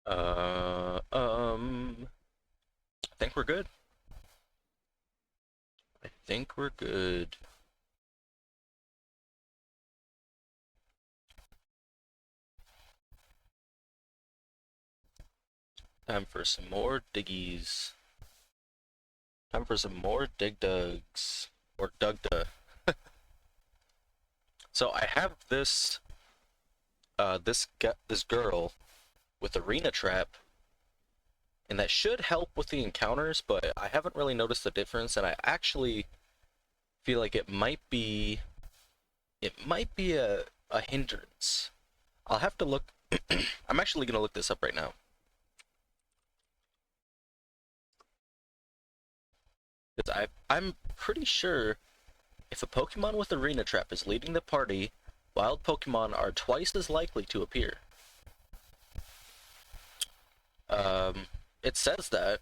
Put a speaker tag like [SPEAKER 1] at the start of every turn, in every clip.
[SPEAKER 1] I think we're good. I think we're good. Time for some more diggies. Time for some more dig dugs. Or dugda. So I have this girl with arena trap, and that should help with the encounters, but I haven't really noticed the difference, and I actually feel like it might be a hindrance. I'll have to look. I'm actually gonna look this up right now. Because I'm pretty sure if a Pokemon with Arena Trap is leading the party, wild Pokemon are twice as likely to appear. Um, it says that.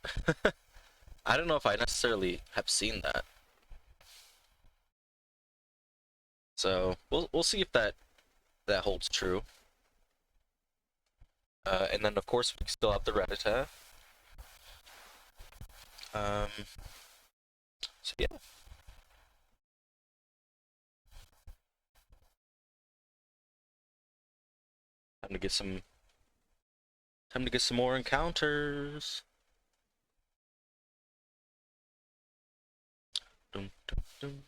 [SPEAKER 1] I don't know if I necessarily have seen that. So we'll see if that holds true. And then of course we still have the Rattata. Um, so yeah, time to get some time to get some more encounters. Dum, dum, dum.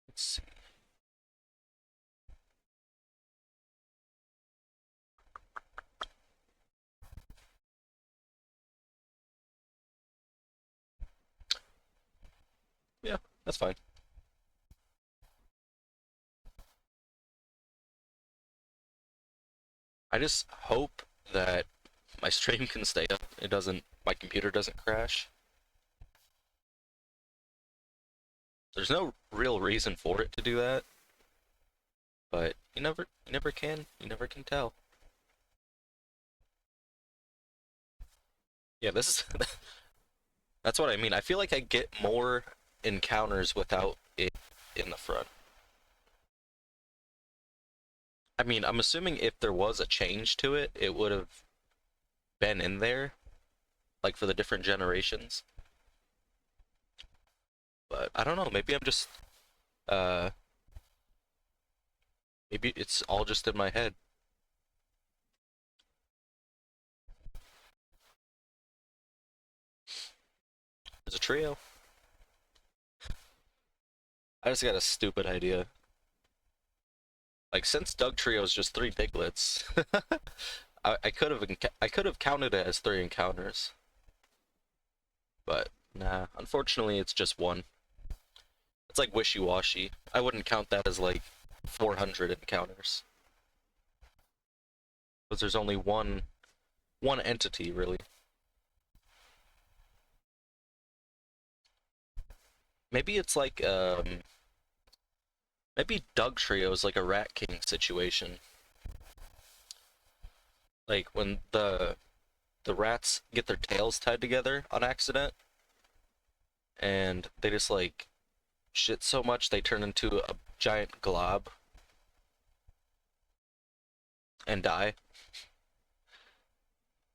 [SPEAKER 1] Let's see. Yeah, that's fine. I just hope that my stream can stay up. My computer doesn't crash. There's no real reason for it to do that, but you never can tell. Yeah, this is, that's what I mean. I feel like I get more encounters without it in the front. I mean, I'm assuming if there was a change to it, it would have been in there, like for the different generations. But I don't know, uh, maybe it's all just in my head. There's a trio. I just got a stupid idea. Like since Doug Trio is just three piglets, I could have counted it as three encounters, but nah. Unfortunately, it's just one. It's like wishy-washy. I wouldn't count that as like 400 encounters because there's only one entity really. Maybe it's like maybe Doug Trio is like a Rat King situation. Like when the rats get their tails tied together on accident and they just like shit so much they turn into a giant glob and die.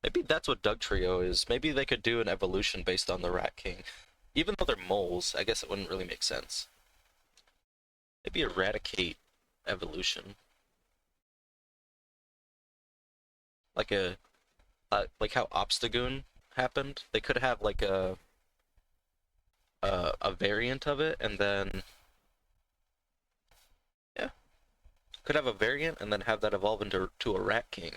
[SPEAKER 1] Maybe that's what Doug Trio is. Maybe they could do an evolution based on the Rat King. Even though they're moles, I guess it wouldn't really make sense. Maybe eradicate evolution. Like like how Obstagoon happened. They could have like a variant of it and then yeah, could have a variant and then have that evolve into a Rat King.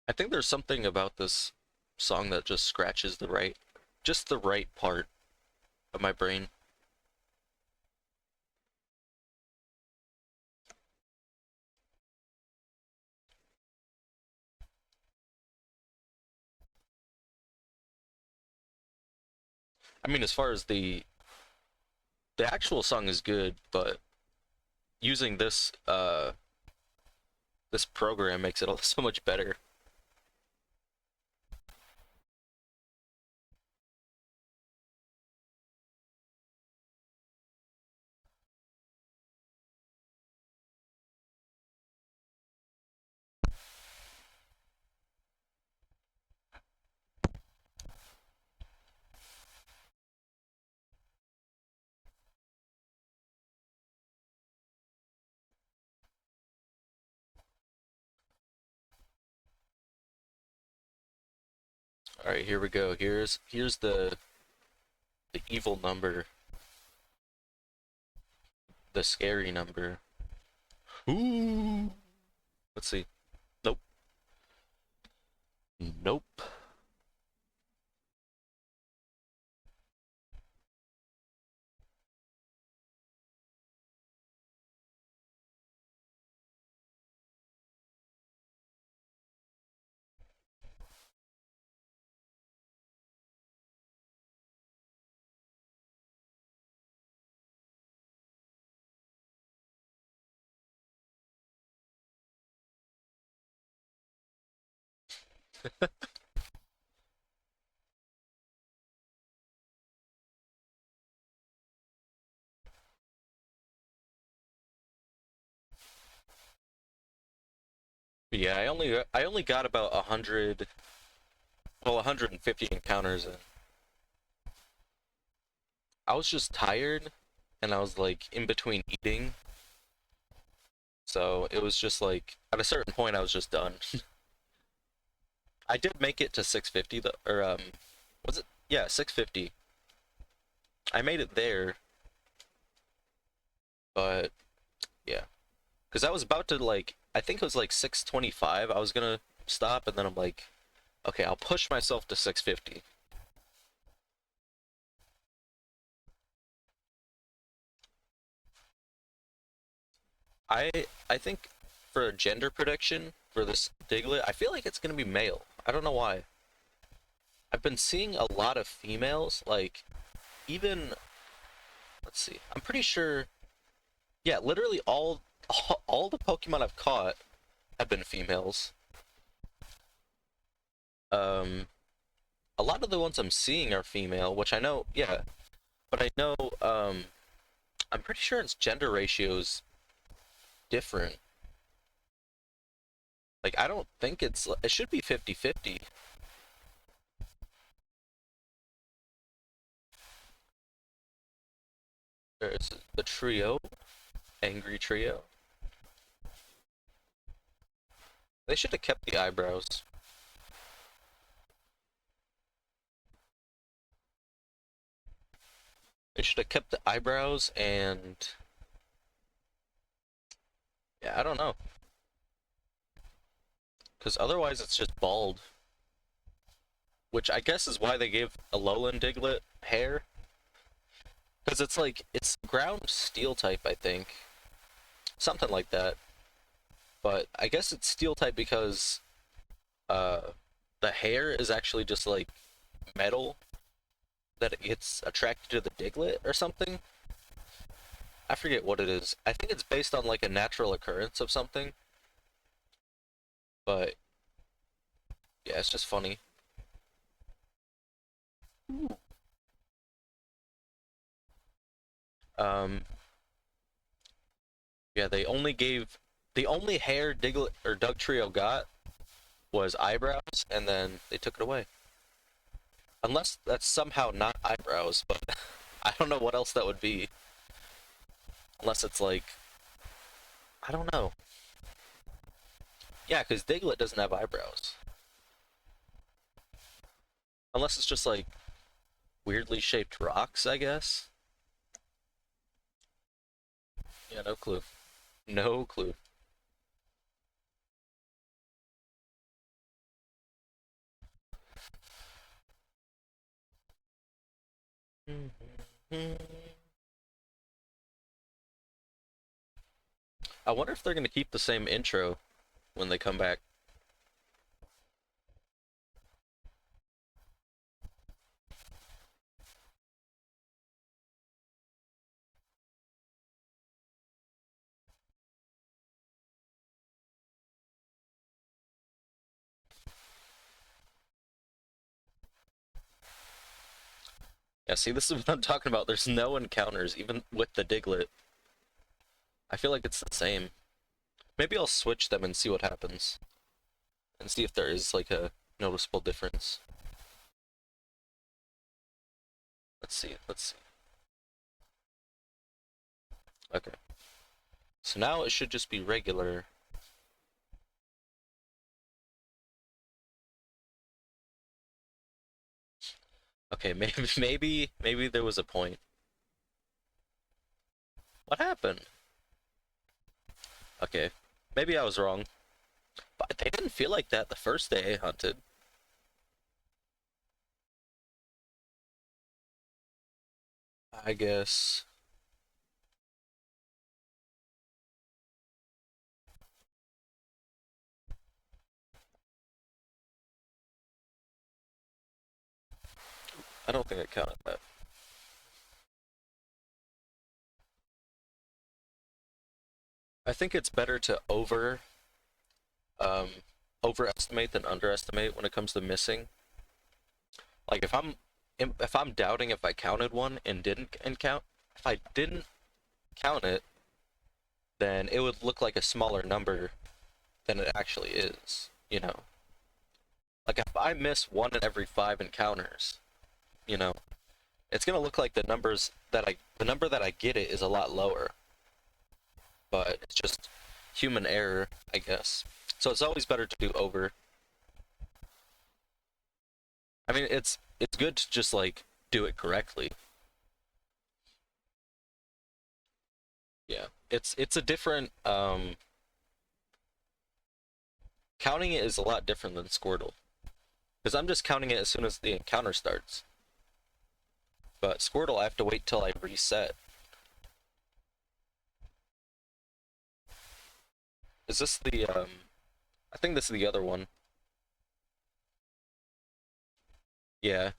[SPEAKER 1] I think there's something about this song that just scratches just the right part of my brain. I mean, as far as the actual song is good, but using this program makes it all so much better. All right, here we go. Here's the evil number, the scary number. Ooh. Let's see. Nope. Nope. But yeah, I only got about 100, well, 150 encounters in. I was just tired, and I was like in between eating, so it was just like at a certain point I was just done. I did make it to 650 though, or was it? Yeah, 650. I made it there, but yeah, because I was about to like, I think it was like 625. I was gonna stop, and then I'm like, okay, I'll push myself to 650. I I think for a gender prediction for this Diglett, I feel like it's gonna be male. I don't know why. I've been seeing a lot of females, like even let's see, I'm pretty sure. Yeah, literally all the Pokemon I've caught have been females. Um, a lot of the ones I'm seeing are female, which I know, yeah, but I know I'm pretty sure its gender ratio's different. Like I don't think it should be 50-50. There's the trio, angry trio. They should have kept the eyebrows. They should have kept the eyebrows and yeah, I don't know. Because otherwise it's just bald. Which I guess is why they gave Alolan Diglett hair. Because it's like, it's ground steel type, I think. Something like that. But I guess it's steel type because uh, the hair is actually just like metal that it gets attracted to the Diglett or something. I forget what it is. I think it's based on like a natural occurrence of something. But yeah, it's just funny. Um, yeah, the only hair Diglett or Doug Trio got was eyebrows, and then they took it away. Unless that's somehow not eyebrows, but I don't know what else that would be. Unless it's like, I don't know. Yeah, because Diglett doesn't have eyebrows. Unless it's just like weirdly shaped rocks, I guess. Yeah, no clue. No clue. Hmm. I wonder if they're gonna keep the same intro when they come back. Yeah, see, this is what I'm talking about. There's no encounters, even with the Diglett. I feel like it's the same. Maybe I'll switch them and see what happens. And see if there is, like, a noticeable difference. Let's see, let's see. Okay. So now it should just be regular. Okay, maybe there was a point. What happened? Okay, maybe I was wrong. But they didn't feel like that the first day I hunted. I guess. I don't think I counted that. I think it's better to um overestimate than underestimate when it comes to missing. Like if I'm doubting if I counted one and didn't and count if I didn't count it, then it would look like a smaller number than it actually is, you know. Like if I miss one in every 5 encounters, you know, it's gonna look like the number that I get it is a lot lower. But it's just human error, I guess. So it's always better to do over. I mean, it's good to just like do it correctly. Yeah, it's a different counting it is a lot different than Squirtle because I'm just counting it as soon as the encounter starts. But Squirtle, I have to wait till I reset. Is this the I think this is the other one. Yeah,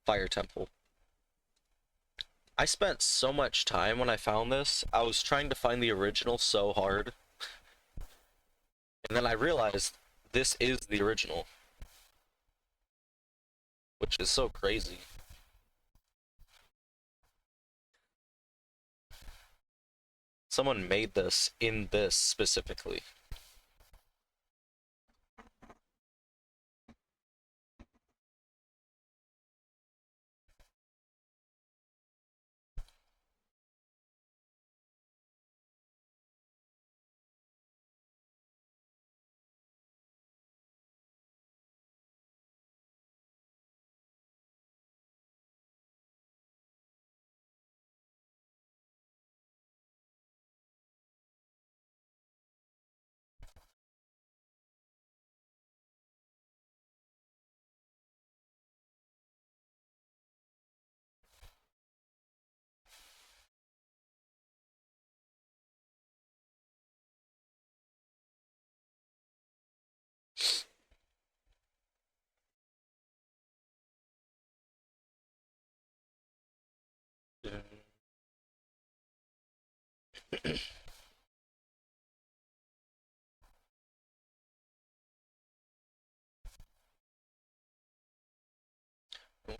[SPEAKER 1] Fire Temple. I spent so much time when I found this. I was trying to find the original so hard, and then I realized this is the original, which is so crazy. Someone made this in this specifically.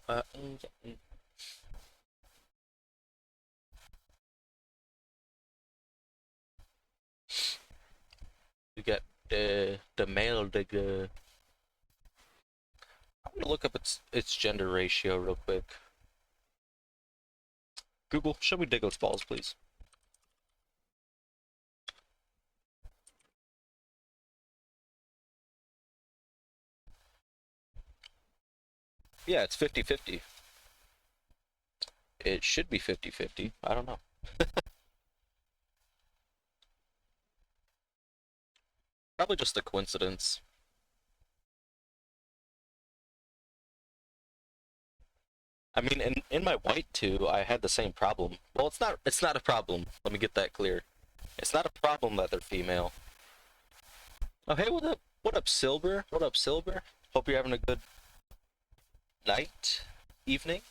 [SPEAKER 1] Uh, you get the male digger. I'm gonna look up its gender ratio real quick. Google, show me Diglets balls, please. Yeah, it's 50-50. It should be 50-50. I don't know. Probably just a coincidence. I mean, in my white too, I had the same problem. Well, it's not a problem. Let me get that clear. It's not a problem that they're female. Oh, hey, what up? What up, Silver? What up, Silver? Hope you're having a good night, evening,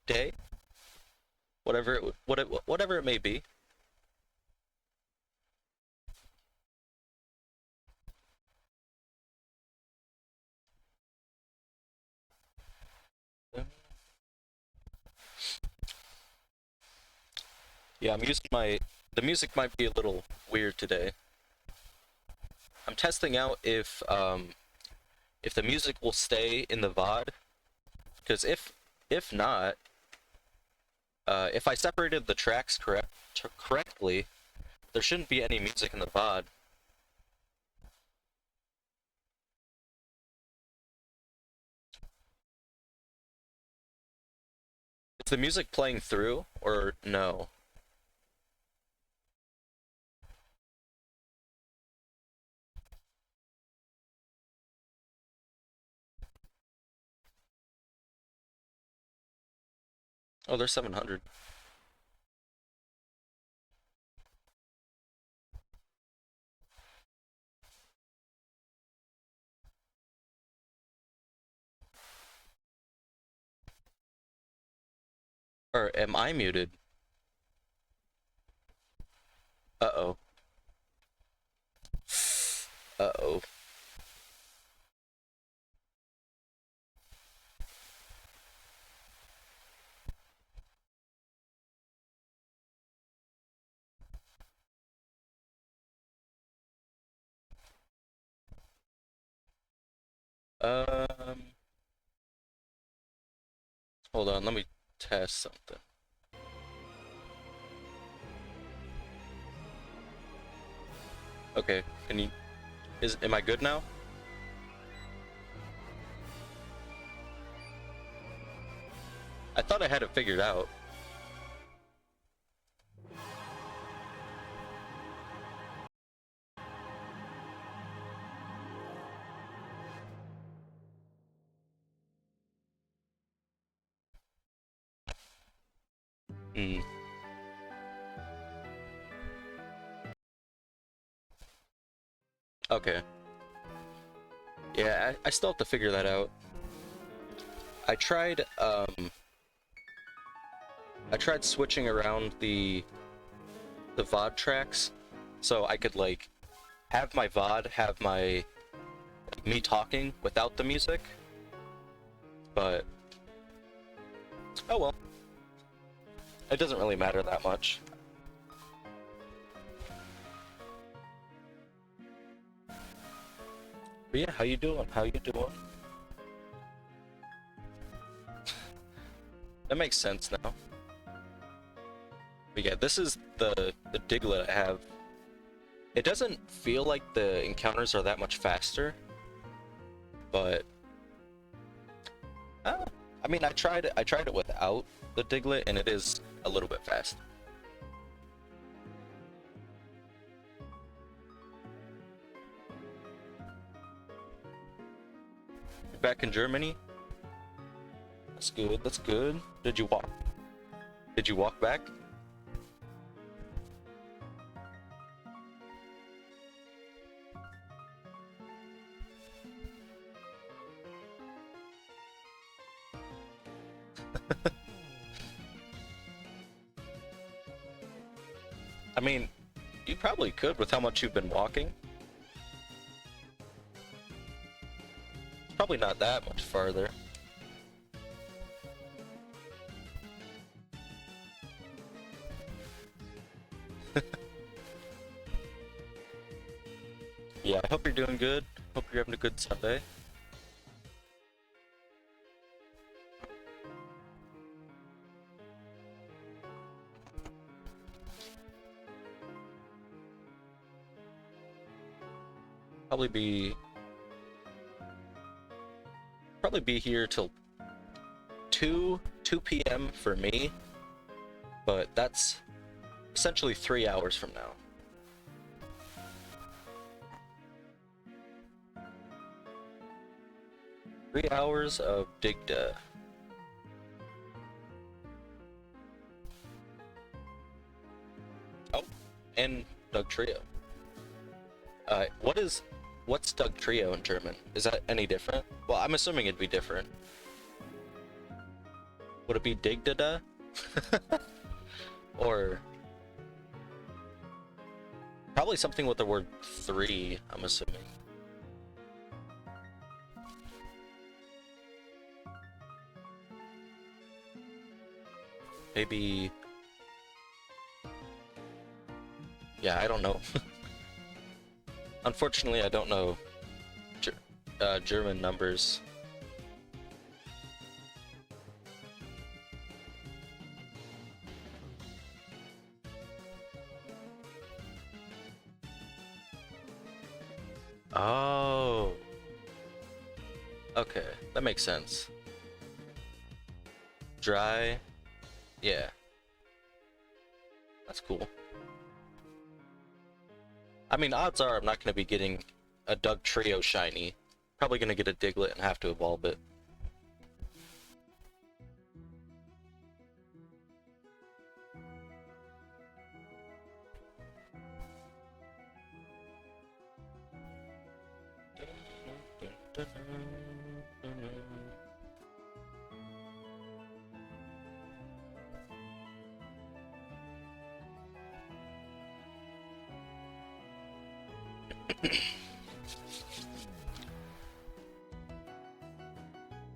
[SPEAKER 1] day, whatever it may be. Yeah, I'm using my. The music might be a little weird today. I'm testing out if the music will stay in the VOD, because if not, if I separated the tracks correctly, there shouldn't be any music in the VOD. Is the music playing through or no? Oh, there's 700. Or am I muted? Uh-oh. Uh-oh. Um, hold on, let me test something. Okay, am I good now? I thought I had it figured out. Hmm. Okay. Yeah, I still have to figure that out. I tried, I tried switching around the VOD tracks, so I could, like, have my VOD have my, like, me talking without the music, but, oh well. It doesn't really matter that much. But yeah, how you doing? How you doing? That makes sense now. But yeah, this is the Diglett I have. It doesn't feel like the encounters are that much faster, but I mean, I tried it without the Diglett, and it is a little bit fast. You're back in Germany? That's good. That's good. Did you walk? Did you walk back? I mean, you probably could with how much you've been walking. It's probably not that much farther. Yeah, I hope you're doing good. Hope you're having a good Sunday. Probably be here till 2 p.m. for me, but that's essentially 3 hours from now. Three hours of Digda. And Doug Trio. What's Doug Trio in German? Is that any different? Well, I'm assuming it'd be different. Would it be Digdada? Or probably something with the word 3, I'm assuming. Maybe... Yeah, I don't know. Unfortunately, I don't know German numbers. Oh. Okay, that makes sense. Dry. Yeah. That's cool. I mean, odds are I'm not going to be getting a Doug Trio shiny. Probably going to get a Diglett and have to evolve it.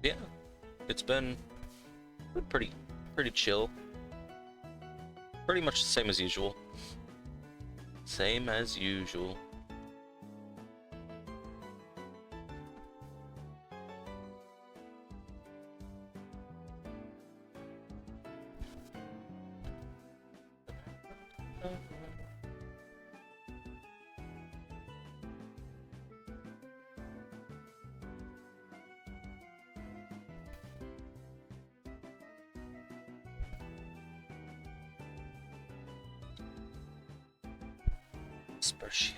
[SPEAKER 1] Yeah, it's been pretty chill. Pretty much the same as usual. Same as usual. Spersia.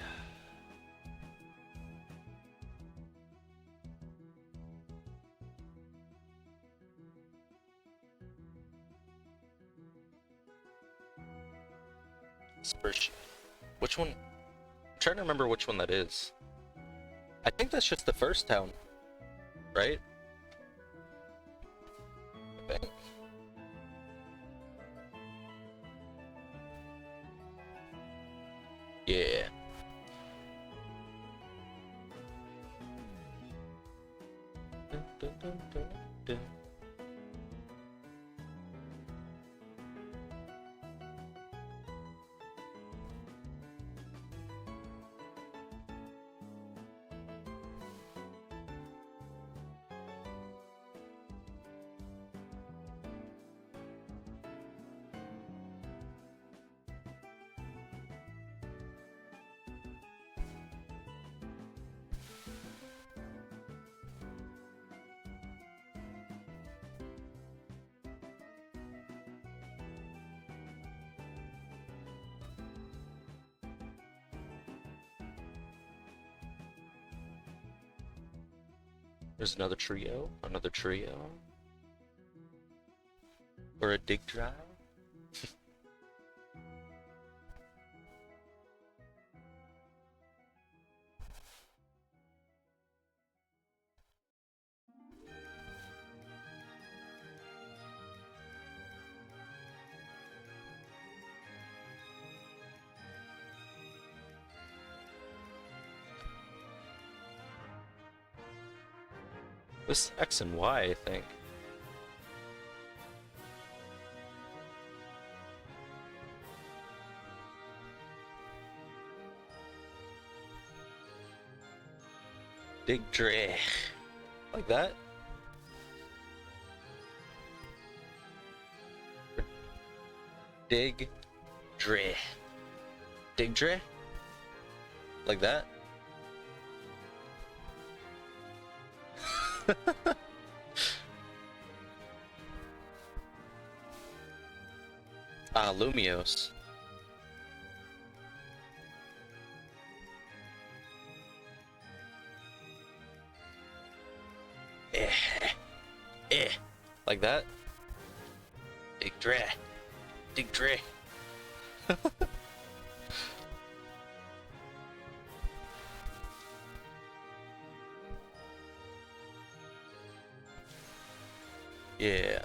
[SPEAKER 1] Spersia. Which one? I'm trying to remember which one that is. I think that's just the first town, right? I think. Yeah. Dun, dun, dun, dun, dun. There's another trio, or a dig drive. This X and Y, I think. Dig Dre. Like that? Dig Dre. Dig Dre? Like that? Ah, Lumios. Like that? Dig Dre. Dig Dre. Yeah.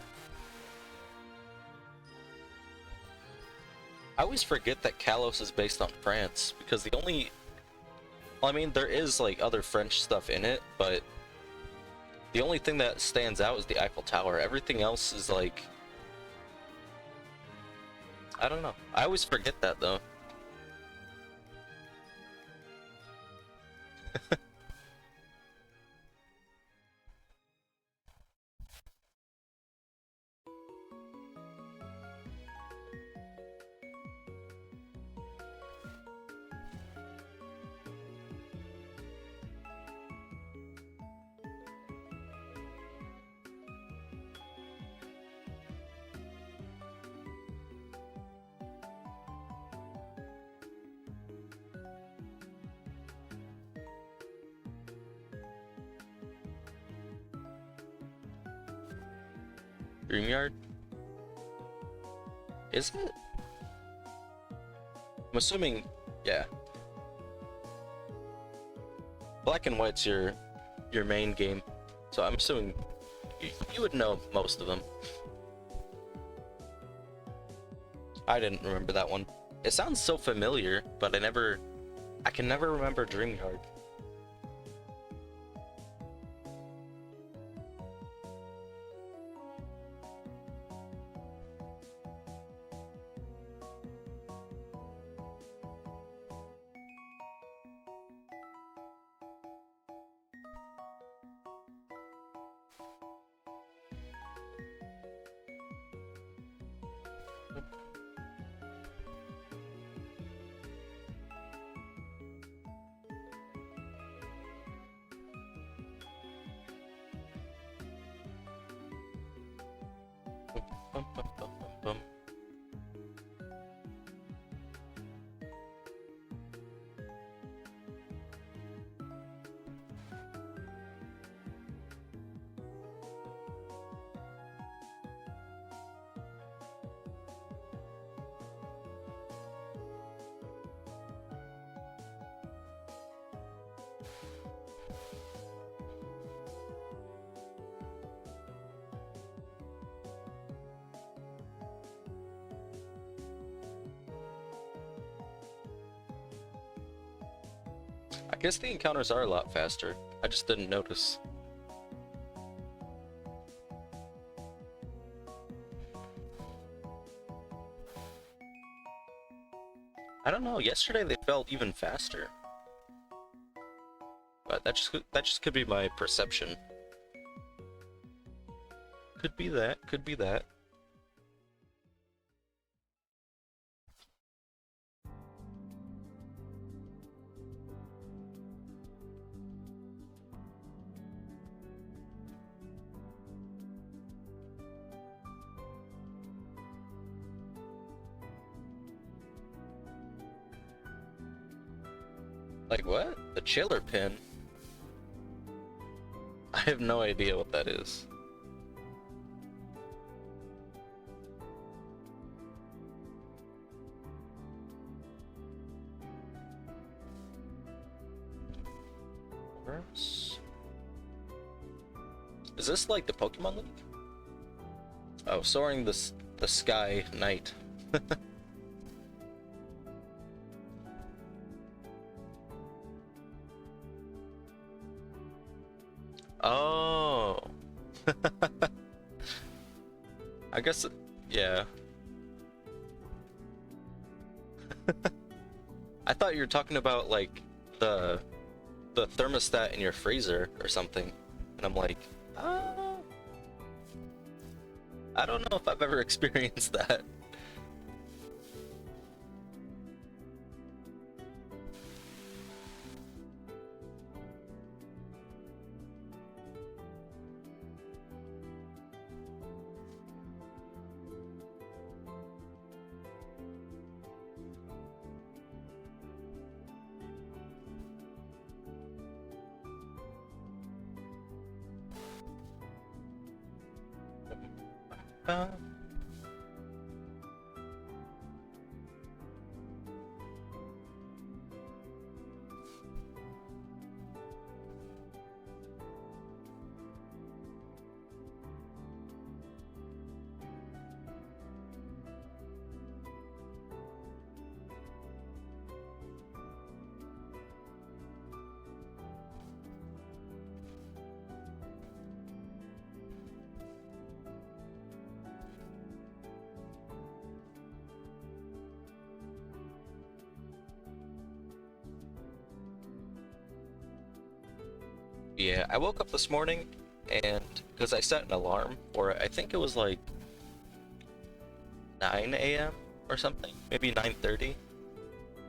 [SPEAKER 1] I always forget that Kalos is based on France, because the only... Well, I mean, there is, like, other French stuff in it, but the only thing that stands out is the Eiffel Tower. Everything else is, like... I don't know. I always forget that, though. Dreamyard? Is it? I'm assuming, yeah. Black and White's your main game, so I'm assuming you would know most of them. I didn't remember that one. It sounds so familiar, but I can never remember Dreamyard. Bum, bum, bum, bum, bum. I guess the encounters are a lot faster. I just didn't notice. I don't know, yesterday they felt even faster. But that just could be my perception. Could be that, could be that. Like what? The chiller pin? I have no idea what that is. Is this like the Pokemon League? Oh, soaring the sky knight. Oh. I guess, yeah. I thought you were talking about like the thermostat in your freezer or something, and I'm like, I don't know if I've ever experienced that. Yeah, I woke up this morning and because I set an alarm for it, I think it was like 9 a.m. or something, maybe 9:30,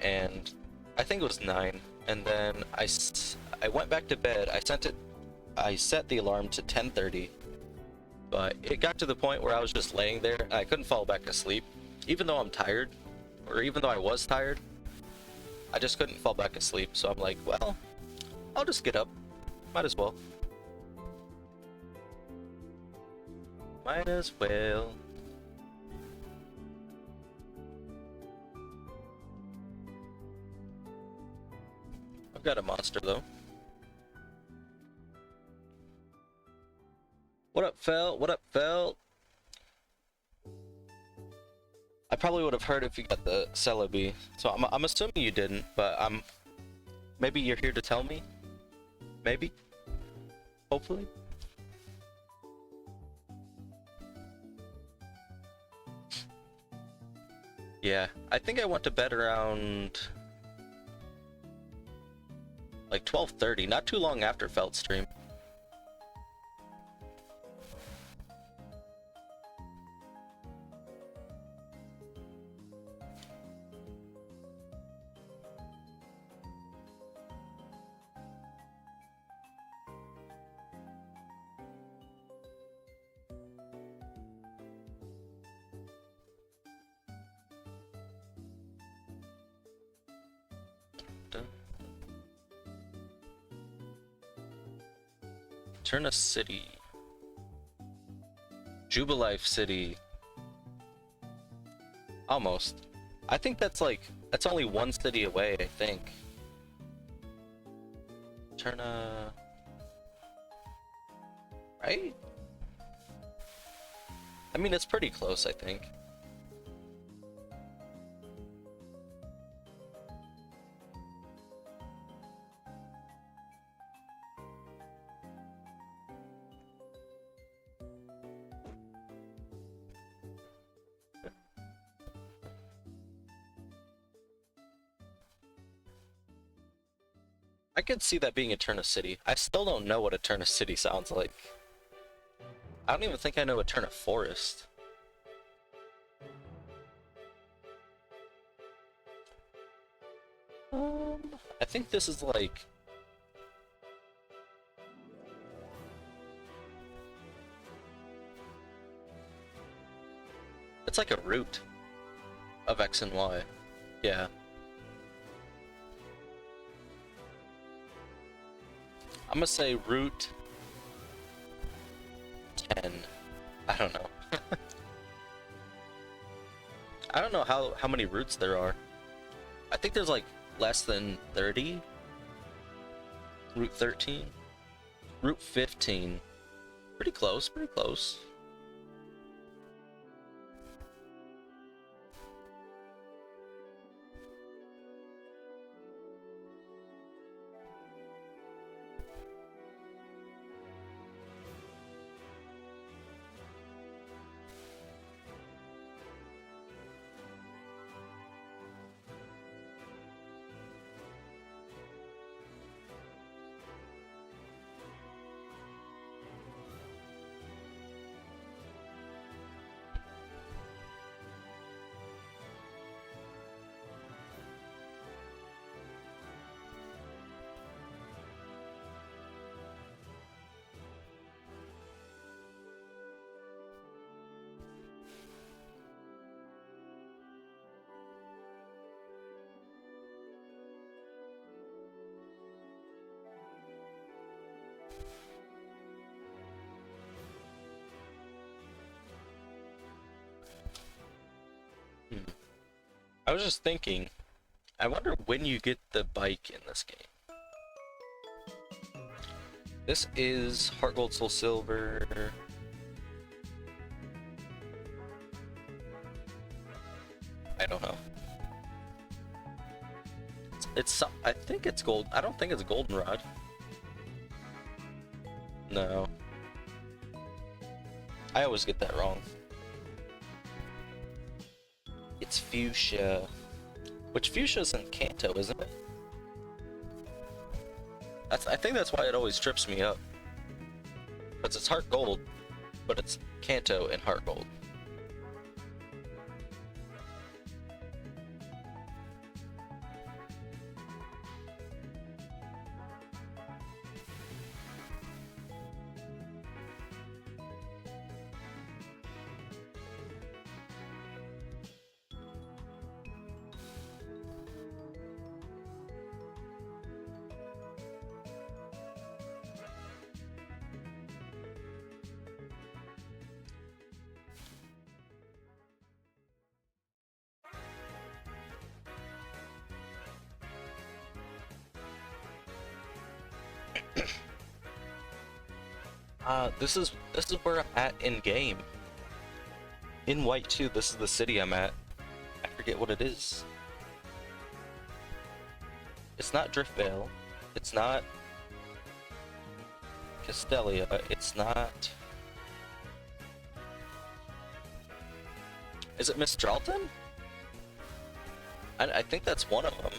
[SPEAKER 1] and I think it was 9. And then I went back to bed. I set the alarm to 10:30, but it got to the point where I was just laying there and I couldn't fall back asleep, even though I'm tired, or even though I was tired. I just couldn't fall back asleep, so I'm like, well, I'll just get up. Might as well. Might as well. I've got a monster though. What up, Fel? What up, Fel? I probably would have heard if you got the Celebi, so I'm assuming you didn't, but maybe you're here to tell me? Maybe? Hopefully? Yeah, I think I went to bed around like 12:30, not too long after Felt's stream. Turn a city. Jubilife City. Almost. I think that's only one city away, I think. Turn a... Right? I mean, it's pretty close, I think. I could see that being Eterna City. I still don't know what Eterna City sounds like. I don't even think I know Eterna Forest. I think this is like... It's like a root of X and Y. Yeah. I'm gonna say route 10. I don't know. I don't know how many routes there are. I think there's like less than 30. Route 13. Route 15. Pretty close, pretty close. I was just thinking, I wonder when you get the bike in this game. This is Heart Gold, Soul Silver. I don't know. I think it's gold. I don't think it's Goldenrod. No. I always get that wrong. It's Fuchsia. Which Fuchsia's in Kanto, isn't it? I think that's why it always trips me up. Because it's heart gold, but it's Kanto and heart gold. This is where I'm at in game. In White 2, this is the city I'm at. I forget what it is. It's not Driftvale. It's not Castelia. It's not. Is it Miss Dralton? I think that's one of them.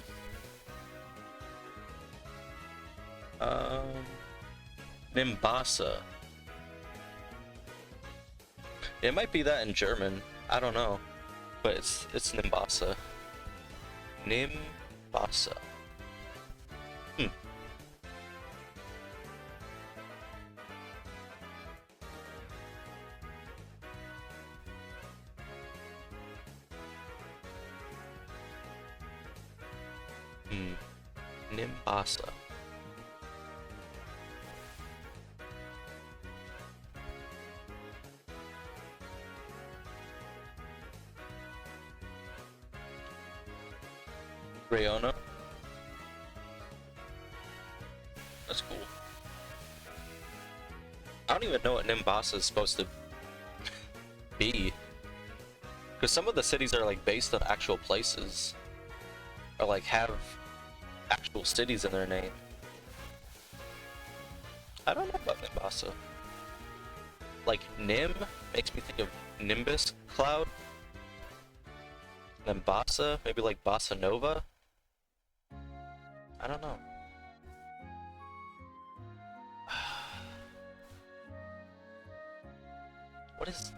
[SPEAKER 1] Nimbasa. It might be that in German. I don't know, but it's Nimbasa. Nimbasa. Nimbasa. Rayona. That's cool. I don't even know what Nimbasa is supposed to be. Because some of the cities are like based on actual places. Or like have actual cities in their name. I don't know about Nimbasa. Like Nim makes me think of Nimbus Cloud. Nimbasa, maybe like Bossa Nova? I don't know. What is...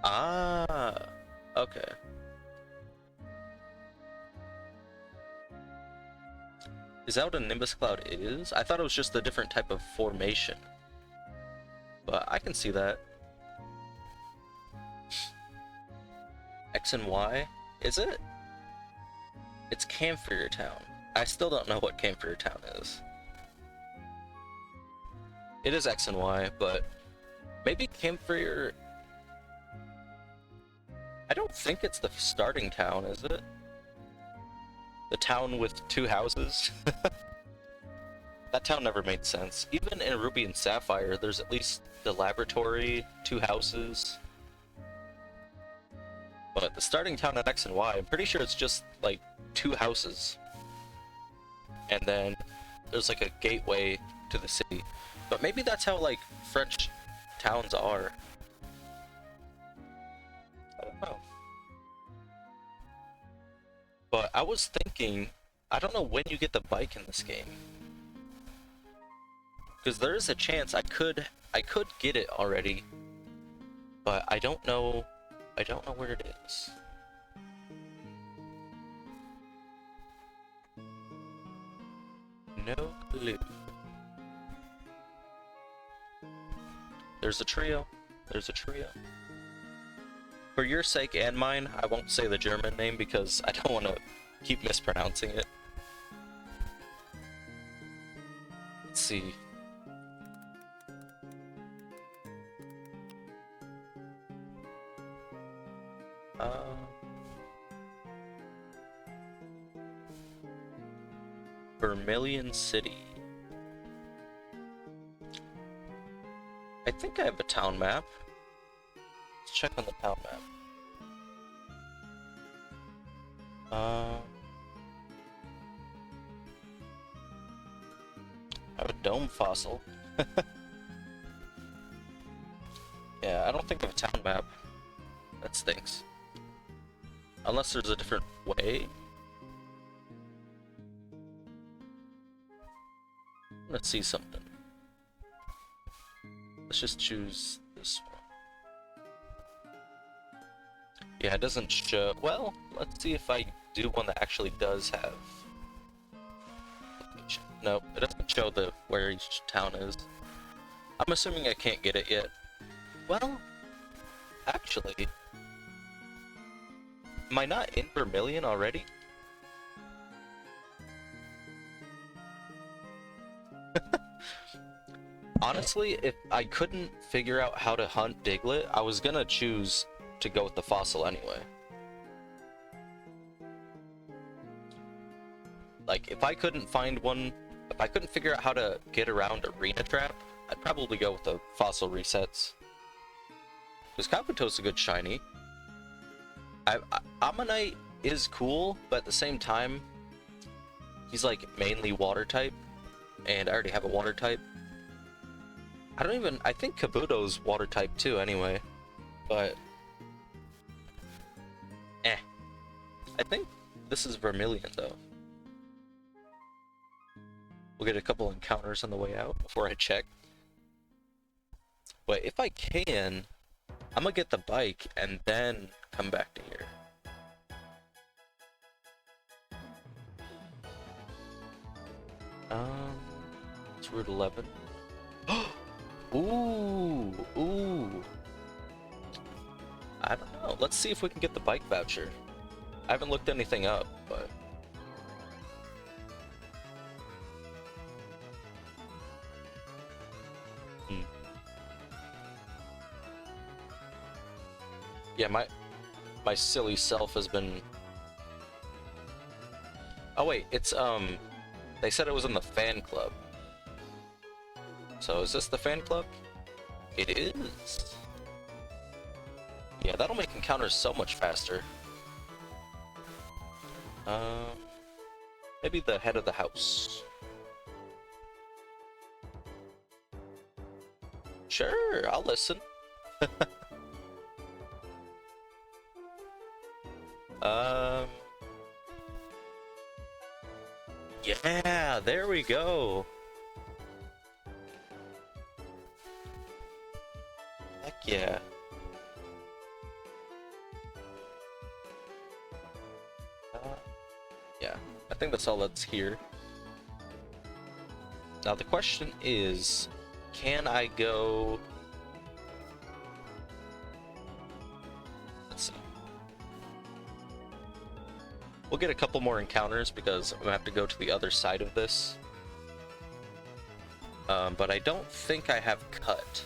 [SPEAKER 1] Ah, okay. Is that what a Nimbus Cloud is? I thought it was just a different type of formation. But I can see that. X and Y? Is it? It's Camphor Town. I still don't know what Camphor Town is. It is X and Y, but maybe Camphor... I don't think it's the starting town, is it? The town with 2 houses? That town never made sense. Even in Ruby and Sapphire, there's at least the laboratory, 2 houses. But the starting town at X and Y, I'm pretty sure it's just like 2 houses. And then there's like a gateway to the city. But maybe that's how like French towns are. I don't know. But I was thinking, I don't know when you get the bike in this game. Because there is a chance I could get it already, but I don't know where it is. No clue. There's a trio. There's a trio. For your sake and mine, I won't say the German name because I don't want to keep mispronouncing it. Let's see. Vermilion City. I think I have a town map. Let's check on the town map. I have a dome fossil. Yeah, I don't think I have a town map. That stinks. Unless there's a different way. Let's see something. Let's just choose this one. Yeah, it doesn't show. Well, let's see if I do one that actually does have. No, it doesn't show where each town is. I'm assuming I can't get it yet. Well, actually, am I not in Vermilion already? Honestly, if I couldn't figure out how to hunt Diglett, I was gonna choose to go with the fossil anyway. Like, if I couldn't find one, if I couldn't figure out how to get around Arena Trap, I'd probably go with the fossil resets. Because Kabuto's a good shiny. Ammonite is cool, but at the same time, he's like mainly water type, and I already have a water type. I think Kabuto's water type too anyway, but I think this is Vermilion though. We'll get a couple encounters on the way out before I check. But if I can, I'm gonna get the bike and then come back to here. It's Route 11. Ooh. I don't know. Let's see if we can get the bike voucher. I haven't looked anything up, but... Yeah, my silly self has been... Oh wait, it's, they said it was in the fan club. So is this the fan club? It is. Yeah, that'll make encounters so much faster. Maybe the head of the house. Sure, I'll listen. Yeah, there we go. Heck yeah. Yeah, I think that's all that's here. Now the question is, can I go... Let's see. We'll get a couple more encounters because I'm gonna have to go to the other side of this. But I don't think I have cut.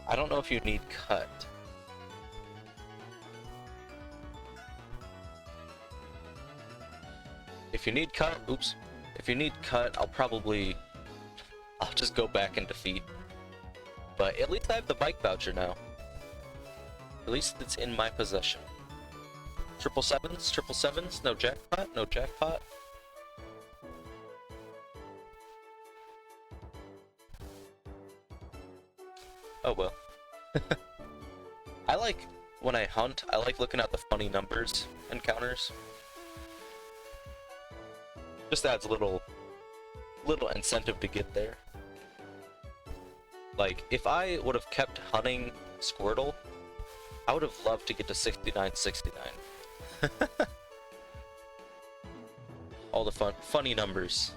[SPEAKER 1] I don't know if you need cut. If you need cut, oops. If you need cut, I'll just go back and defeat. But at least I have the bike voucher now. At least it's in my possession. Triple sevens, no jackpot, no jackpot. Oh well. I like, when I hunt, I like looking at the funny numbers encounters. Just adds a little incentive to get there. Like, if I would have kept hunting Squirtle, I would have loved to get to 6969. All the funny numbers.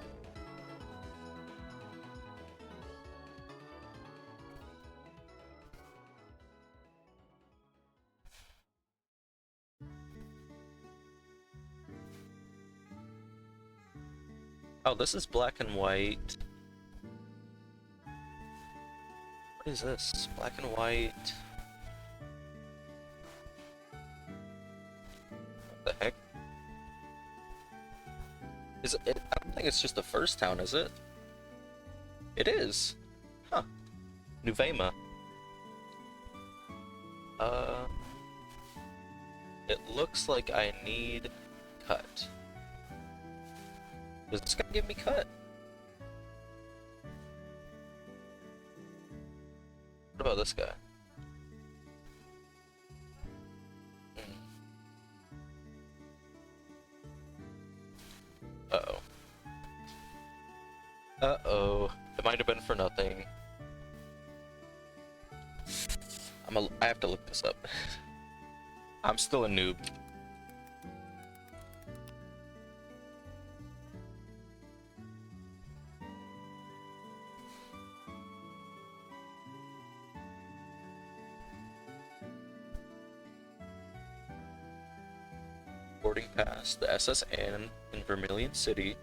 [SPEAKER 1] Oh, this is black and white. What is this? Black and white. What the heck? Is it? I don't think it's just the first town, is it? It is. Huh. Nuvema. It looks like I need cut. Is this gonna give me cut? What about this guy? nothing. I have to look this up. I'm still a noob. Boarding pass, the SS Anne in Vermilion City.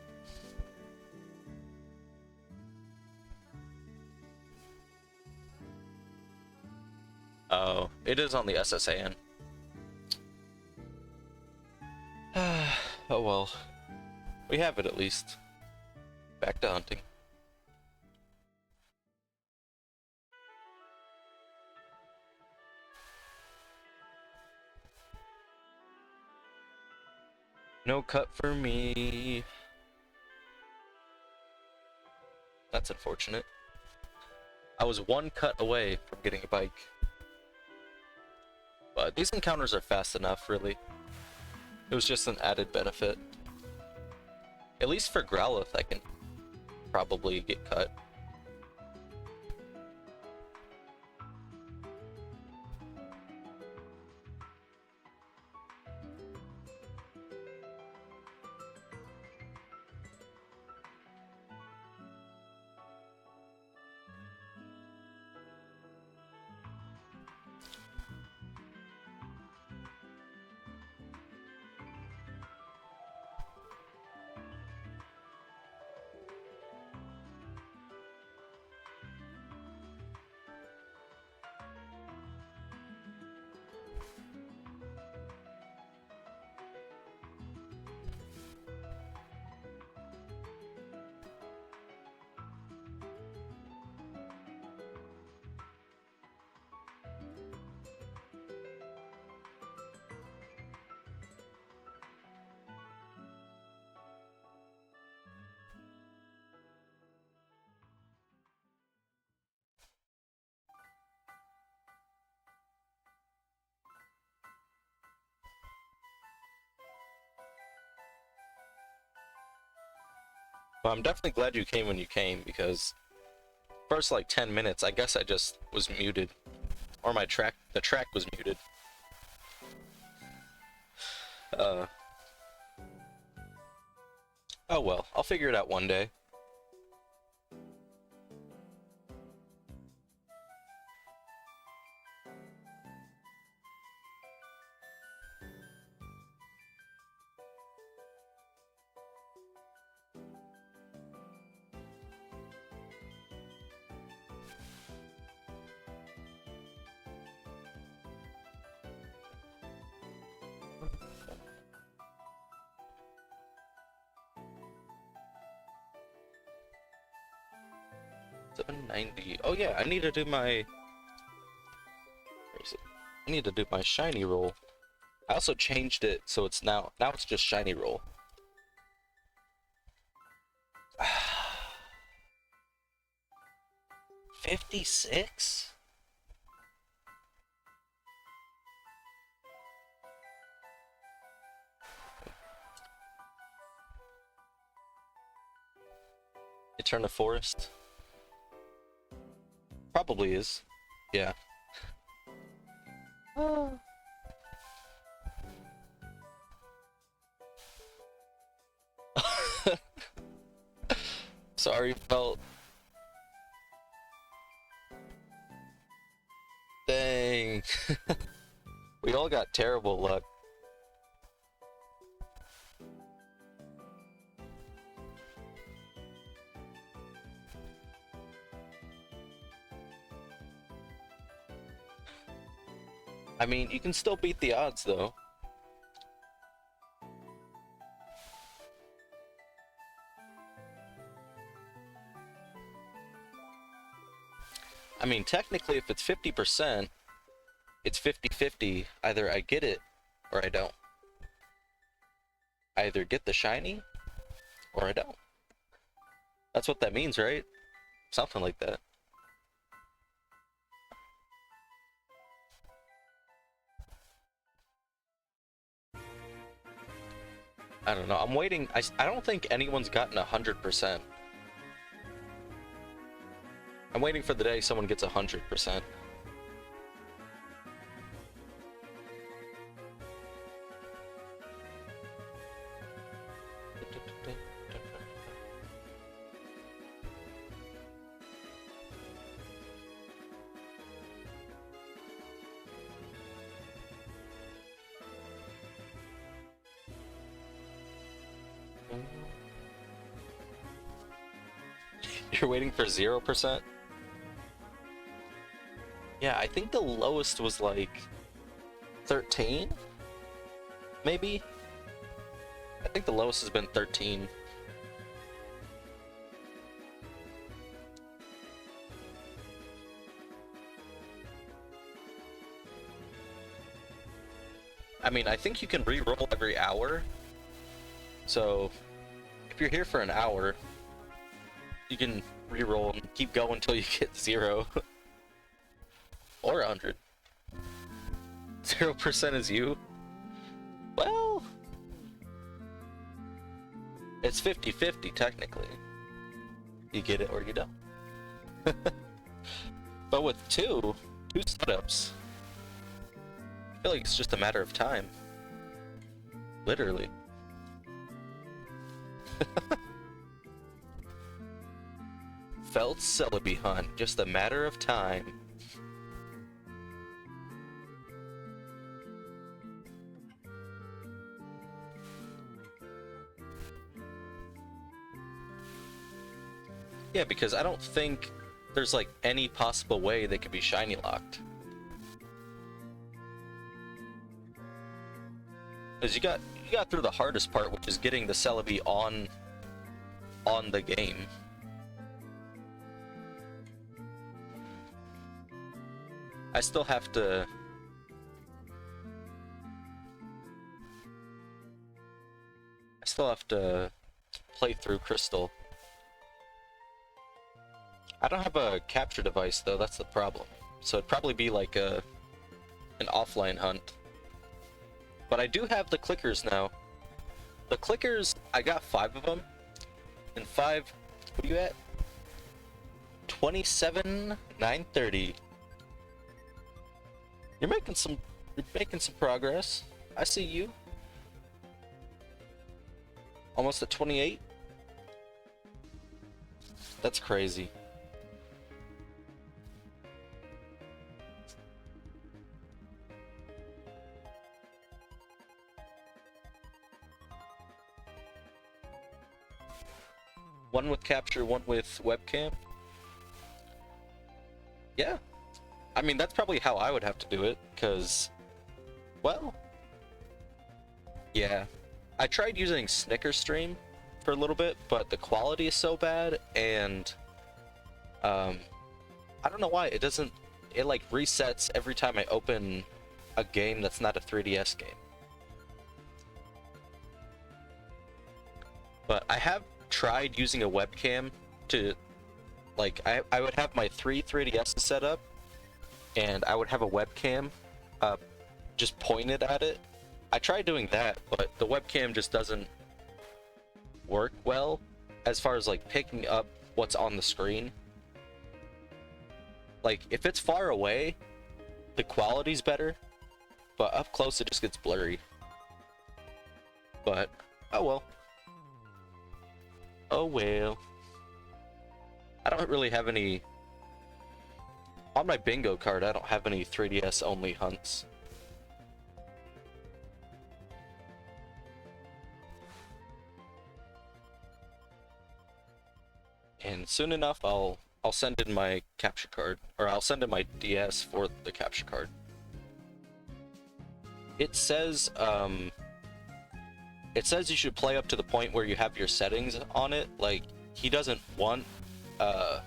[SPEAKER 1] Oh, it is on the SS Anne. Oh well. We have it at least. Back to hunting. No cut for me. That's unfortunate. I was one cut away from getting a bike. But these encounters are fast enough, really. It was just an added benefit. At least for Growlithe, I can probably get cut. Well, I'm definitely glad you came when you came, because first like 10 minutes, I guess I just was muted. Or the track was muted. Oh well, I'll figure it out one day. $7.90. Oh yeah, I need to do my... Where is it? I need to do my shiny roll. I also changed it so it's now it's just shiny roll. 56? Eternal Forest? Probably is. Yeah. Sorry, felt. Dang. We all got terrible luck. I mean, you can still beat the odds, though. I mean, technically, if it's 50%, it's 50-50. Either I get it, or I don't. I either get the shiny, or I don't. That's what that means, right? Something like that. I don't know. I'm waiting. I don't think anyone's gotten 100%. I'm waiting for the day someone gets 100%. You're waiting for 0%? Yeah, I think the lowest was like 13? Maybe? I think the lowest has been 13. I mean, I think you can re-roll every hour. So, if you're here for an hour, you can re-roll and keep going until you get 0. Or 100. 0% is you? Well, it's 50-50 technically. You get it or you don't. But with two setups, I feel like it's just a matter of time. Literally. Felt Celebi hunt, just a matter of time. Yeah, because I don't think there's like any possible way they could be shiny locked. Because you got through the hardest part, which is getting the Celebi on the game. I still have to play through Crystal. I don't have a capture device though, that's the problem. So it'd probably be like an offline hunt. But I do have the clickers now. The clickers, I got 5 of them. And 5, what are you at? 27,930. You're making some progress. I see you. Almost at 28. That's crazy. One with capture, one with webcam. Yeah. I mean, that's probably how I would have to do it, because, well, yeah. I tried using Snicker Stream for a little bit, but the quality is so bad, and, I don't know why, it like resets every time I open a game that's not a 3DS game. But I have tried using a webcam to, like, I would have my 3DS set up, and I would have a webcam just pointed at it. I tried doing that, but the webcam just doesn't work well as far as like picking up what's on the screen. Like, if it's far away, the quality's better, but up close it just gets blurry. But oh well. Oh well. I don't really have any... On my bingo card, I don't have any 3DS only hunts. And soon enough, I'll send in my capture card, or I'll send in my DS for the capture card. It says you should play up to the point where you have your settings on it. Like, he doesn't want a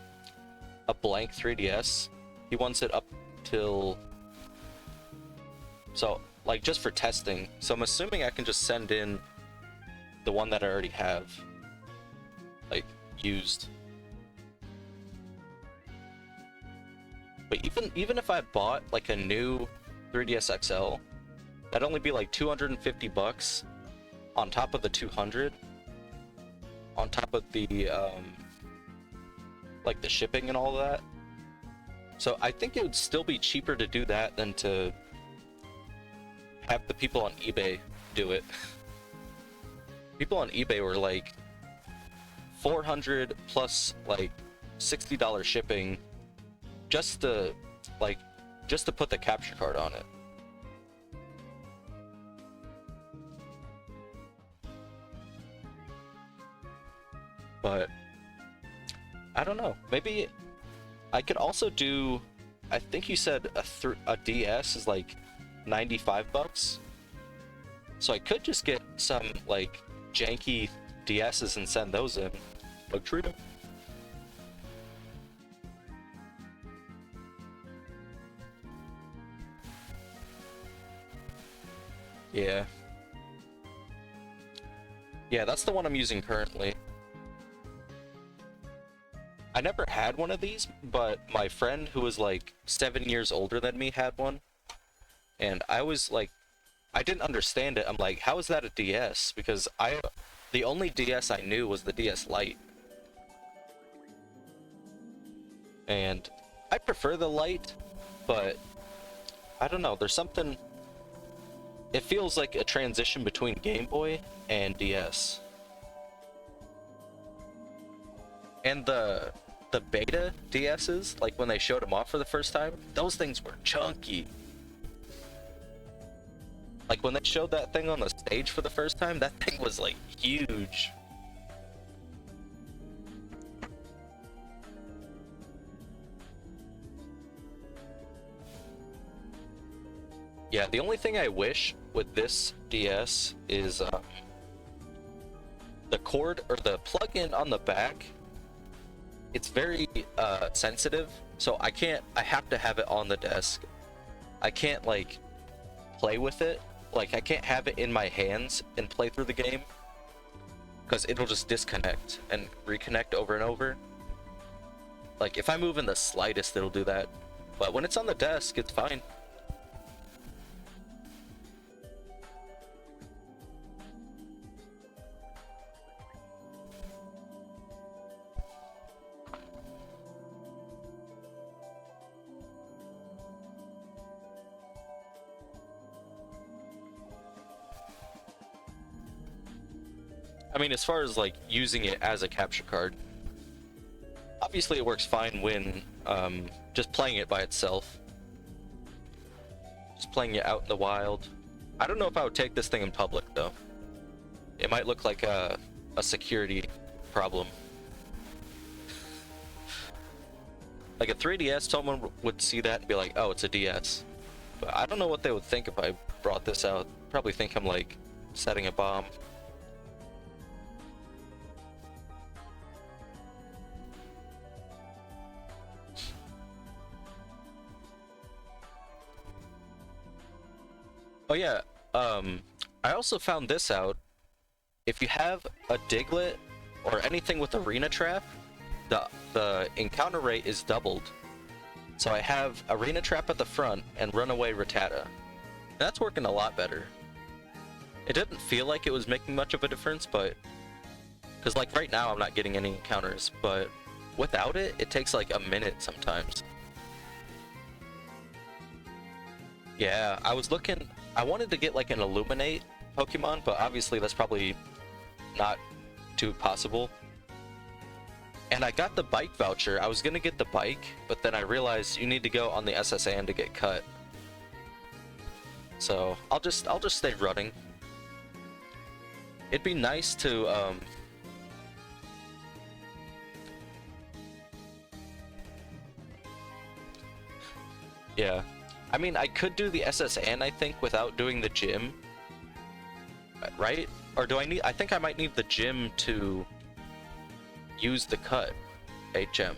[SPEAKER 1] blank 3DS. He wants it up till... So, like, just for testing. So I'm assuming I can just send in the one that I already have, like, used. But even if I bought like a new 3DS XL, that'd only be like 250 bucks on top of the 200, on top of the like the shipping and all that. So I think it would still be cheaper to do that than to have the people on eBay do it. People on eBay were like 400 plus like $60 shipping just to put the capture card on it. But I don't know. Maybe I could also do. I think you said a DS is like 95 bucks. So I could just get some like janky DSs and send those in. Like treat them. Yeah. Yeah, that's the one I'm using currently. I never had one of these, but my friend who was like 7 years older than me had one. And I was like, I didn't understand it. I'm like, how is that a DS? Because the only DS I knew was the DS Lite. And I prefer the Lite, but I don't know, there's something, it feels like a transition between Game Boy and DS. And the beta DSs, like when they showed them off for the first time, those things were chunky. Like when they showed that thing on the stage for the first time, that thing was like huge. Yeah, the only thing I wish with this DS is the cord or the plug-in on the back. It's very sensitive, so I have to have it on the desk. I can't like play with it. Like I can't have it in my hands and play through the game because it'll just disconnect and reconnect over and over. Like if I move in the slightest, it'll do that. But when it's on the desk, it's fine. I mean, as far as like using it as a capture card, obviously it works fine when just playing it by itself. Just playing it out in the wild. I don't know if I would take this thing in public though. It might look like a security problem. Like a 3DS, someone would see that and be like, oh, it's a DS. But I don't know what they would think if I brought this out. Probably think I'm like setting a bomb. Oh yeah, I also found this out. If you have a Diglett or anything with Arena Trap, the encounter rate is doubled. So I have Arena Trap at the front and Runaway Rattata. That's working a lot better. It didn't feel like it was making much of a difference, but... Because like right now I'm not getting any encounters, but without it, it takes like a minute sometimes. Yeah, I was looking... I wanted to get like an Illuminate Pokemon, but obviously that's probably not too possible. And I got the bike voucher. I was gonna get the bike, but then I realized you need to go on the SSN to get cut. So I'll just stay running. It'd be nice to yeah. I mean, I could do the SSN, I think, without doing the gym. Right? Or do I need... I think I might need the gym to use the cut HM.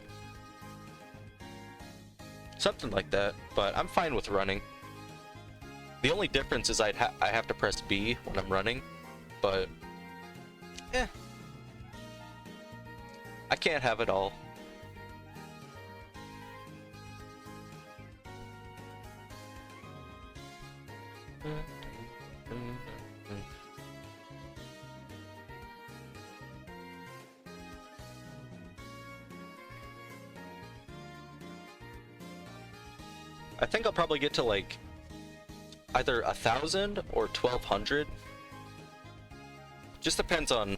[SPEAKER 1] Something like that, but I'm fine with running. The only difference is I have to press B when I'm running, but... eh. I can't have it all. I think I'll probably get to like either 1,000 or 1,200. Just depends on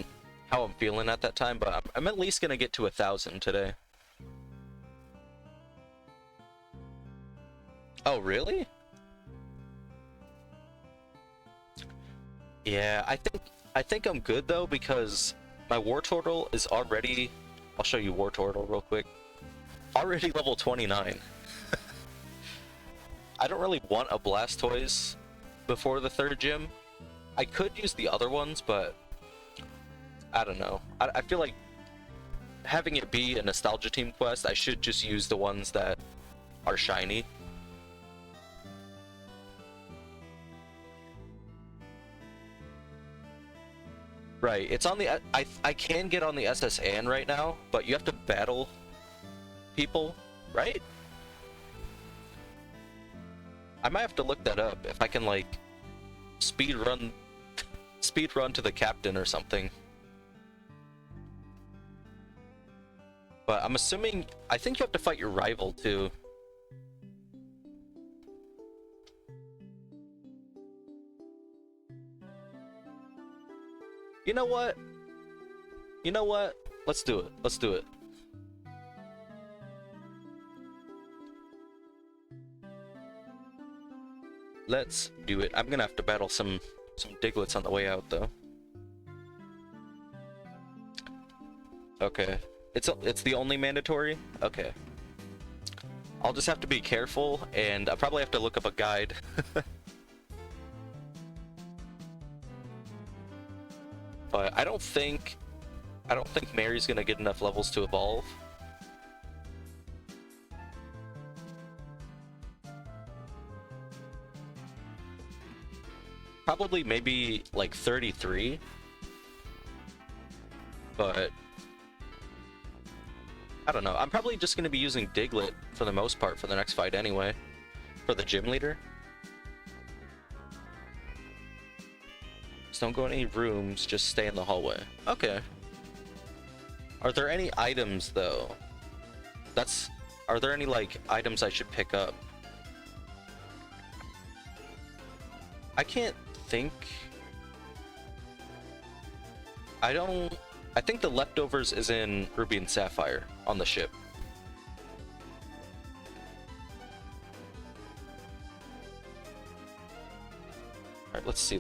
[SPEAKER 1] how I'm feeling at that time, but I'm at least gonna get to 1,000 today. Oh, really? Yeah, I think I'm good though, because my war turtle is already, I'll show you war turtle real quick. Already level 29. I don't really want a Blastoise before the 3rd gym. I could use the other ones, but I don't know. I feel like having it be a nostalgia team quest, I should just use the ones that are shiny. Right, it's on the, I can get on the SSN right now, but you have to battle people, right? I might have to look that up, if I can like speed run to the captain or something. But I'm assuming, I think you have to fight your rival too. You know what? You know what? Let's do it. Let's do it. Let's do it. I'm gonna have to battle some Diglets on the way out though. Okay. It's the only mandatory? Okay. I'll just have to be careful, and I'll probably have to look up a guide. But I don't think Mary's gonna get enough levels to evolve. Probably maybe like 33. But I don't know. I'm probably just gonna be using Diglett for the most part for the next fight anyway. For the gym leader. Just don't go in any rooms, just stay in the hallway. Okay. Are there any items though? Are there any like items I should pick up? I can't think. I think the leftovers is in Ruby and Sapphire on the ship. Alright, let's see.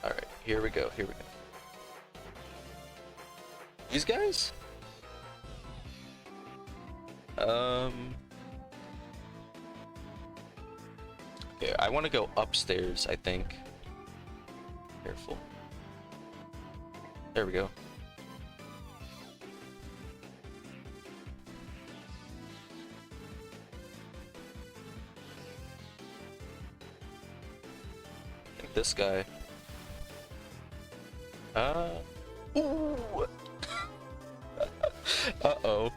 [SPEAKER 1] Alright, here we go. These guys? Okay, I want to go upstairs, I think. Careful. There we go. I think this guy. Ooh! Uh-oh.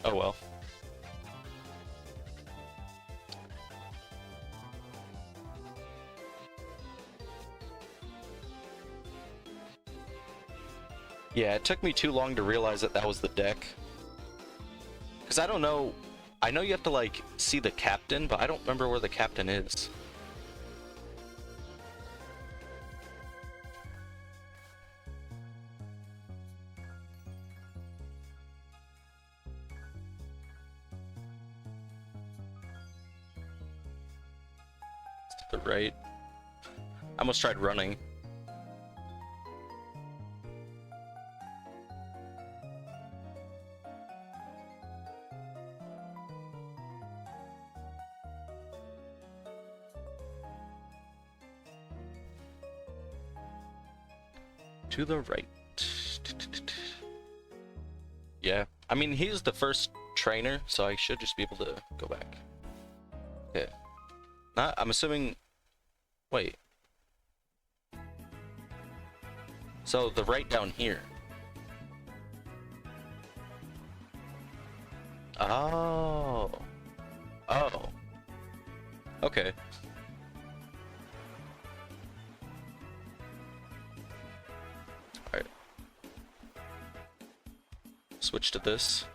[SPEAKER 1] Oh well. Yeah, it took me too long to realize that that was the deck. Because I don't know... I know you have to, like, see the captain, but I don't remember where the captain is. To the right. I almost tried running. To the right. Yeah, I mean, he's the first trainer, so I should just be able to go back. Okay. I'm assuming... Wait. So, the right down here. Oh. Oh. Okay. Alright. Switch to this.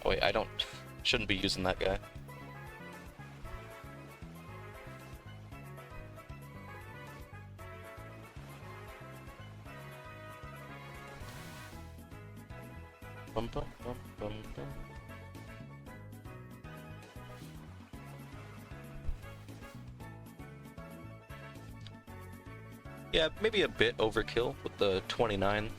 [SPEAKER 1] Oh wait, I shouldn't be using that guy. Bum, bum, bum, bum, bum. Yeah, maybe a bit overkill with the 29.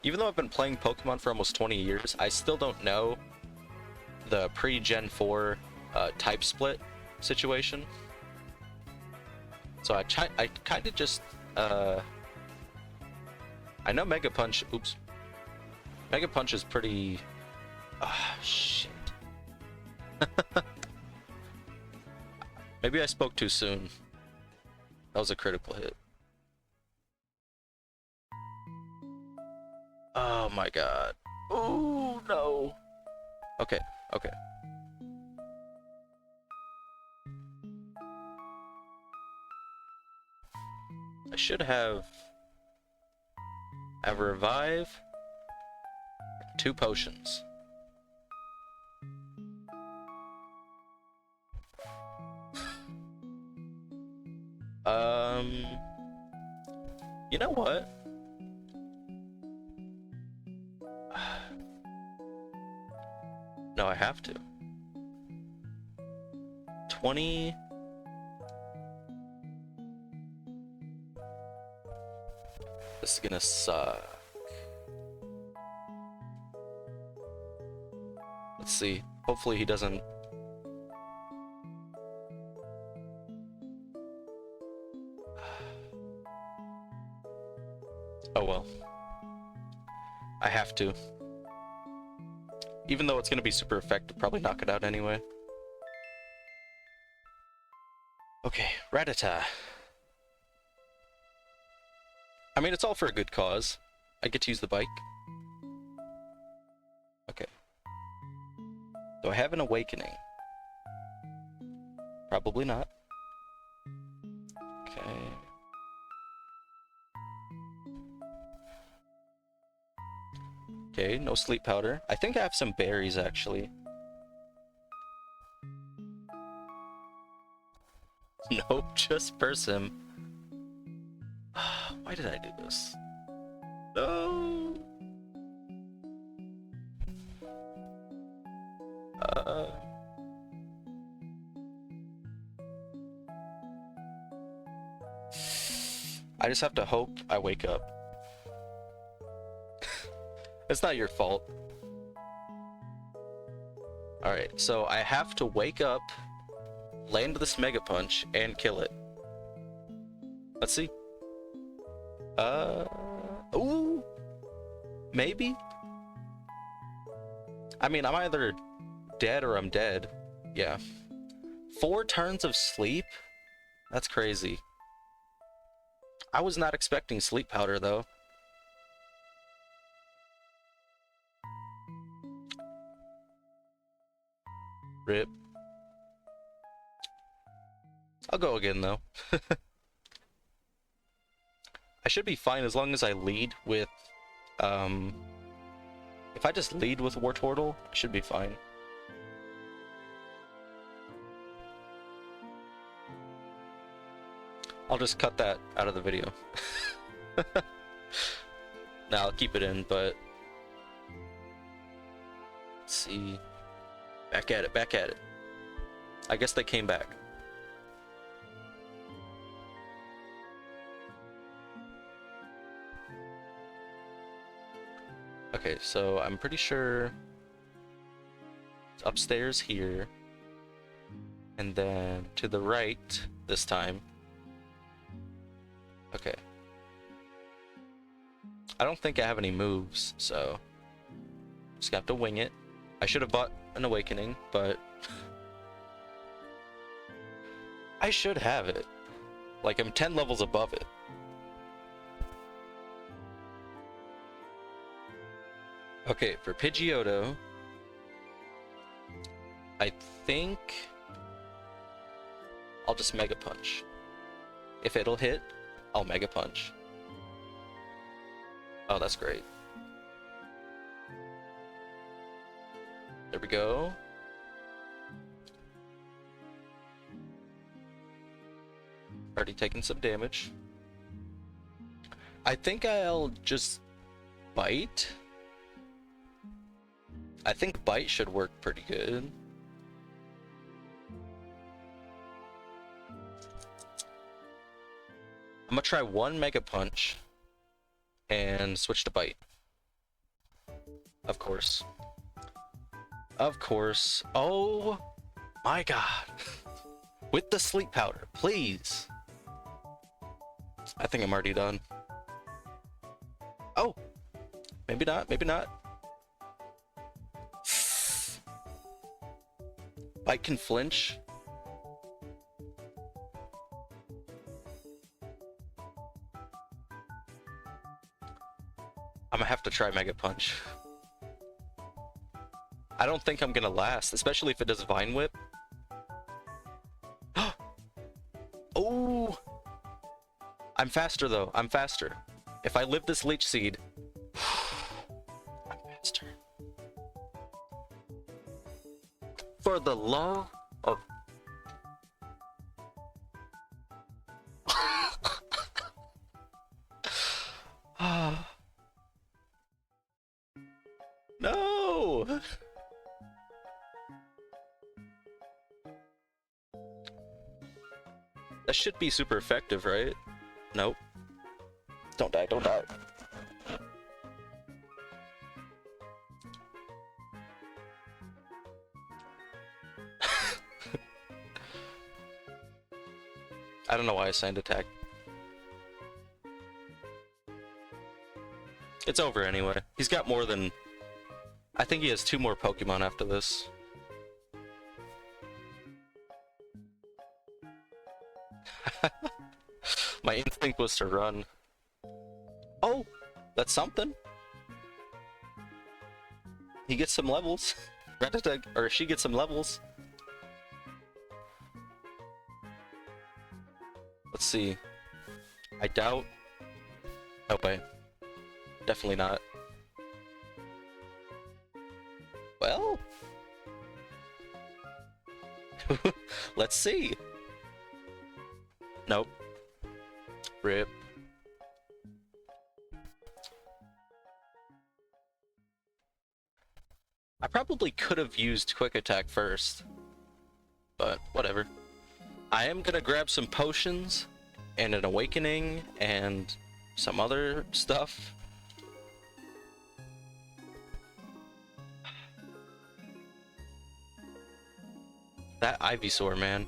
[SPEAKER 1] Even though I've been playing Pokemon for almost 20 years, I still don't know the pre-Gen 4 type split situation. So I kind of just, I know Mega Punch, oops. Mega Punch is pretty, shit. Maybe I spoke too soon. That was a critical hit. Oh my god. Oh no. Okay, okay. I should have a revive, 2 potions. You know what? No, I have to. 20. This is gonna suck. Let's see. Hopefully he doesn't. Oh well. I have to. Even though it's gonna be super effective, probably knock it out anyway. Okay, Rattata. I mean, it's all for a good cause. I get to use the bike. Okay. Do I have an awakening? Probably not. Okay. Okay, no sleep powder. I think I have some berries, actually. Nope, just Persim. Why did I do this? No! I just have to hope I wake up. It's not your fault. Alright, so I have to wake up, land this Mega Punch, and kill it. Let's see. Ooh! Maybe? I mean, I'm either dead or I'm dead. Yeah. 4 turns of sleep? That's crazy. I was not expecting sleep powder, though. Rip. I'll go again, though. I should be fine as long as I lead with, if I just lead with Wartortle, I should be fine. I'll just cut that out of the video. Nah, I'll keep it in, but... Let's see... Back at it, back at it. I guess they came back. Okay, so I'm pretty sure it's upstairs here, and then to the right this time. Okay. I don't think I have any moves, so just have to wing it. I should have bought an awakening, but I should have it. Like, I'm 10 levels above it. Okay, for Pidgeotto, I think I'll just Mega Punch. If it'll hit, I'll Mega Punch. Oh, that's great. There we go. Already taking some damage. I think I'll just bite. I think bite should work pretty good. I'm gonna try one Mega Punch and switch to bite. Of course. Of course. Oh my god. With the sleep powder, please. I think I'm already done. Oh, maybe not, maybe not. Bite can flinch. I'm gonna have to try Mega Punch. I don't think I'm gonna last, especially if it does Vine Whip. Oh! I'm faster though, I'm faster. If I live this Leech Seed, I'm faster. For the love of... No! That should be super effective, right? Nope. Don't die, don't die. I don't know why I signed attack. It's over anyway. He's got more than... I think he has 2 more Pokemon after this. My instinct was to run. Oh! That's something. He gets some levels. Or she gets some levels. Let's see. I doubt... Oh wait. Definitely not. Well... Let's see. Nope. Rip. I probably could have used Quick Attack first. But whatever. I am gonna grab some potions and an awakening and some other stuff. That Ivysaur, man.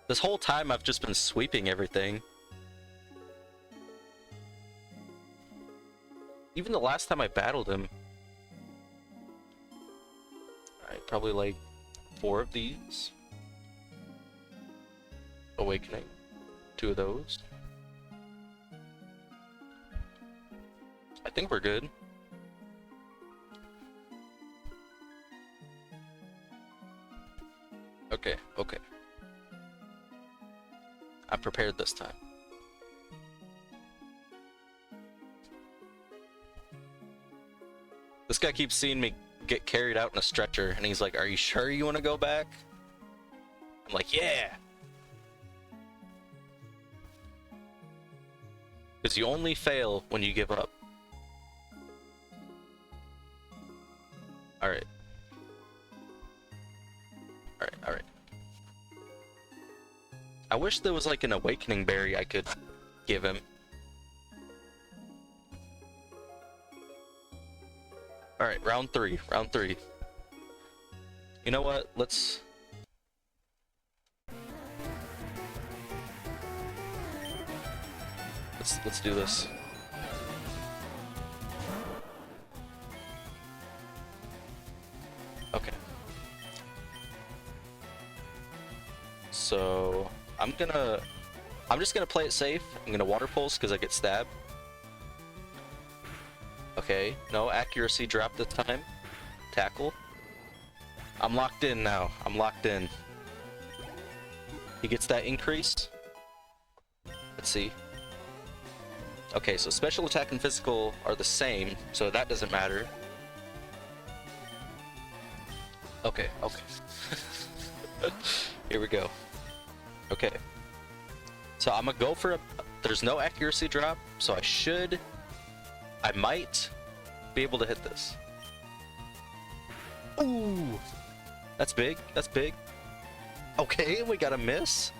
[SPEAKER 1] This whole time I've just been sweeping everything. Even the last time I battled him. Alright, probably like 4 of these. Awakening. 2 of those. I think we're good. Okay, okay. I'm prepared this time. This guy keeps seeing me get carried out in a stretcher, and he's like, "Are you sure you want to go back?" I'm like, "Yeah!" Because you only fail when you give up. Alright. Alright, alright. I wish there was like an awakening berry I could give him. Alright, round 3. Round 3. You know what? Let's do this. Okay. So I'm just gonna play it safe. I'm gonna water pulse because I get stabbed. Okay, no accuracy drop this time. Tackle. I'm locked in now. I'm locked in. He gets that increase. Let's see. Okay, so special attack and physical are the same, so that doesn't matter. Okay, okay. Here we go. Okay. So I'm gonna go for a... There's no accuracy drop, so I might be able to hit this. Ooh! That's big, that's big. Okay, we got a miss.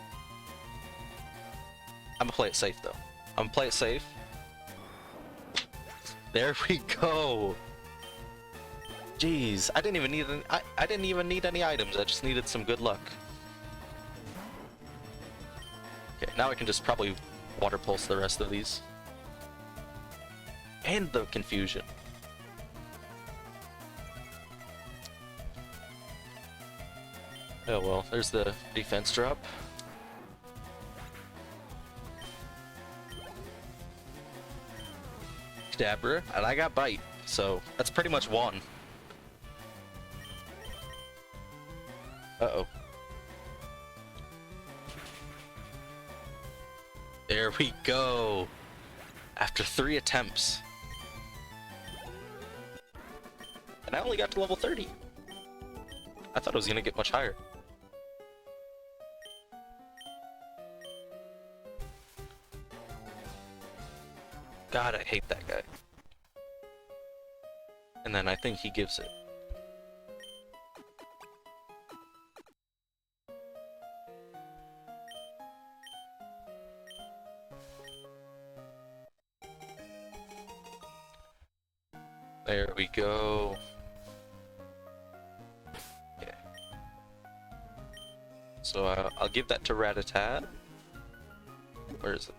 [SPEAKER 1] I'm gonna play it safe, though. I'm gonna play it safe. There we go. Jeez, I didn't even need I didn't even need any items. I just needed some good luck. Okay, now I can just probably water pulse the rest of these. And the confusion. Oh well, there's the defense drop. Dabber, and I got bite, so that's pretty much one. Uh-oh. There we go. After 3 attempts. And I only got to level 30. I thought it was gonna get much higher. God, I hate that guy. And then I think he gives it. There we go. Okay. So I'll give that to Rat-a-tat. Where is it?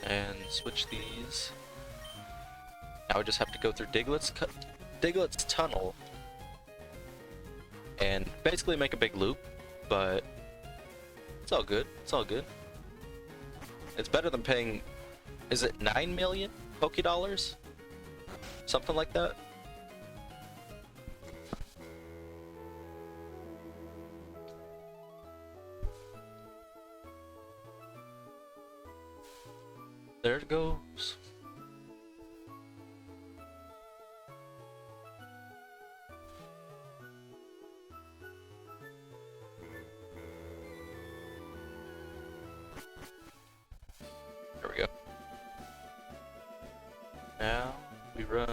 [SPEAKER 1] And switch these. Now I just have to go through Diglett's tunnel and basically make a big loop, but it's all good. It's all good. It's better than paying, is it 9 million Poké Dollars? Something like that. There it goes. There we go. Now we run.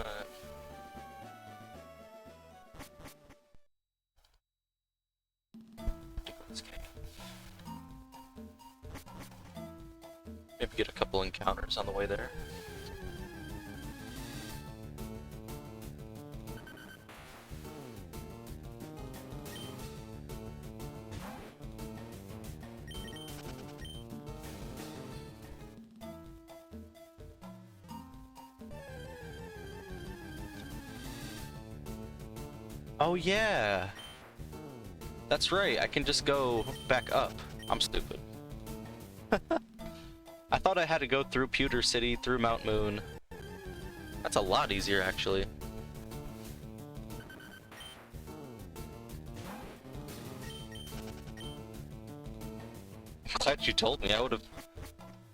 [SPEAKER 1] Maybe get a couple encounters on the way there. Oh yeah! That's right, I can just go back up. I'm stupid. I thought I had to go through Pewter City, through Mount Moon. That's a lot easier, actually. I'm glad you told me. I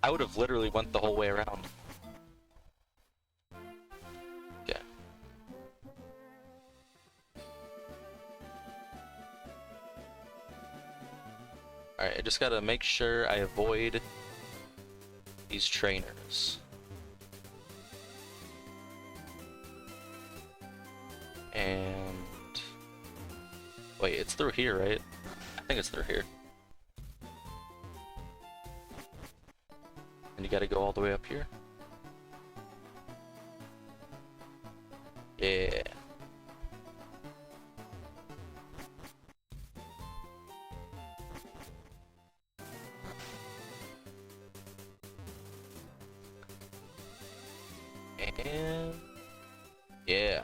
[SPEAKER 1] would have literally went the whole way around. Okay. Alright, I just gotta make sure I avoid these trainers. And wait, it's through here, right? I think it's through here. And you gotta go all the way up here. Yeah. And yeah.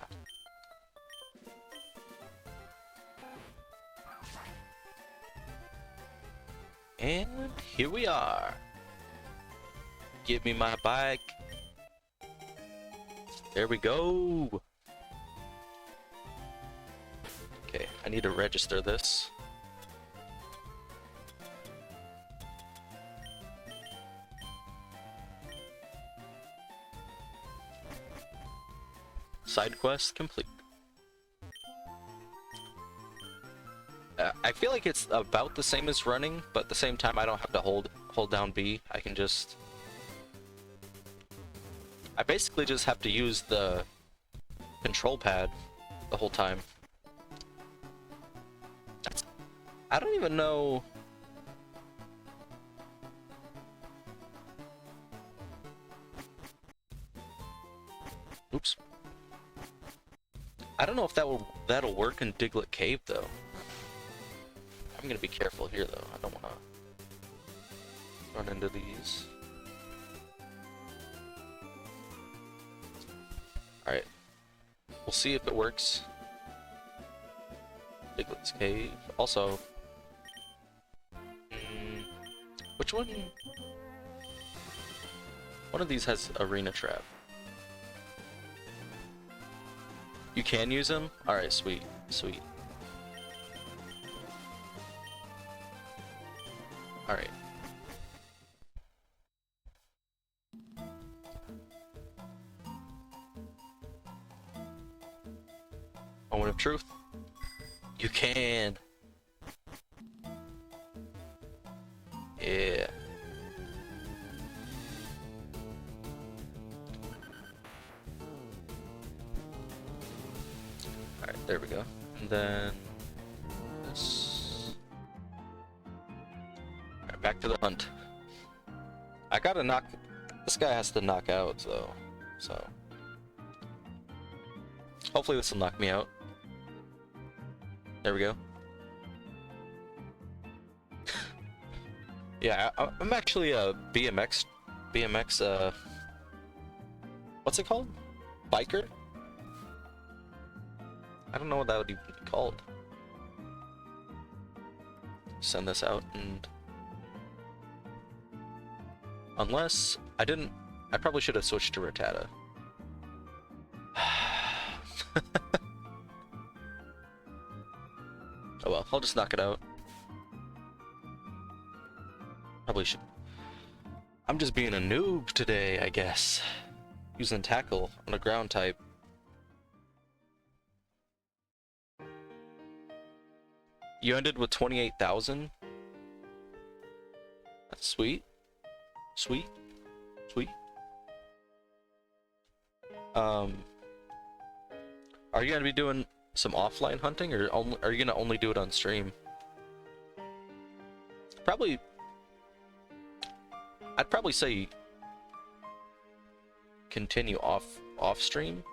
[SPEAKER 1] And here we are. Give me my bike. There we go. Okay, I need to register this. Side quest complete. I feel like it's about the same as running, but at the same time I don't have to hold down B. I can just... I basically just have to use the control pad the whole time. I don't even know... Oops. I don't know if that'll work in Diglett Cave though. I'm gonna be careful here though. I don't wanna run into these. Alright. We'll see if it works. Diglett's Cave. Also, which one? One of these has arena trap. You can use them? Alright, sweet. Sweet. Alright. Moment of truth. You can. Yeah. Alright, there we go. And then this. Alright, back to the hunt. I gotta knock. This guy has to knock out, though. So. Hopefully, this will knock me out. There we go. Yeah, I'm actually a BMX, what's it called? Biker? I don't know what that would even be called. Send this out and... Unless, I probably should have switched to Rattata. Oh well, I'll just knock it out. Probably should. I'm just being a noob today, I guess. Using tackle on a ground type. You ended with 28,000? That's sweet. Sweet. Sweet. Are you gonna be doing some offline hunting, or are you gonna only do it on stream? Probably. I'd probably say continue off stream.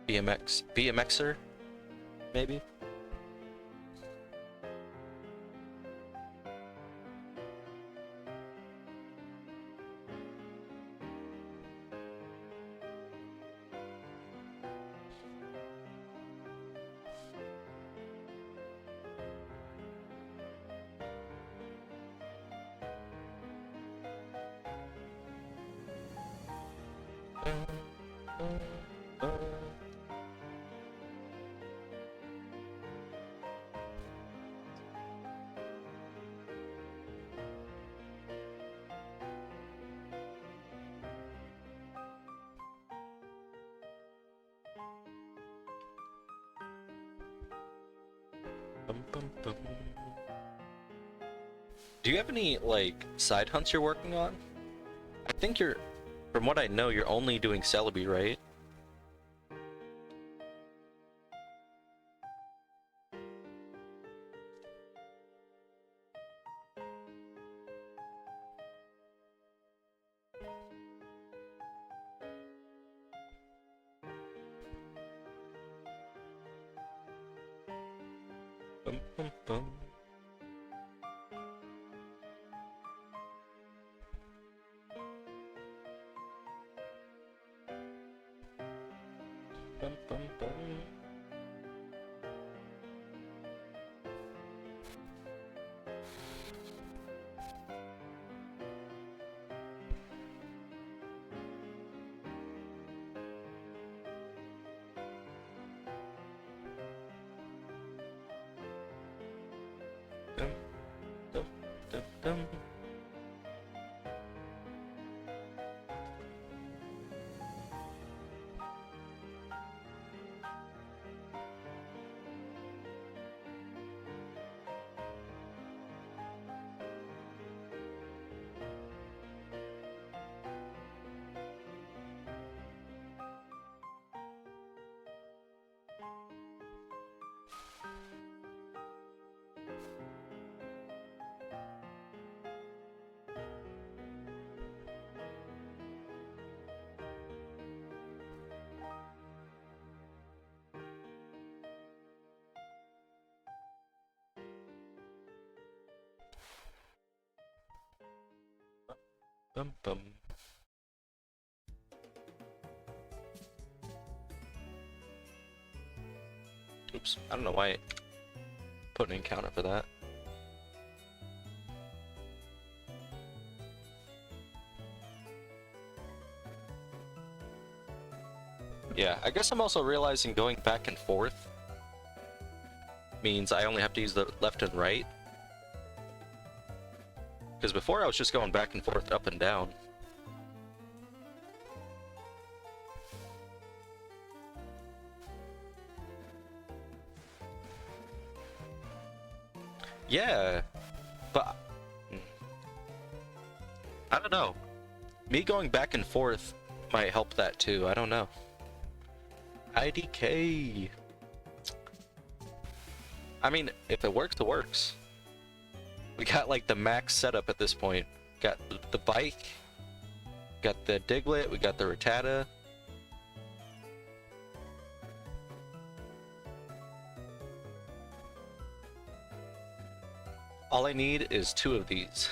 [SPEAKER 1] BMXer, maybe. Do you have any, like, side hunts you're working on? I think from what I know, you're only doing Celebi, right? bum, bum, bum. Dum, dum, dum, dum. Bum, bum. Oops, I don't know why I put an encounter for that. Yeah, I guess I'm also realizing going back and forth means I only have to use the left and right. Because before I was just going back and forth, up and down. Yeah, but I don't know. Me going back and forth might help that too. I don't know. IDK. I mean, if it works, it works. We got like the max setup at this point. Got the bike, got the Diglett, we got the Rattata. All I need is 2 of these.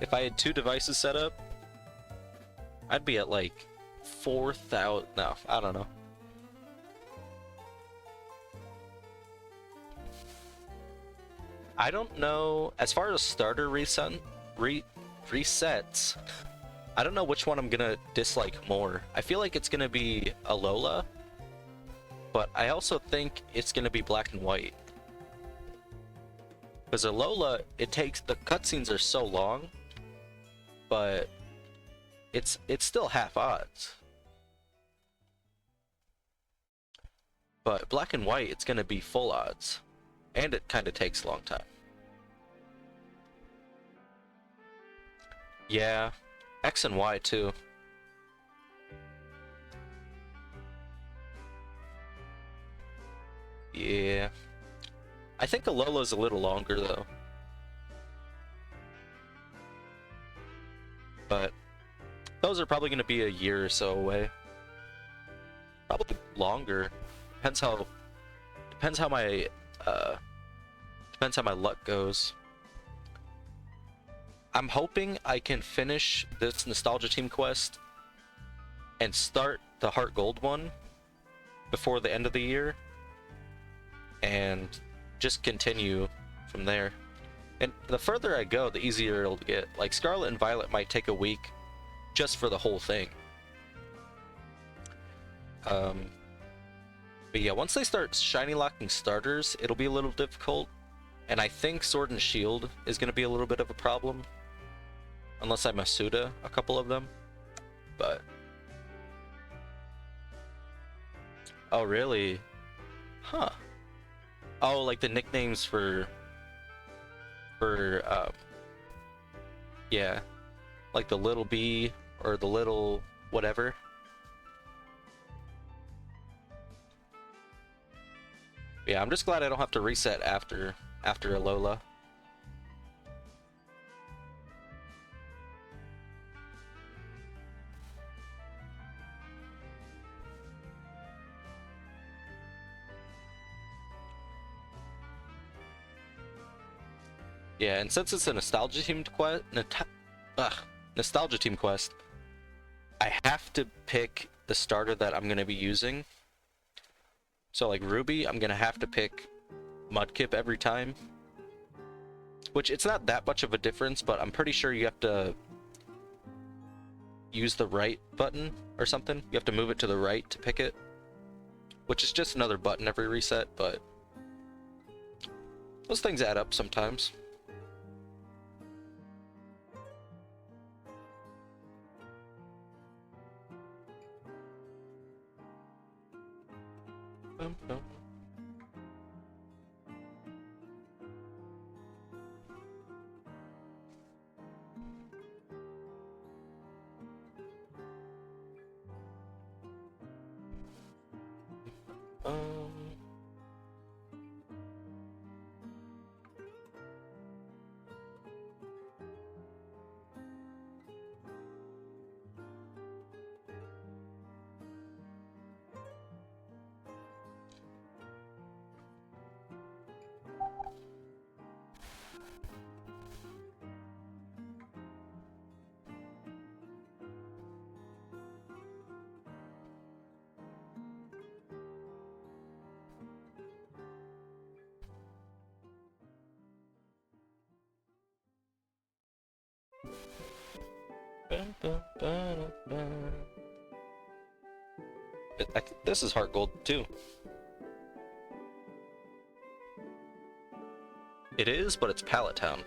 [SPEAKER 1] If I had 2 devices set up, I'd be at like 4,000. No, I don't know. I don't know. As far as starter resets, I don't know which one I'm gonna dislike more. I feel like it's gonna be Alola, but I also think it's gonna be Black and White. Because Alola, the cutscenes are so long, but it's still half odds. But Black and White, it's gonna be full odds. And it kind of takes a long time. Yeah, X and Y too. Yeah. I think Alola's a little longer though. But those are probably going to be a year or so away. Probably longer. Depends how my luck goes. I'm hoping I can finish this Nostalgia Team quest and start the Heart Gold one before the end of the year and just continue from there. And the further I go, the easier it'll get. Like Scarlet and Violet might take a week just for the whole thing. But yeah, once they start shiny locking starters, it'll be a little difficult. And I think Sword and Shield is going to be a little bit of a problem. Unless I Masuda a couple of them. But... oh, really? Huh. Oh, like the nicknames for yeah. Like the little bee or the little whatever. Yeah, I'm just glad I don't have to reset after Alola. Yeah, and since it's a nostalgia teamed quest, nostalgia team quest, I have to pick the starter that I'm gonna be using So like Ruby, I'm gonna have to pick Mudkip every time. Which, it's not that much of a difference, but I'm pretty sure you have to use the right button or something. You have to move it to the right to pick it. Which is just another button every reset, but those things add up sometimes. Bum, bum. Um, bum, bum, ba-da, ba. This is heart gold too. It is, but it's Pallet Town.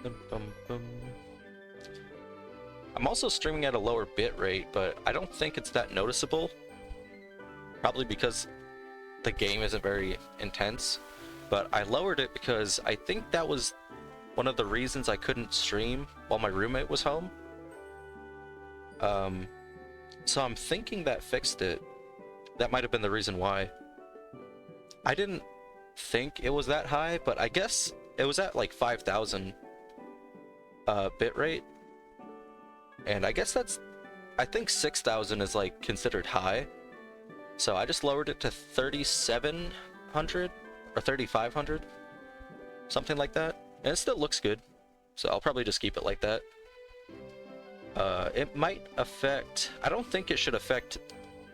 [SPEAKER 1] Bum, bum, bum. I'm also streaming at a lower bit rate, but I don't think it's that noticeable. Probably because the game isn't very intense. But I lowered it because I think that was one of the reasons I couldn't stream while my roommate was home. So I'm thinking that fixed it. That might have been the reason why. I didn't think it was that high, but I guess it was at like 5,000 bitrate. And I guess I think 6,000 is like considered high. So I just lowered it to 3,700 or 3,500, something like that. And it still looks good. So I'll probably just keep it like that. It might affect, I don't think it should affect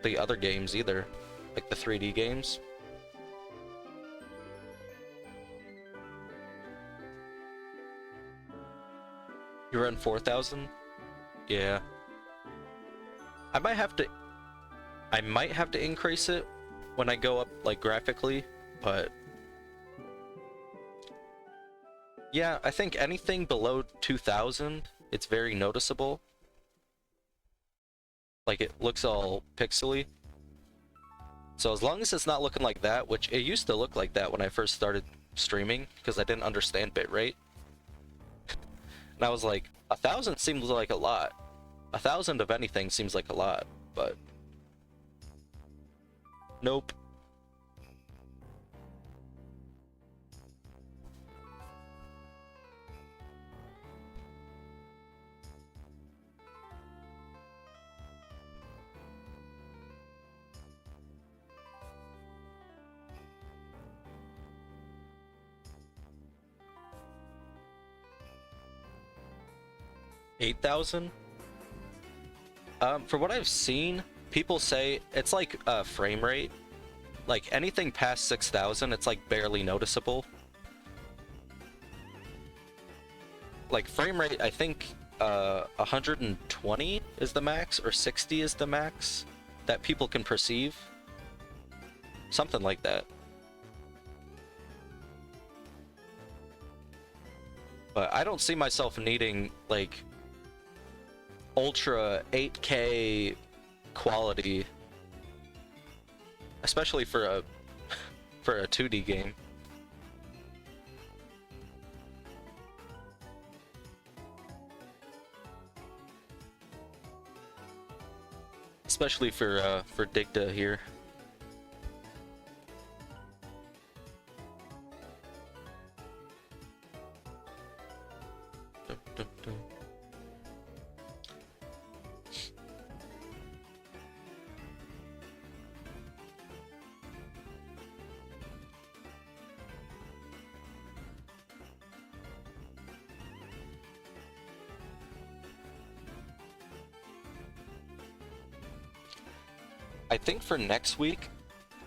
[SPEAKER 1] the other games either, like the 3D games. You run 4,000? Yeah. I might have to increase it when I go up like graphically, but yeah, I think anything below 2,000, it's very noticeable. Like it looks all pixely. So as long as it's not looking like that, which it used to look like that when I first started streaming because I didn't understand bitrate. And I was like, 1,000 seems like a lot. 1,000 of anything seems like a lot, but nope. $8,000? For what I've seen, people say it's like frame rate. Like anything past 6,000, it's like barely noticeable. Like frame rate, I think 120 is the max, or 60 is the max that people can perceive. Something like that. But I don't see myself needing like ultra 8K quality, especially for a 2D game. Especially for Digda here. Dun, dun, dun. I think for next week,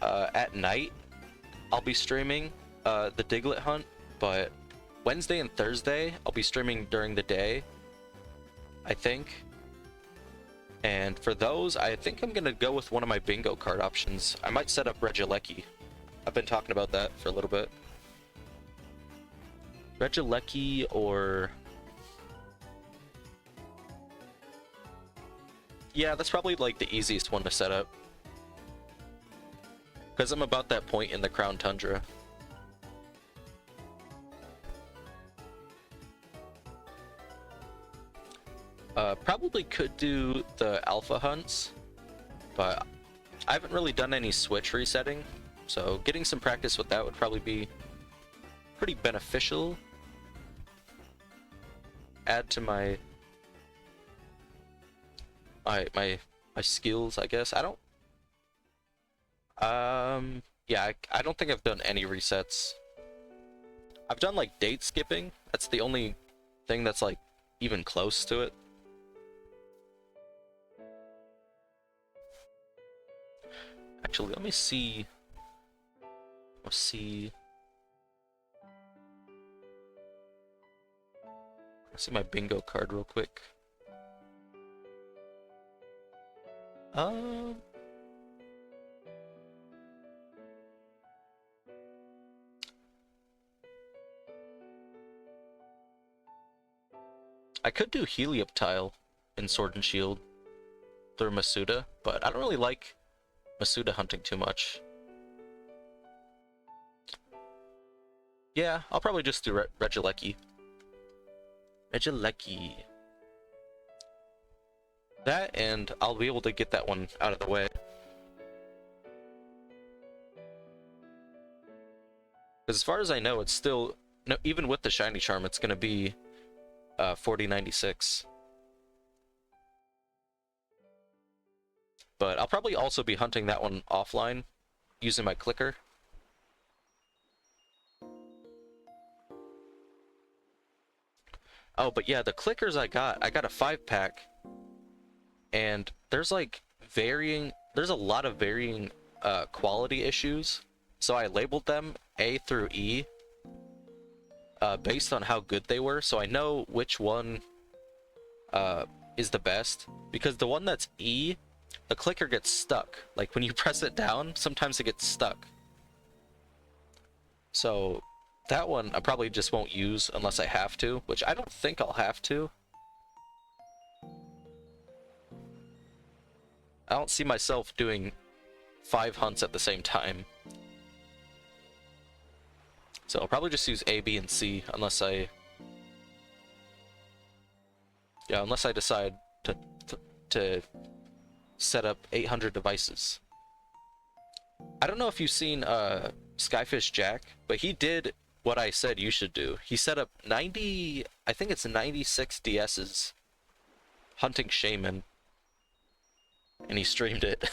[SPEAKER 1] at night, I'll be streaming the Diglett hunt, but Wednesday and Thursday, I'll be streaming during the day, I think. And for those, I think I'm gonna go with one of my bingo card options. I might set up Regieleki. I've been talking about that for a little bit. Regieleki or... yeah, that's probably like the easiest one to set up. Because I'm about that point in the Crown Tundra. Probably could do the alpha hunts, but I haven't really done any switch resetting, so getting some practice with that would probably be pretty beneficial. Add to my skills, I guess. I don't yeah, I don't think I've done any resets. I've done like date skipping. That's the only thing that's like even close to it. Actually, let me see. Let's see. Let's see my bingo card real quick. I could do Helioptile in Sword and Shield through Masuda, but I don't really like Masuda hunting too much. Yeah, I'll probably just do Regieleki. Regieleki. That, and I'll be able to get that one out of the way. Because as far as I know, it's still... no, even with the Shiny Charm, it's going to be 4096. But I'll probably also be hunting that one offline, using my clicker. Oh, but yeah, the clickers I got a 5-pack, and there's like there's a lot of varying quality issues, so I labeled them A through E based on how good they were, so I know which one is the best, because the one that's E, the clicker gets stuck. Like when you press it down, sometimes it gets stuck. So that one I probably just won't use unless I have to, which I don't think I'll have to. I don't see myself doing 5 hunts at the same time. So I'll probably just use A, B, and C unless I... yeah, unless I decide to set up 800 devices. I don't know if you've seen Skyfish Jack, but he did what I said you should do. He set up 90, I think it's 96 DS's hunting Shaman, and he streamed it.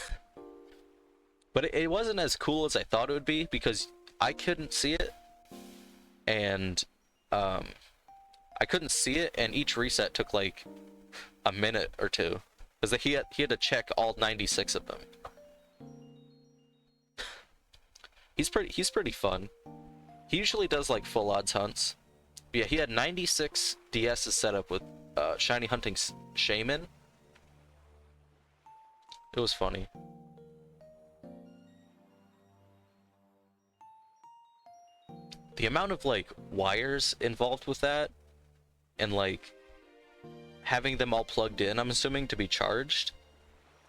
[SPEAKER 1] But it wasn't as cool as I thought it would be, because I couldn't see it, and I couldn't see it, and each reset took like a minute or two, because he had to check all 96 of them. He's pretty fun. He usually does like full odds hunts. But yeah, he had 96 DS's set up with Shiny Hunting Shaman. It was funny. The amount of like wires involved with that, and like having them all plugged in, I'm assuming, to be charged,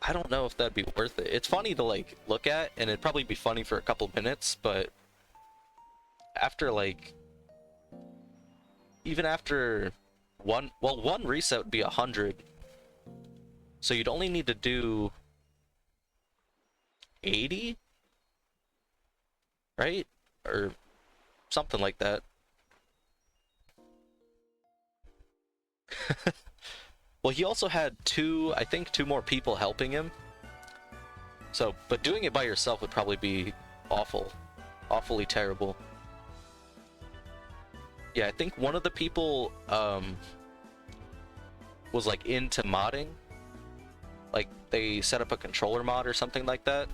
[SPEAKER 1] I don't know if that'd be worth it. It's funny to like look at, and it'd probably be funny for a couple minutes, but after like, even after one reset would be 100, so you'd only need to do 80, right? Or something like that. Well, he also had I think two more people helping him. So, but doing it by yourself would probably be awfully terrible. Yeah, I think one of the people was like into modding, Like, they set up a controller mod or something like that,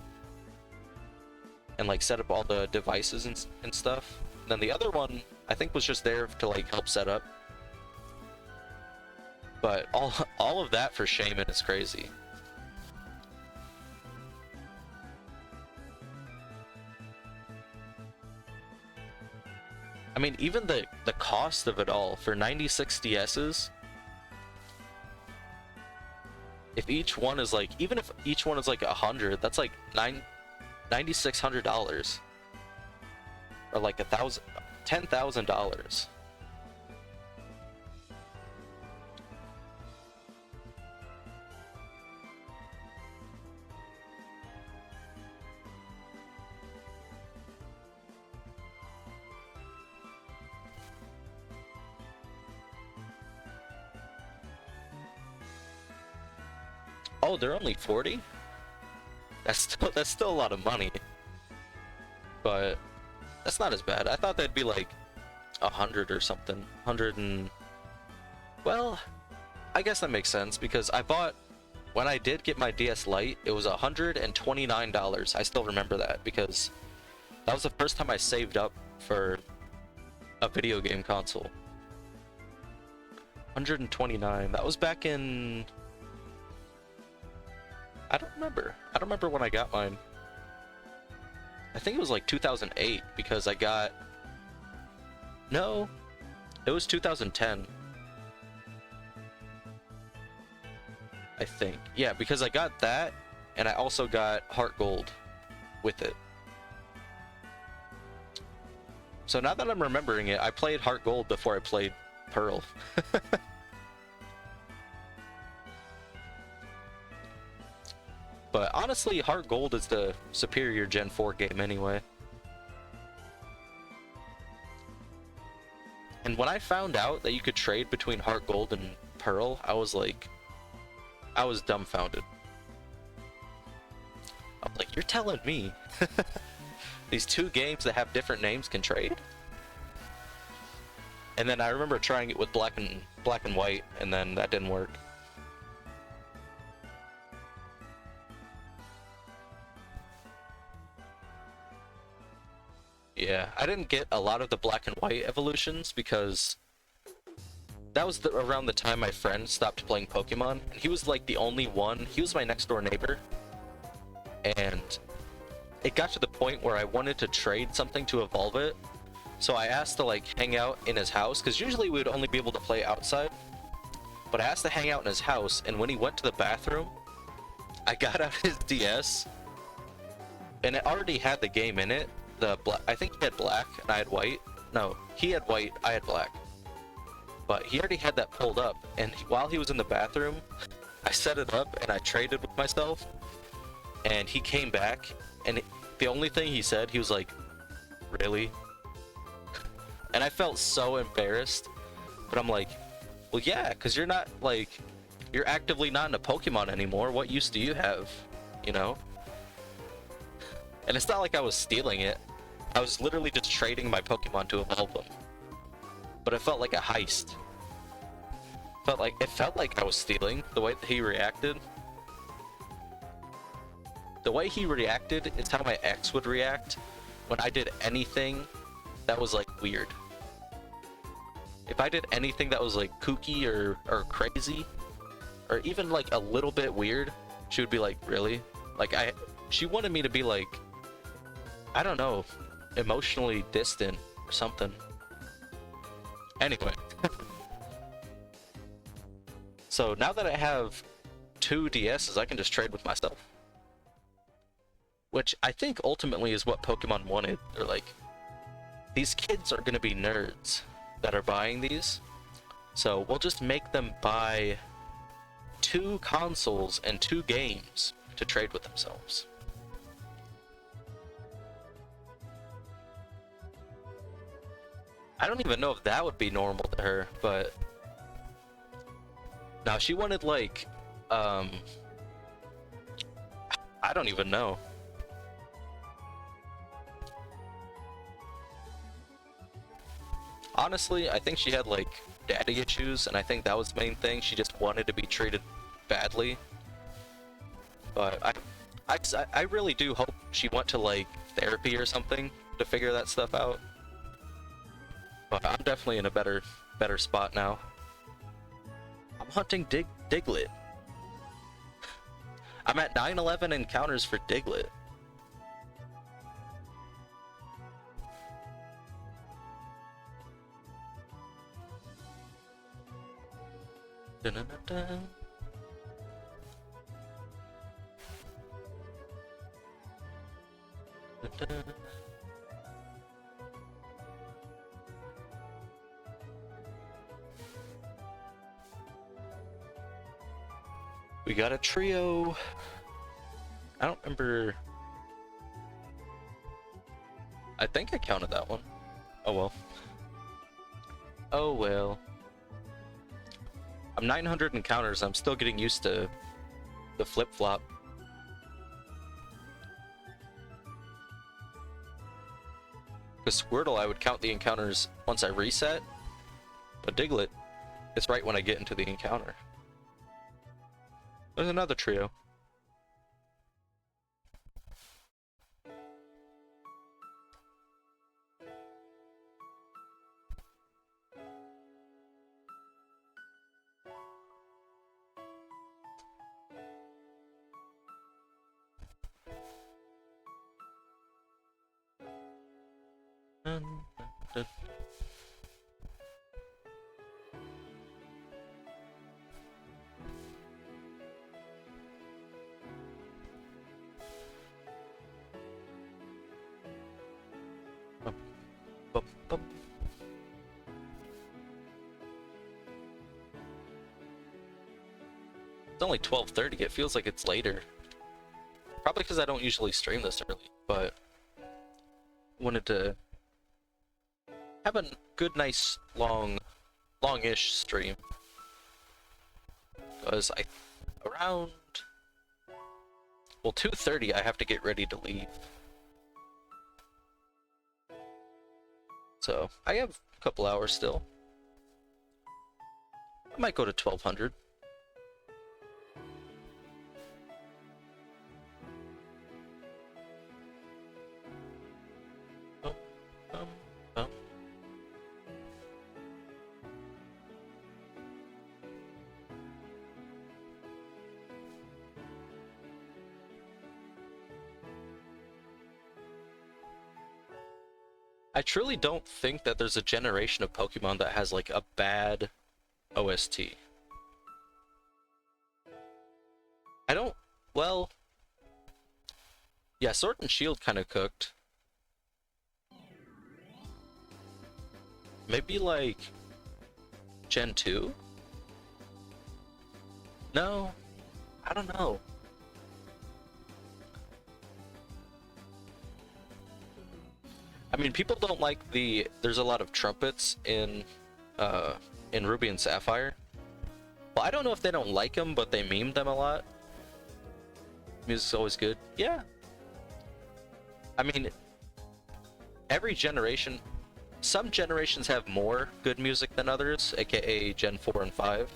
[SPEAKER 1] and like set up all the devices and stuff. And then the other one, I think, was just there to like help set up. But all of that for Shaman is crazy. I mean, even the cost of it all for 96 DSs, if each one is like, even if each one is like 100, that's like $9,600, or like $10,000. Oh, they're only 40? That's still a lot of money. But that's not as bad. I thought they'd be like 100 or something. 100 and... Well, I guess that makes sense, because I bought... When I did get my DS Lite, it was $129. I still remember that, because that was the first time I saved up for a video game console. 129. That was back in... I don't remember. I don't remember when I got mine. I think it was like 2008, because I got... No, it was 2010. I think. Yeah, because I got that, and I also got Heart Gold with it. So now that I'm remembering it, I played Heart Gold before I played Pearl. But honestly, Heart Gold is the superior Gen 4 game anyway. And when I found out that you could trade between Heart Gold and Pearl, I was like... I was dumbfounded. I'm like, you're telling me these two games that have different names can trade? And then I remember trying it with black and white, and then that didn't work. Yeah, I didn't get a lot of the black and white evolutions because that was around the time my friend stopped playing Pokemon, and he was like the only one. He was my next door neighbor, and it got to the point where I wanted to trade something to evolve it. So I asked to like hang out in his house, because usually we would only be able to play outside. But I asked to hang out in his house, and when he went to the bathroom, I got out his DS, and it already had the game in it. I think he had black and I had white. No, he had white, I had black. But he already had that pulled up, and while he was in the bathroom, I set it up and I traded with myself, and he came back, and the only thing he said, he was like, "Really?" And I felt so embarrassed, but I'm like, well, yeah, because you're not like, you're actively not into Pokemon anymore. What use do you have, you know? And it's not like I was stealing it. I was literally just trading my Pokemon to evolve them. But it felt like a heist. It felt like I was stealing, the way that he reacted. The way he reacted is how my ex would react when I did anything that was like weird. If I did anything that was like kooky or crazy, or even like a little bit weird, she would be like, "Really?" Like she wanted me to be like, I don't know, emotionally distant or something. Anyway. So now that I have 2 DSs, I can just trade with myself. Which I think ultimately is what Pokemon wanted. They're like, these kids are gonna be nerds that are buying these, so we'll just make them buy 2 consoles and 2 games to trade with themselves. I don't even know if that would be normal to her, but... Now, she wanted, like, I don't even know. Honestly, I think she had, like, daddy issues, and I think that was the main thing. She just wanted to be treated badly. But I really do hope she went to like therapy or something to figure that stuff out. But I'm definitely in a better spot now. I'm hunting Diglett. I'm at 911 encounters for Diglett. Dun -dun -dun -dun. Dun -dun. We got a trio. I don't remember. I think I counted that one. Oh well. Oh well. I'm 900 encounters. I'm still getting used to the flip-flop. With Squirtle, I would count the encounters once I reset. But Diglett, it's right when I get into the encounter. There's another trio. Dun, dun, dun. Bum, bum, bum. It's only 12:30. It feels like it's later. Probably because I don't usually stream this early, but wanted to have a good, nice, long-ish stream. Because around, well, 2:30 I have to get ready to leave. So, I have a couple hours still. I might go to 1200. Bum, bum, bum. I truly don't think that there's a generation of Pokemon that has like a bad OST. I don't, well, yeah, Sword and Shield kind of cooked. Maybe like Gen 2? No, I don't know. I mean, people don't like there's a lot of trumpets in Ruby and Sapphire. Well, I don't know if they don't like them, but they meme them a lot. Music's always good. Yeah. I mean, every generation, some generations have more good music than others, aka Gen 4 and 5.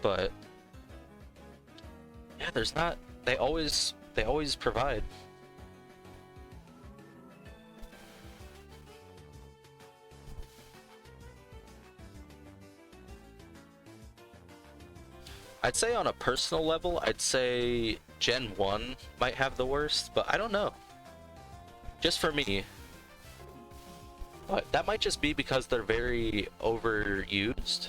[SPEAKER 1] But yeah, there's not, they always provide. I'd say on a personal level, I'd say Gen 1 might have the worst, but I don't know. Just for me. But that might just be because they're very overused.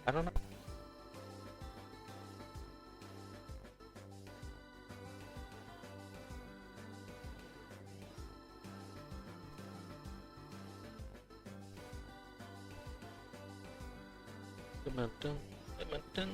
[SPEAKER 1] I don't know. Dun, dun, dun.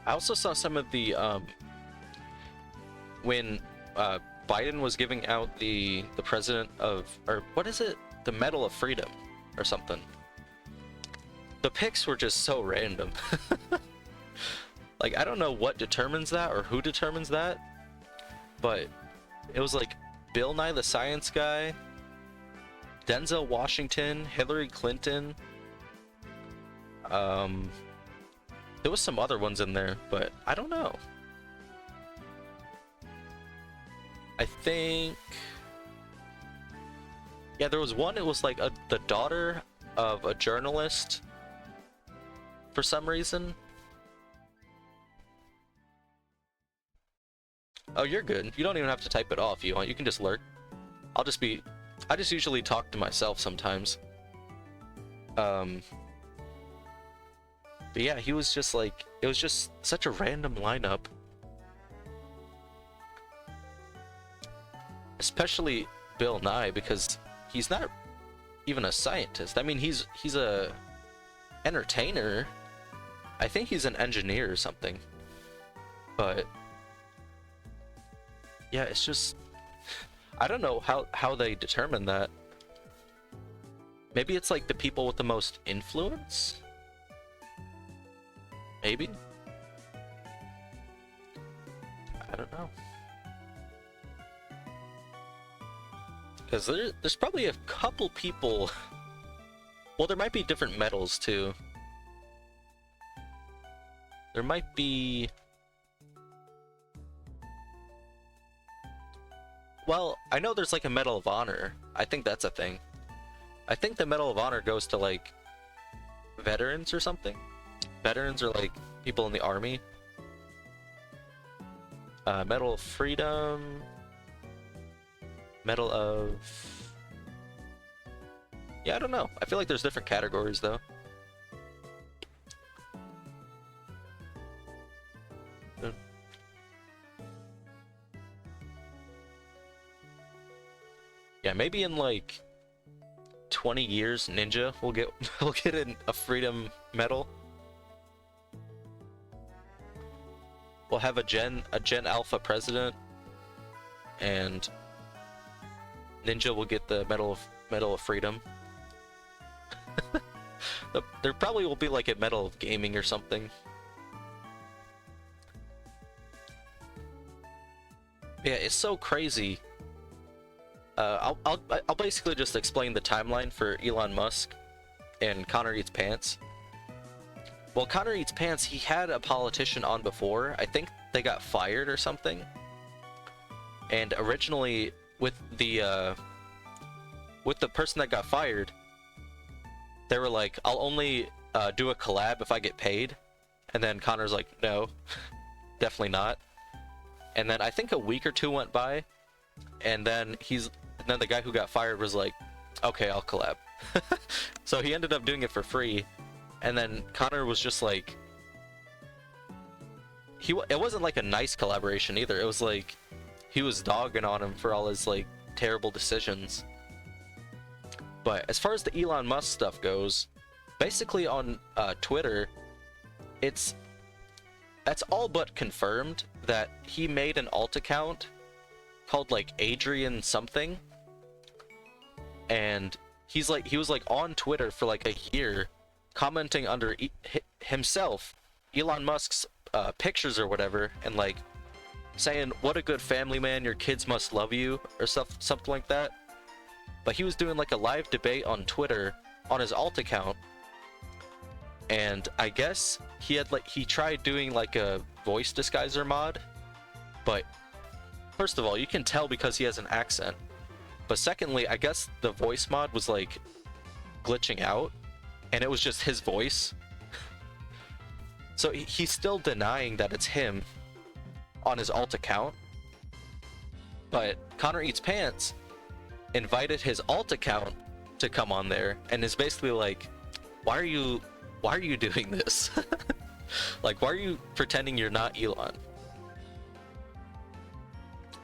[SPEAKER 1] I also saw some of the when Biden was giving out the president of, or what is it, the Medal of Freedom or something. The pics were just so random. Like, I don't know what determines that or who determines that, but it was like Bill Nye the Science Guy, Denzel Washington, Hillary Clinton. There was some other ones in there, but I don't know. I think, yeah, there was one. It was like the daughter of a journalist for some reason. Oh, you're good. You don't even have to type it off if you want. You can just lurk. I just usually talk to myself sometimes. But yeah, he was just like, it was just such a random lineup. Especially Bill Nye, because he's not even a scientist. I mean, he's a entertainer. I think he's an engineer or something. But yeah, it's just, I don't know how they determine that. Maybe it's like the people with the most influence? Maybe? I don't know. Because there's probably a couple people. Well, there might be different medals too. There might be. Well, I know there's like a Medal of Honor. I think that's a thing. I think the Medal of Honor goes to like veterans or something. Veterans are like people in the army. Medal of Freedom. Medal of... Yeah, I don't know. I feel like there's different categories though. Yeah, maybe in like 20 years, Ninja will get a freedom medal. We'll have a Gen Alpha president, and Ninja will get the Medal of Freedom. There probably will be like a Medal of Gaming or something. Yeah, it's so crazy. I'll basically just explain the timeline for Elon Musk and Connor Eats Pants. Well, Connor Eats Pants, he had a politician on before. I think they got fired or something. And originally, with the person that got fired, they were like, "I'll only do a collab if I get paid." And then Connor's like, "No, definitely not." And then I think a week or two went by, and then the guy who got fired was like, "Okay, I'll collab." So he ended up doing it for free. And then Connor was just like, it wasn't like a nice collaboration either. It was like he was dogging on him for all his like terrible decisions. But as far as the Elon Musk stuff goes, basically on Twitter, that's all but confirmed that he made an alt account called like Adrian something, and he was like on Twitter for like a year, commenting under himself, Elon Musk's pictures or whatever, and like saying, "What a good family man, your kids must love you," or something like that. But he was doing like a live debate on Twitter on his alt account, and I guess he tried doing like a voice disguiser mod, but first of all, you can tell because he has an accent. But secondly, I guess the voice mod was like glitching out, and it was just his voice. So he's still denying that it's him on his alt account. But Connor Eats Pants invited his alt account to come on there, and is basically like, why are you doing this? Like, why are you pretending you're not Elon?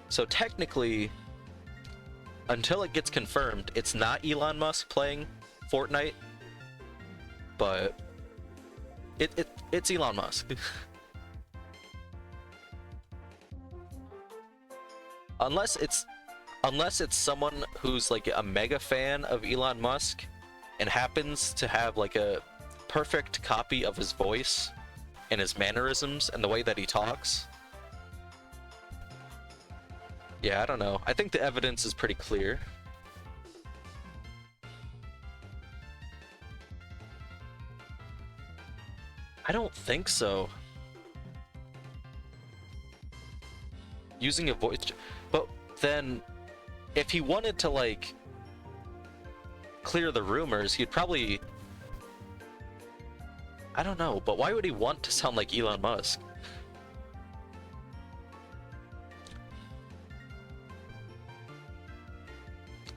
[SPEAKER 1] So technically, until it gets confirmed, it's not Elon Musk playing Fortnite, but it's Elon Musk. Unless it's someone who's like a mega fan of Elon Musk and happens to have like a perfect copy of his voice and his mannerisms and the way that he talks. Yeah, I don't know. I think the evidence is pretty clear. I don't think so. Using a voice, but then if he wanted to like clear the rumors, he'd probably, I don't know, but why would he want to sound like Elon Musk?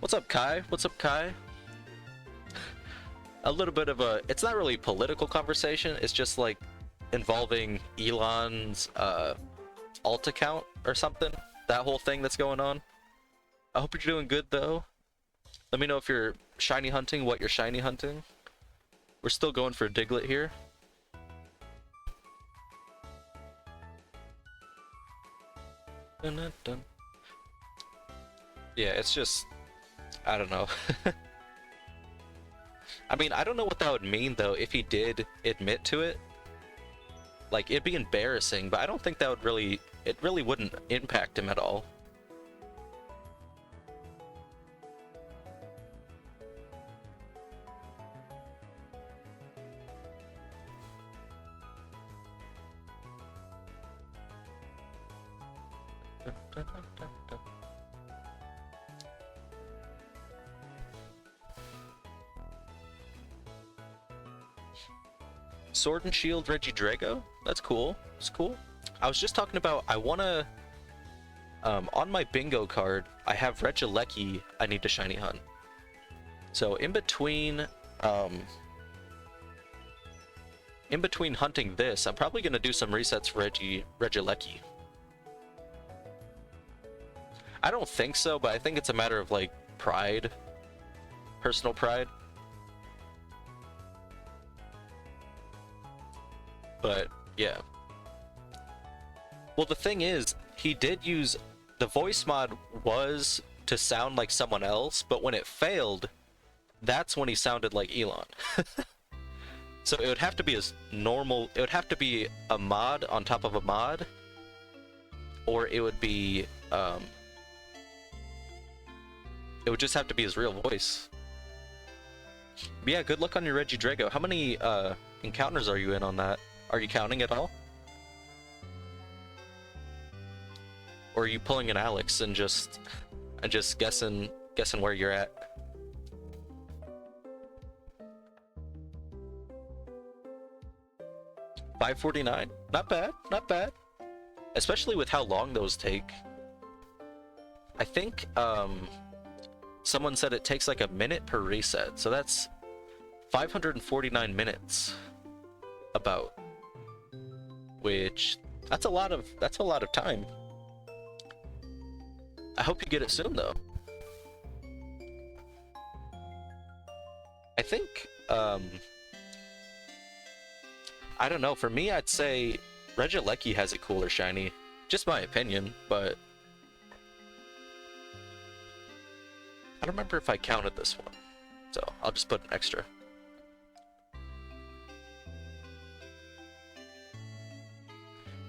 [SPEAKER 1] What's up, Kai? What's up, Kai? A little bit of a, it's not really a political conversation, it's just like involving Elon's alt account or something, that whole thing that's going on. I hope you're doing good though. Let me know if you're shiny hunting, what you're shiny hunting. We're still going for a Diglett here. Dun, dun, dun. Yeah, it's just, I don't know. I mean, I don't know what that would mean though if he did admit to it. Like, it'd be embarrassing, but I don't think that would really, it really wouldn't impact him at all. Sword and Shield Regidrago? That's cool. That's cool. I was just talking about, I wanna, on my bingo card, I have Regieleki I need to shiny hunt. So in between hunting this, I'm probably gonna do some resets for Regieleki. I don't think so, but I think it's a matter of like pride, personal pride. But yeah. Well, the thing is, he did use, the voice mod was to sound like someone else, but when it failed, that's when he sounded like Elon. So it would have to be as normal, it would have to be a mod on top of a mod, or it would be, it would just have to be his real voice. But yeah, good luck on your Regidrago. How many encounters are you in on that? Are you counting at all? Or are you pulling an Alex and just guessing where you're at? $5.49? Not bad, not bad. Especially with how long those take. I think someone said it takes like a minute per reset, so that's 549 minutes about. Which that's a lot of time. I hope you get it soon though. I think I don't know, for me I'd say Regieleki has a cooler shiny. Just my opinion, but I don't remember if I counted this one. So I'll just put an extra.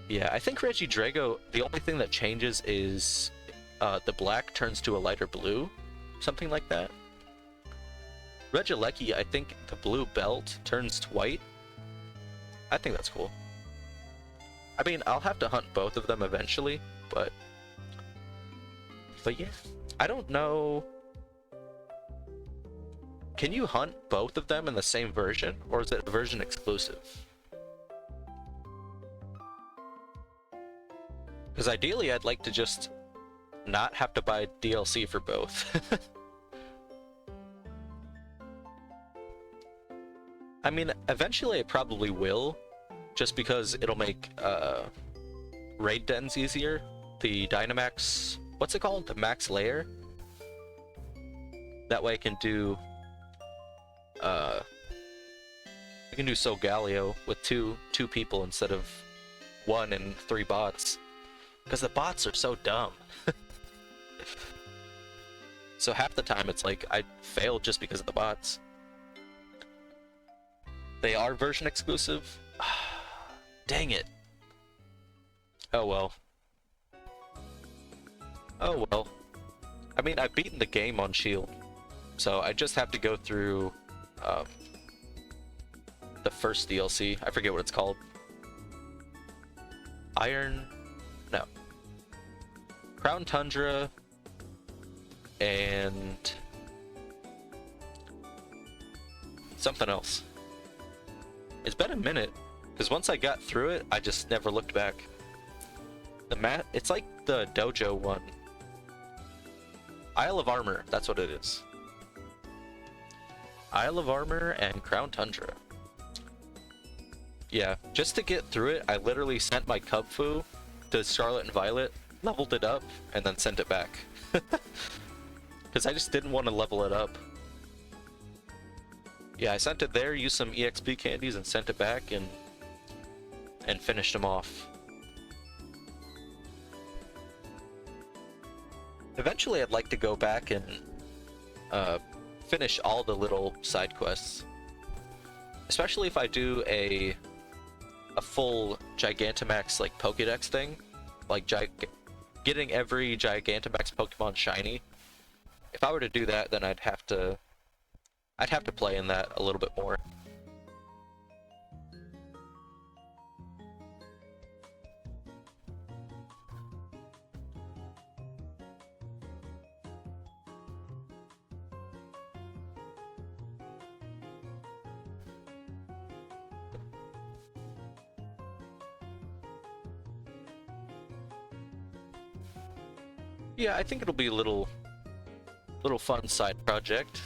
[SPEAKER 1] Yeah, I think Regidrago, the only thing that changes is the black turns to a lighter blue, something like that. Regieleki, I think the blue belt turns to white. I think that's cool. I mean, I'll have to hunt both of them eventually, but yeah, I don't know. Can you hunt both of them in the same version, or is it version exclusive? Because ideally, I'd like to just not have to buy DLC for both. I mean, eventually I probably will, just because it'll make raid dens easier. The Dynamax, what's it called? The max layer? That way I can do Solgaleo with two people instead of 1 and 3 bots. Because the bots are so dumb. So half the time it's like I failed just because of the bots. They are version exclusive. Dang it. Oh well. Oh well. I mean, I've beaten the game on Shield, so I just have to go through the first DLC. I forget what it's called. Iron... No. Crown Tundra and something else. It's been a minute, because once I got through it, I just never looked back. It's like the dojo one. Isle of Armor, that's what it is. Isle of Armor and Crown Tundra. Yeah, just to get through it, I literally sent my Cub Fu to Scarlet and Violet, leveled it up, and then sent it back. Because I just didn't want to level it up. Yeah, I sent it there, used some EXP candies, and sent it back, and finished them off. Eventually, I'd like to go back and finish all the little side quests. Especially if I do a full Gigantamax like Pokédex thing, like getting every Gigantamax Pokemon shiny. If I were to do that, then I'd have to play in that a little bit more. Yeah, I think it'll be a little fun side project,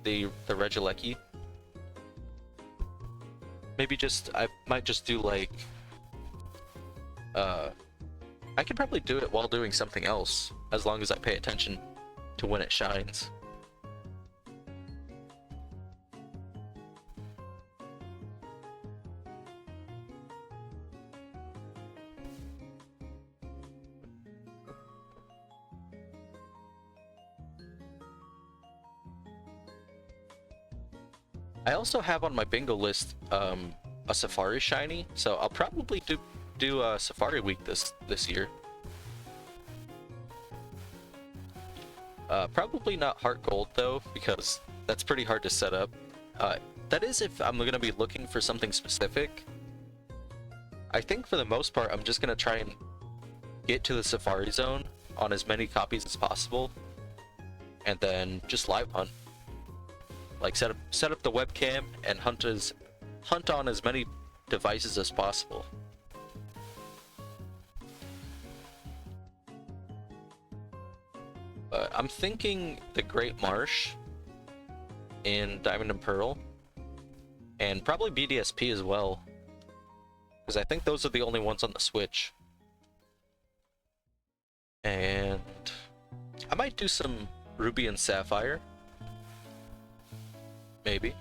[SPEAKER 1] the Regieleki. Maybe I might just do like I could probably do it while doing something else, as long as I pay attention to when it shines. I also have on my bingo list a Safari shiny, so I'll probably do a Safari Week this year. Probably not Heart Gold though, because that's pretty hard to set up. That is if I'm gonna be looking for something specific. I think for the most part, I'm just gonna try and get to the Safari Zone on as many copies as possible, and then just live hunt. Like set up the webcam and hunt on as many devices as possible. But I'm thinking the Great Marsh in Diamond and Pearl, and probably BDSP as well, because I think those are the only ones on the Switch. And I might do some Ruby and Sapphire. Maybe.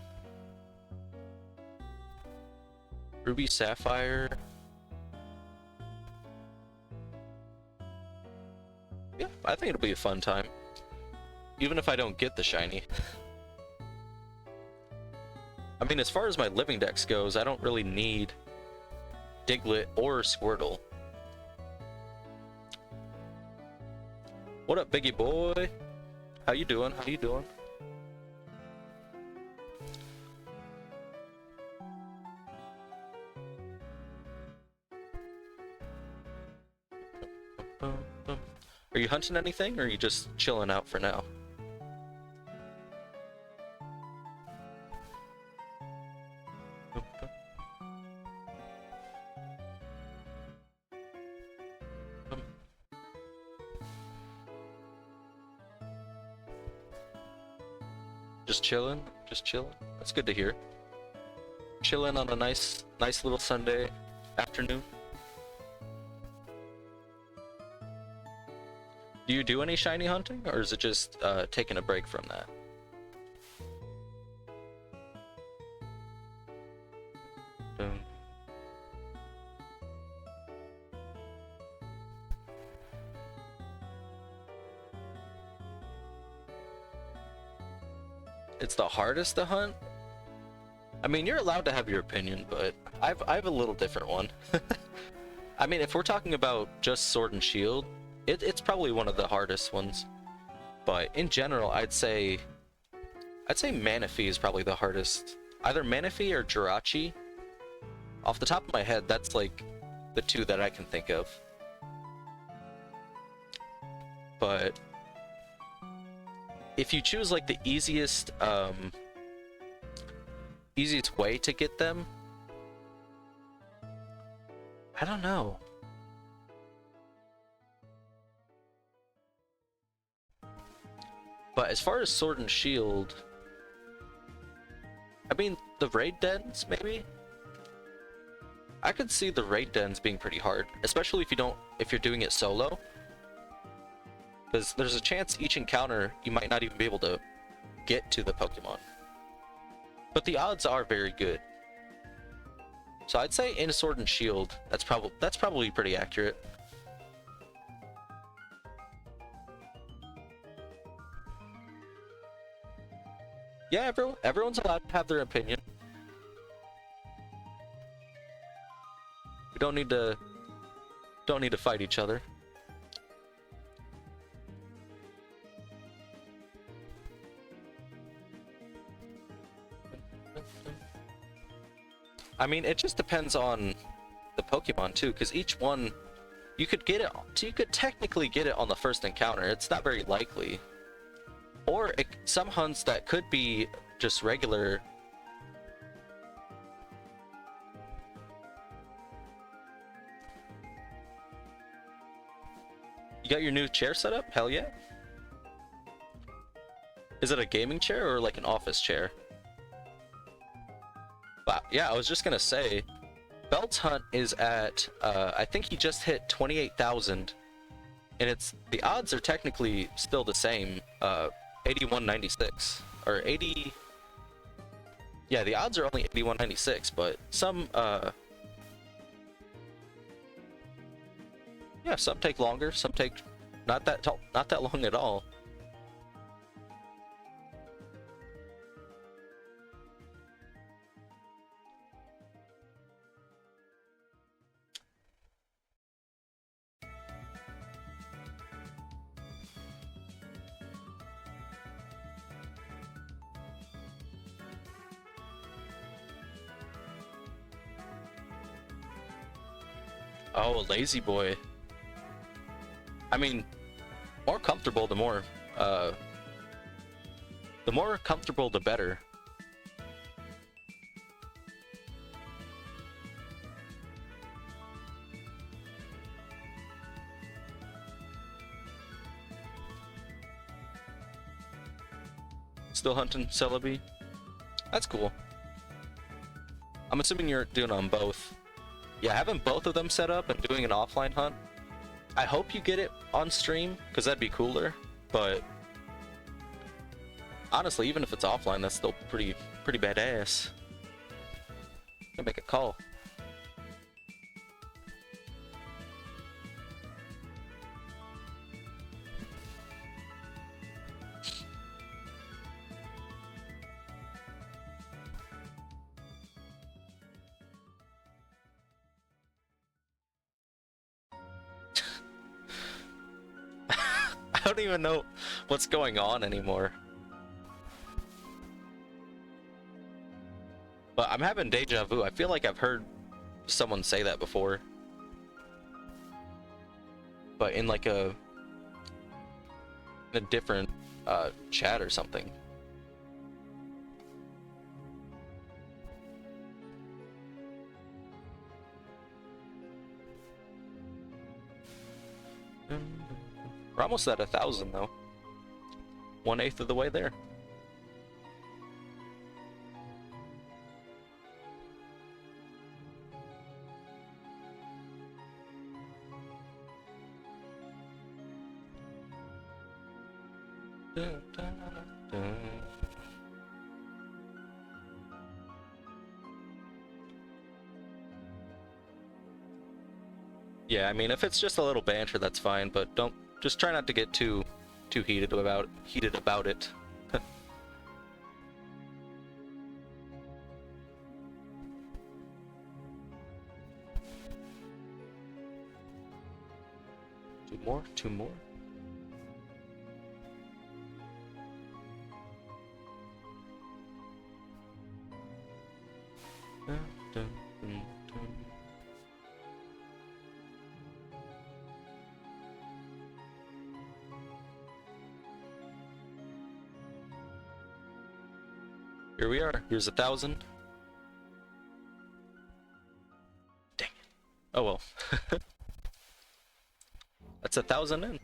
[SPEAKER 1] Ruby, Sapphire. Yeah, I think it'll be a fun time. Even if I don't get the shiny. I mean, as far as my living dex goes, I don't really need Diglett or Squirtle. What up, Biggie boy? How you doing? How you doing? Are you hunting anything, or are you just chilling out for now? Just chilling? Just chilling? That's good to hear. Chilling on a nice little Sunday afternoon. Do you do any shiny hunting, or is it just taking a break from that? It's the hardest to hunt? I mean, you're allowed to have your opinion, but I have a little different one. I mean, if we're talking about just Sword and Shield, it's probably one of the hardest ones. But in general, I'd say Manaphy is probably the hardest. Either Manaphy or Jirachi. Off the top of my head, that's like the two that I can think of. But if you choose like the easiest way to get them, I don't know. But as far as Sword and Shield, I mean, the raid dens, maybe? I could see the raid dens being pretty hard, especially if you're doing it solo. Because there's a chance each encounter you might not even be able to get to the Pokemon. But the odds are very good. So I'd say in Sword and Shield, that's probably pretty accurate. Yeah, everyone's allowed to have their opinion. We don't need to fight each other. I mean, it just depends on the Pokemon too, because each one you could technically get it on the first encounter. It's not very likely. Or some hunts that could be just regular. You got your new chair set up? Hell yeah. Is it a gaming chair or like an office chair? But yeah, I was just gonna say, Belt's hunt is at, I think he just hit 28,000. And the odds are technically still the same, 81.96 or 80. Yeah, the odds are only 81.96, but some yeah, some take longer, some take not that long at all. Oh, lazy boy. I mean, more comfortable the more comfortable the better. Still hunting Celebi? That's cool. I'm assuming you're doing on both. Yeah, having both of them set up and doing an offline hunt, I hope you get it on stream, because that'd be cooler, but honestly, even if it's offline, that's still pretty badass. Gonna make a call. I don't even know what's going on anymore. But I'm having deja vu. I feel like I've heard someone say that before. But in like a different chat or something. We're almost at 1,000 though. 1/8 of the way there. Yeah, I mean, if it's just a little banter, that's fine, but just try not to get too heated about it. Two more, two more. Dun, dun, dun, dun. Here we are. Here's 1,000. Dang it. Oh well. That's 1,000 in.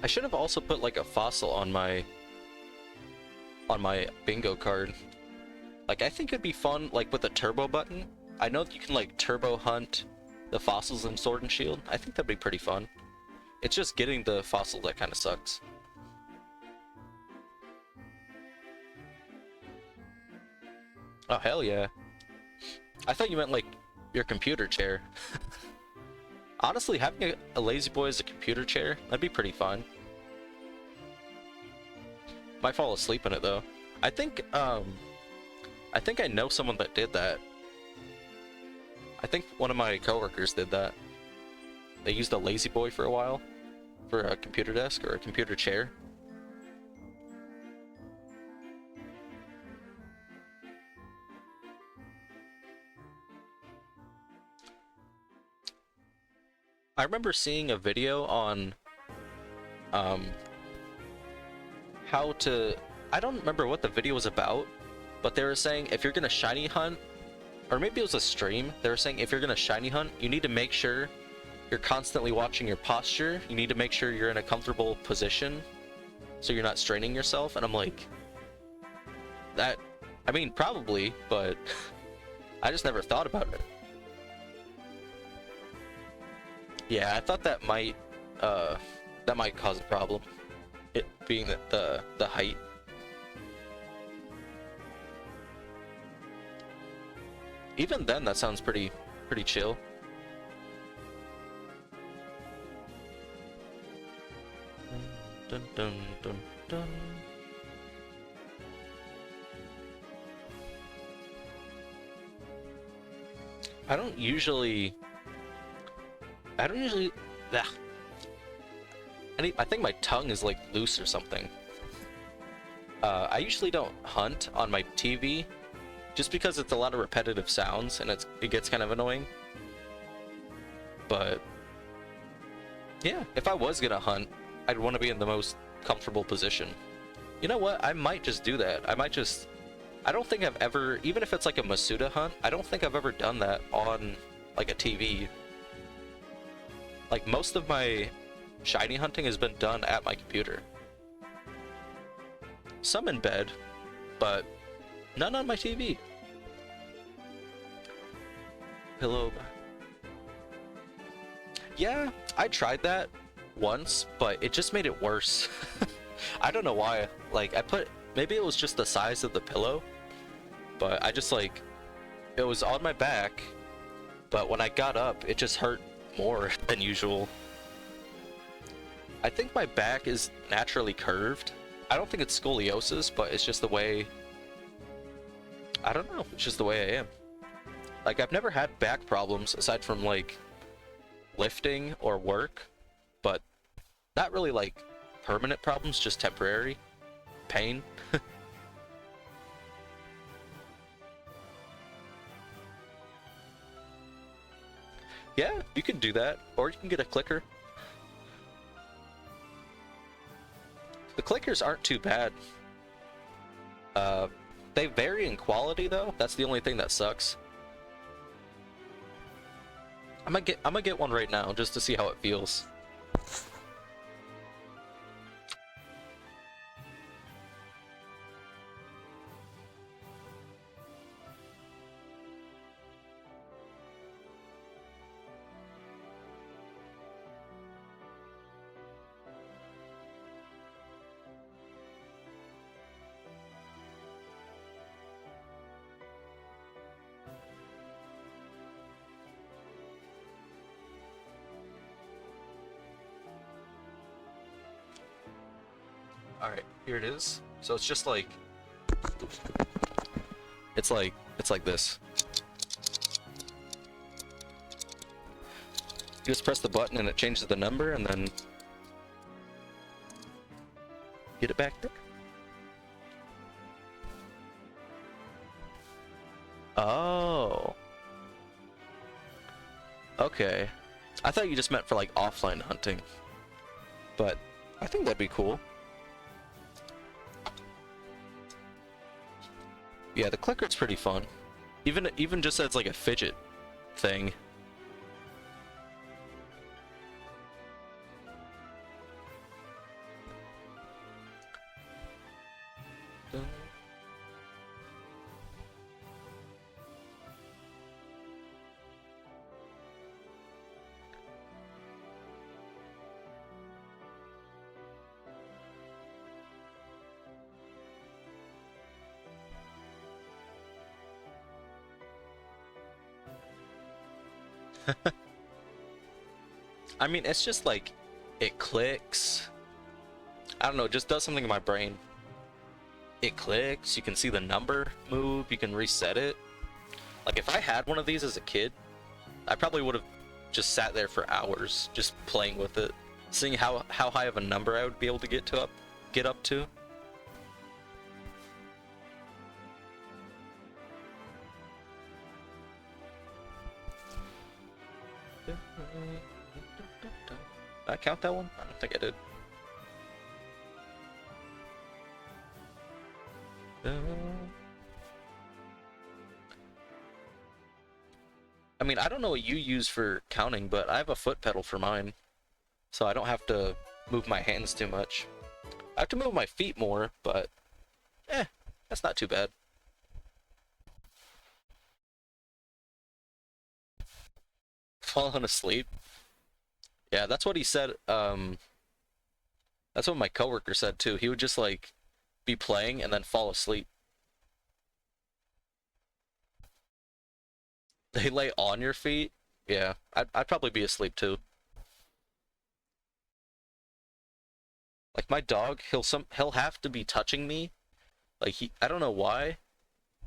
[SPEAKER 1] I should have also put like a fossil on my bingo card. Like I think it'd be fun like with a turbo button. I know that you can like turbo hunt the fossils in Sword and Shield. I think that'd be pretty fun. It's just getting the fossil that kind of sucks. Oh hell yeah. I thought you meant like your computer chair. Honestly, having a lazy boy as a computer chair, that'd be pretty fun. Might fall asleep in it though. I think I know someone that did that. I think one of my coworkers did that. They used a lazy boy for a while for a computer desk or a computer chair. I remember seeing a video on how to, I don't remember what the video was about, but they were saying if you're gonna shiny hunt, or maybe it was a stream, they were saying if you're gonna shiny hunt, you need to make sure you're constantly watching your posture. You need to make sure you're in a comfortable position so you're not straining yourself. And I'm like, that, I mean, probably, but I just never thought about it. Yeah, I thought that might cause a problem. It being the height. Even then, that sounds pretty chill. Dun, dun, dun, dun. I don't usually. Ugh. I think my tongue is like loose or something. I usually don't hunt on my TV, just because it's a lot of repetitive sounds and it gets kind of annoying. But yeah, if I was gonna hunt, I'd want to be in the most comfortable position. You know what? I might just do that. I don't think I've ever, even if it's like a Masuda hunt, I don't think I've ever done that on like a TV. Like most of my shiny hunting has been done at my computer. Some in bed, but none on my TV. Pillow. Yeah, I tried that once, but it just made it worse. I don't know why. Like maybe it was just the size of the pillow, but I just like, it was on my back, but when I got up, it just hurt more than usual. I think my back is naturally curved. I don't think it's scoliosis, but it's just the way, I don't know, it's just the way I am. Like I've never had back problems aside from like lifting or work, but not really like permanent problems, just temporary pain. Yeah, you can do that, or you can get a clicker. The clickers aren't too bad. They vary in quality though. That's the only thing that sucks. I'm gonna get one right now just to see how it feels. Alright, here it is. So it's just like... It's like this. You just press the button and it changes the number and then... Get it back there. Oh. Okay. I thought you just meant for like offline hunting. But I think that'd be cool. Yeah, the clicker's pretty fun. Even just as like a fidget thing. I mean, it's just like, it clicks. I don't know, it just does something in my brain. It clicks, you can see the number move, you can reset it. Like, if I had one of these as a kid, I probably would have just sat there for hours, just playing with it. Seeing how high of a number I would be able to get up to. Did I count that one? I don't think I did. I mean, I don't know what you use for counting, but I have a foot pedal for mine. So I don't have to move my hands too much. I have to move my feet more, but that's not too bad. Falling asleep? Yeah, that's what he said. That's what my coworker said too. He would just like be playing and then fall asleep. They lay on your feet? Yeah, I'd probably be asleep too. Like my dog, he'll have to be touching me. Like I don't know why,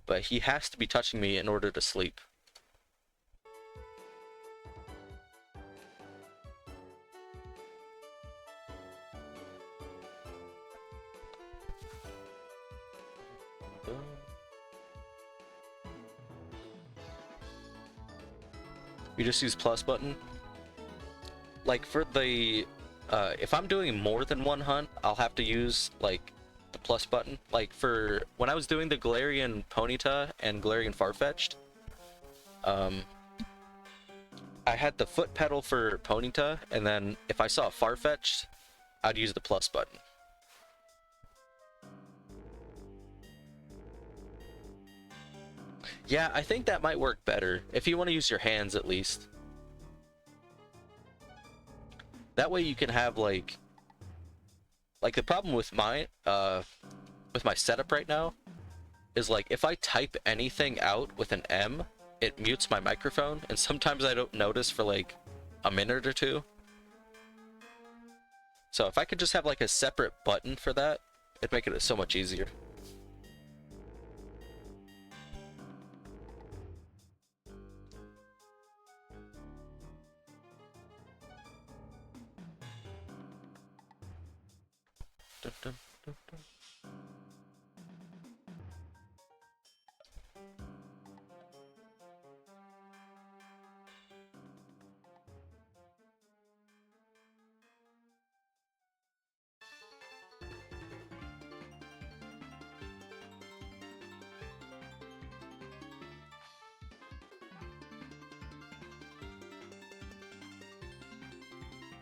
[SPEAKER 1] but he has to be touching me in order to sleep. You just use plus button. Like for the, if I'm doing more than one hunt, I'll have to use like the plus button. Like for when I was doing the Galarian Ponyta and Galarian Farfetch'd, I had the foot pedal for Ponyta, and then if I saw a Farfetch'd, I'd use the plus button. Yeah, I think that might work better, if you want to use your hands at least. That way you can have like the problem with my setup right now is like if I type anything out with an M, it mutes my microphone, and sometimes I don't notice for like a minute or two. So if I could just have like a separate button for that, it'd make it so much easier. Dun, dun, dun, dun.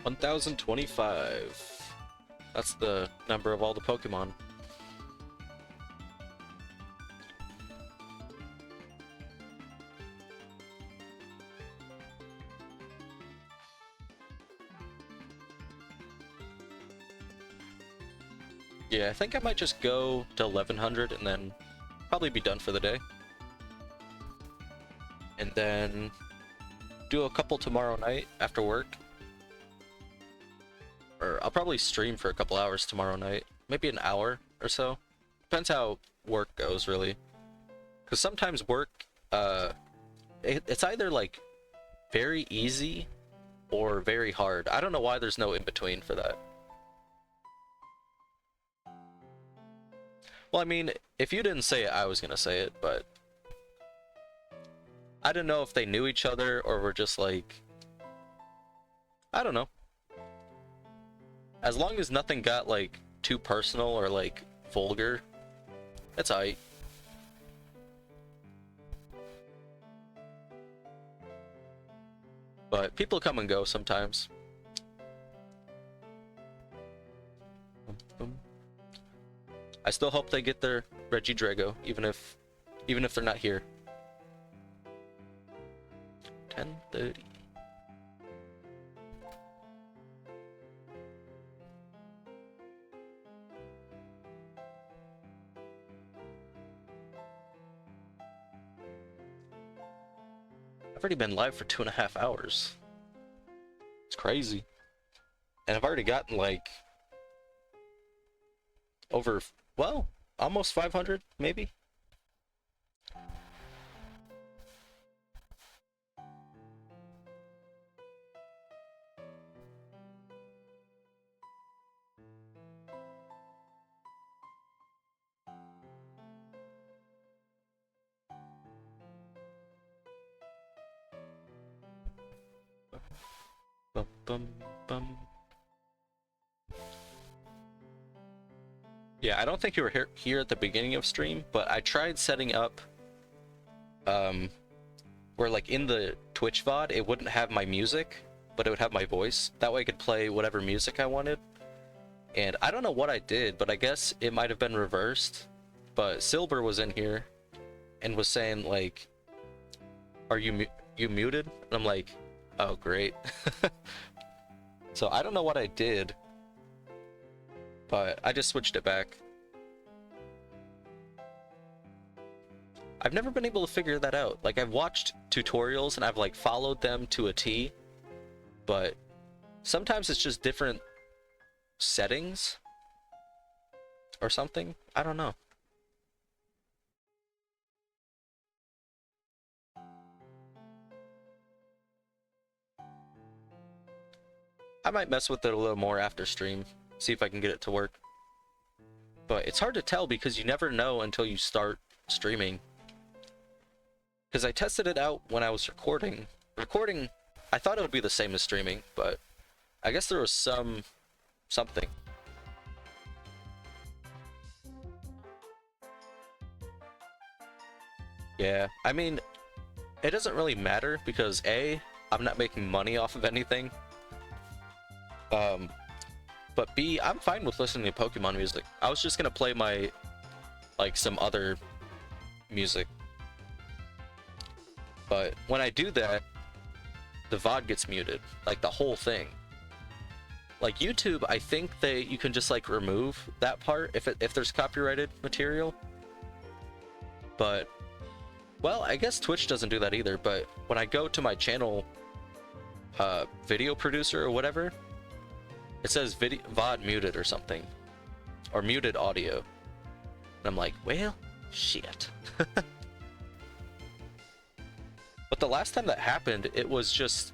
[SPEAKER 1] $1,025. That's the number of all the Pokemon. Yeah, I think I might just go to 1100 and then probably be done for the day. And then do a couple tomorrow night after work. Or I'll probably stream for a couple hours tomorrow night maybe an hour or so. Depends how work goes, really. Because sometimes work, it's either like very easy or very hard. I don't know why there's no in between for that. Well, I mean, if you didn't say it, I was gonna say it, but I didn't know if they knew each other or were just like, I don't know. As long as nothing got like too personal or like vulgar, it's aight. But people come and go sometimes. I still hope they get their Reggie Drago, even if they're not here. 10:30. I've already been live for 2.5 hours. It's crazy. And I've already gotten like over, well, almost 500 maybe. Bum, bum, bum. Yeah, I don't think you were here at the beginning of stream, but I tried setting up where like in the Twitch VOD it wouldn't have my music, but it would have my voice. That way I could play whatever music I wanted. And I don't know what I did, but I guess it might have been reversed. But Silver was in here and was saying like, "Are you muted?" And I'm like, "Oh, great." So I don't know what I did, but I just switched it back. I've never been able to figure that out. Like, I've watched tutorials and I've like followed them to a T, but sometimes it's just different settings or something. I don't know. I might mess with it a little more after stream, see if I can get it to work. But it's hard to tell because you never know until you start streaming. Because I tested it out when I was recording. Recording, I thought it would be the same as streaming, but I guess there was something. Yeah, I mean, it doesn't really matter because A, I'm not making money off of anything. But B, I'm fine with listening to Pokemon music. I was just gonna play my, like, some other music. But when I do that, the VOD gets muted, like the whole thing. Like YouTube, I think you can just like remove that part if there's copyrighted material. But, well, I guess Twitch doesn't do that either, but when I go to my channel video producer or whatever, it says VOD muted or something, or muted audio. And I'm like, well, shit. But the last time that happened, it was just,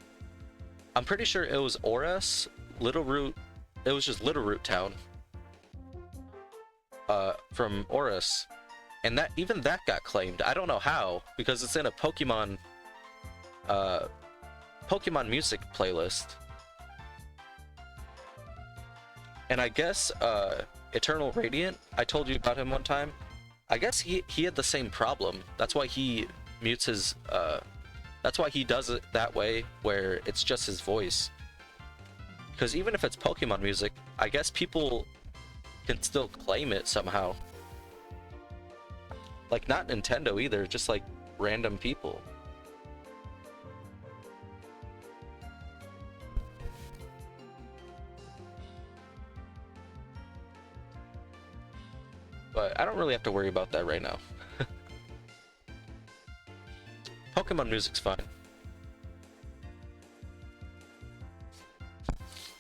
[SPEAKER 1] I'm pretty sure it was Oras, Little Root, it was just Little Root Town from Oras. And that, even that got claimed. I don't know how, because it's in a Pokemon music playlist. And I guess Eternal Radiant, I told you about him one time. I guess he had the same problem. That's why he mutes his that's why he does it that way, where it's just his voice. Because even if it's Pokemon music, I guess people can still claim it somehow. Like, not Nintendo either, just like random people. But I don't really have to worry about that right now. Pokemon music's fine.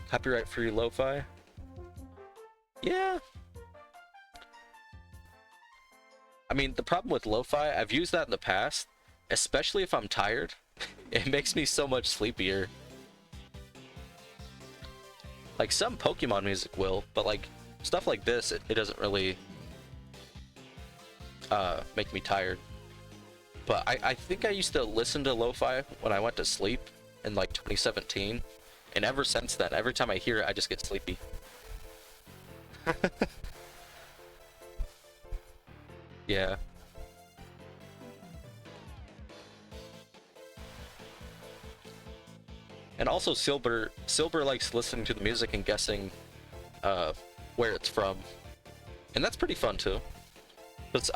[SPEAKER 1] Copyright free lo-fi? Yeah. I mean, the problem with lo-fi, I've used that in the past, especially if I'm tired. It makes me so much sleepier. Like, some Pokemon music will, but like, stuff like this, it doesn't really make me tired. But I think I used to listen to lo-fi when I went to sleep in like 2017, and ever since then, every time I hear it, I just get sleepy. Yeah. And also Silver likes listening to the music and guessing where it's from. And that's pretty fun too. But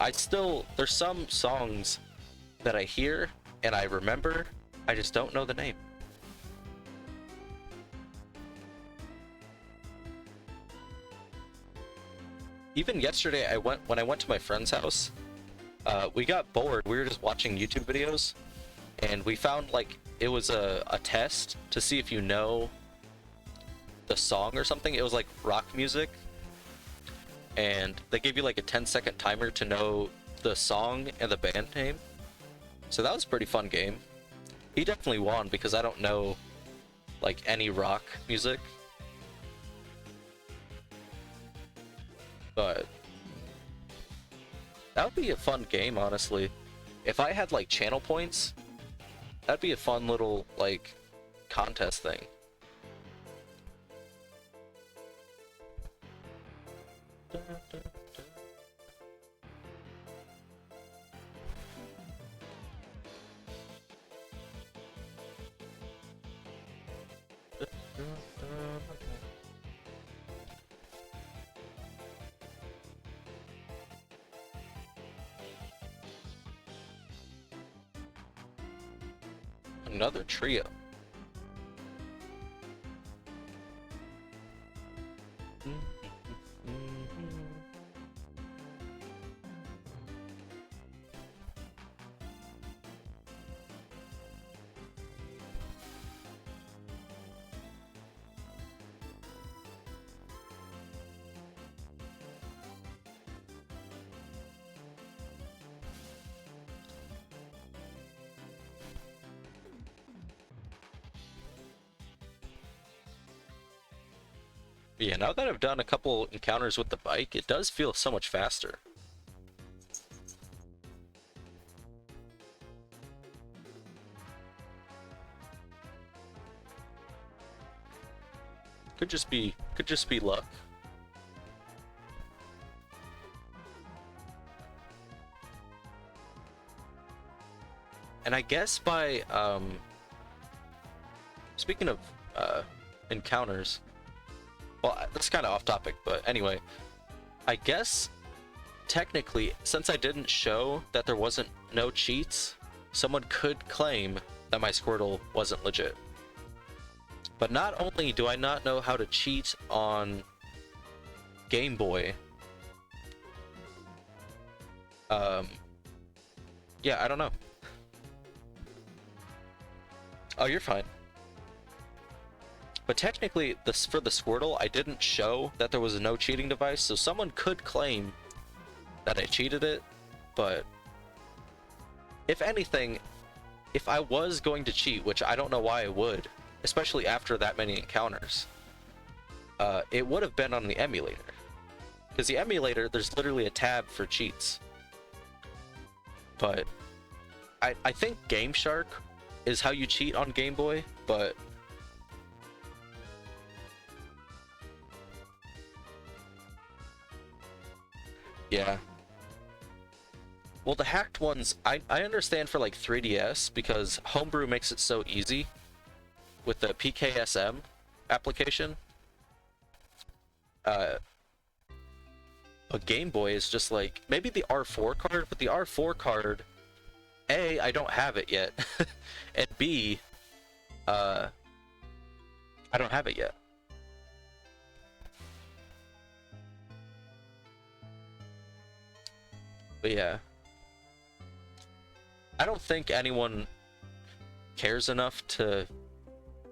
[SPEAKER 1] there's some songs that I hear and I remember, I just don't know the name. Even yesterday, when I went to my friend's house, we got bored. We were just watching YouTube videos, and we found like it was a test to see if you know the song or something. It was like rock music, and they gave you like a 10-second timer to know the song and the band name. So that was a pretty fun game. He definitely won because I don't know like any rock music. But that would be a fun game, honestly. If I had like channel points, that'd be a fun little like contest thing. Another trio. Yeah, now that I've done a couple encounters with the bike, it does feel so much faster. Could just be luck. And I guess by speaking of encounters, well, that's kind of off topic, but anyway, I guess technically, since I didn't show that there wasn't no cheats, someone could claim that my Squirtle wasn't legit. But not only do I not know how to cheat on Game Boy, yeah, I don't know. Oh, you're fine. But technically, for the Squirtle, I didn't show that there was a no cheating device, so someone could claim that I cheated it, but if anything, if I was going to cheat, which I don't know why I would, especially after that many encounters, it would have been on the emulator. Because the emulator, there's literally a tab for cheats. But I think Game Shark is how you cheat on Game Boy, but yeah. Well, the hacked ones, I understand for like 3DS because Homebrew makes it so easy with the PKSM application. A Game Boy is just like, maybe the R4 card, but the R4 card, A, I don't have it yet, and B, I don't have it yet. But yeah, I don't think anyone cares enough to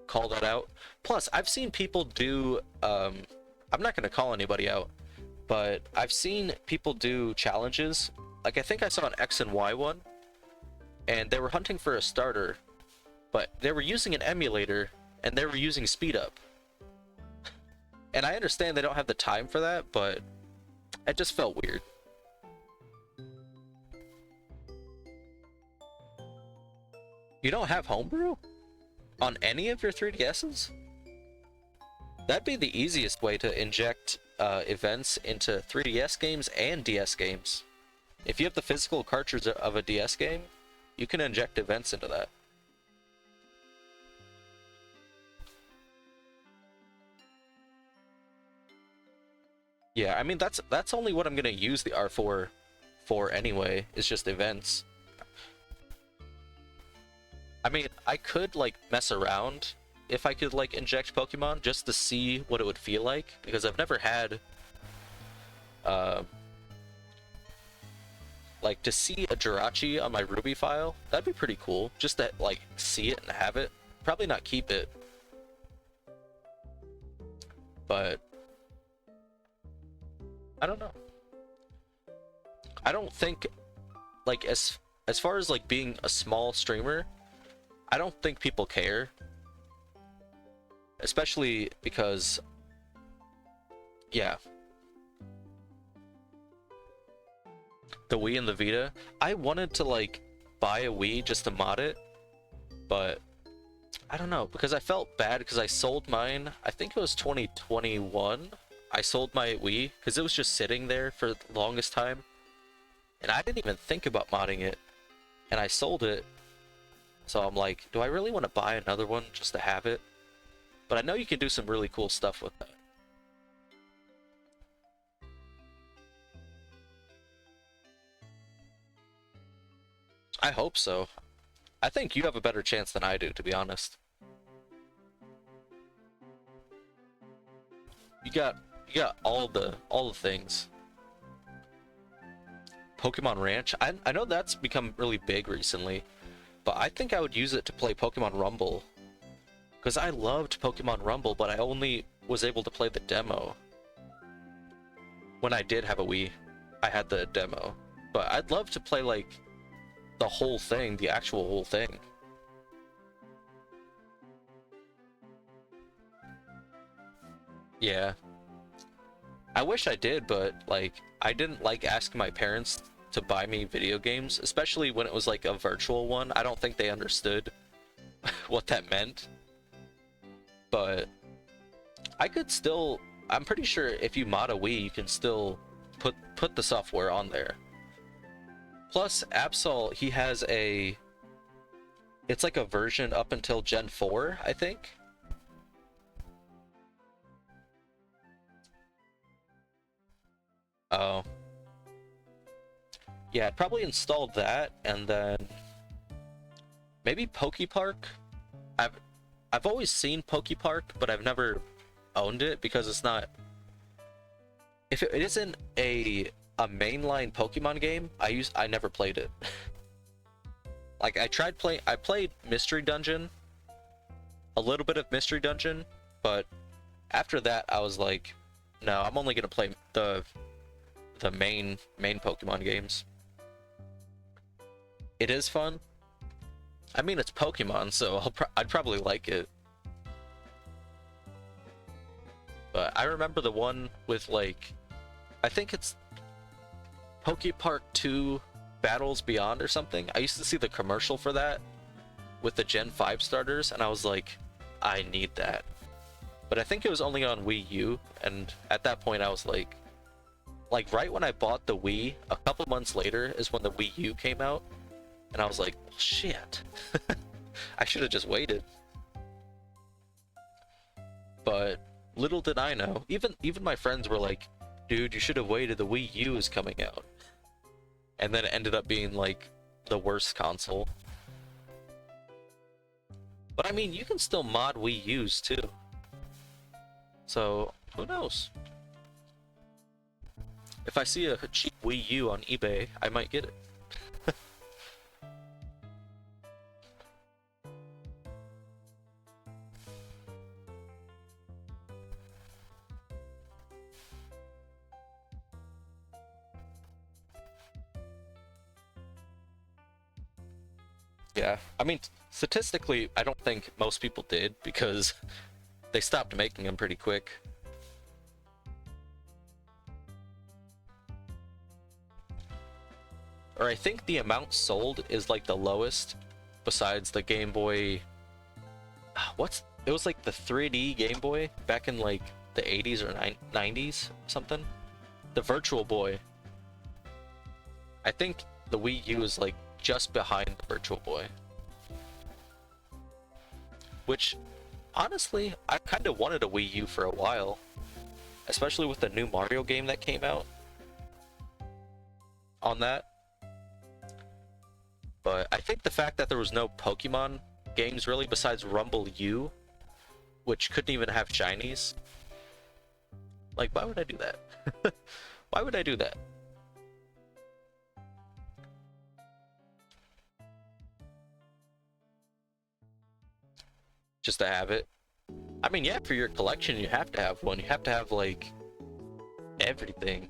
[SPEAKER 1] call that out. Plus, I've seen people do, I'm not going to call anybody out, but I've seen people do challenges like I think I saw an X and Y one, and they were hunting for a starter, but they were using an emulator, and they were using speed up. And I understand they don't have the time for that, but it just felt weird. You don't have homebrew on any of your 3DSs? That'd be the easiest way to inject events into 3DS games and DS games. If you have the physical cartridge of a DS game, you can inject events into that. Yeah, I mean that's only what I'm gonna use the R4 for anyway, is just events. I mean, I could like mess around if I could like inject Pokemon just to see what it would feel like, because I've never had like to see a Jirachi on my Ruby file. That'd be pretty cool, just to like see it and have it. Probably not keep it, but I don't know. I don't think, like, as far as like being a small streamer, I don't think people care. Especially because, yeah, the Wii and the Vita. I wanted to like buy a Wii just to mod it, but I don't know, because I felt bad because I sold mine. I think it was 2021. I sold my Wii because it was just sitting there for the longest time, and I didn't even think about modding it, and I sold it. So I'm like, do I really want to buy another one just to have it? But I know you can do some really cool stuff with that. I hope so. I think you have a better chance than I do, to be honest. You got all the things. Pokemon Ranch. I know that's become really big recently, but I think I would use it to play Pokemon Rumble. Because I loved Pokemon Rumble, but I only was able to play the demo. When I did have a Wii, I had the demo. But I'd love to play, like, the whole thing, the actual whole thing. Yeah. I wish I did, but, like, I didn't like asking my parents to buy me video games, especially when it was, like, a virtual one. I don't think they understood what that meant. But I could still, I'm pretty sure if you mod a Wii, you can still put the software on there. Plus, Absol, he has a, it's like a version up until Gen 4, I think. Oh. Yeah, I'd probably installed that, and then maybe Pokepark. I've always seen Pokepark, but I've never owned it because it's not. If it isn't a mainline Pokemon game, I never played it. Like I played Mystery Dungeon, a little bit of Mystery Dungeon, but after that I was like, no, I'm only gonna play the main Pokemon games. It is fun. I mean, it's Pokemon, so I'd probably like it. But I remember the one with, like, I think it's Pokepark 2 Battles Beyond or something. I used to see the commercial for that with the Gen 5 starters, and I was like, I need that. But I think it was only on Wii U, and at that point I was like right when I bought the Wii, a couple months later is when the Wii U came out. And I was like, well, shit. I should have just waited. But little did I know. Even my friends were like, dude, you should have waited. The Wii U is coming out. And then it ended up being like the worst console. But I mean, you can still mod Wii U's too. So who knows? If I see a cheap Wii U on eBay, I might get it. Yeah, I mean, statistically, I don't think most people did because they stopped making them pretty quick. Or I think the amount sold is like the lowest besides the Game Boy. It was like the 3D Game Boy back in like the 80s or 90s something. The Virtual Boy. I think the Wii U is like just behind the Virtual Boy. Which, honestly, I kind of wanted a Wii U for a while. Especially with the new Mario game that came out on that. But I think the fact that there was no Pokemon games really besides Rumble U, which couldn't even have shinies. Like, why would I do that? Why would I do that? Just to have it. I mean, yeah, for your collection, you have to have one. You have to have, like, everything.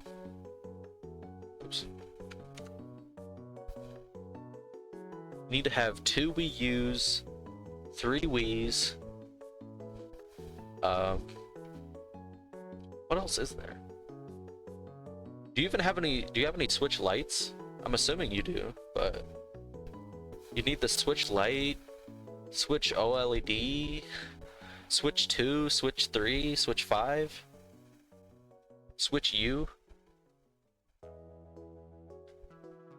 [SPEAKER 1] Oops. You need to have 2 Wii U's, 3 Wii's. What else is there? Do you have any Switch lights? I'm assuming you do, but you need the Switch Lite, Switch OLED, Switch 2, Switch 3, Switch 5, Switch U.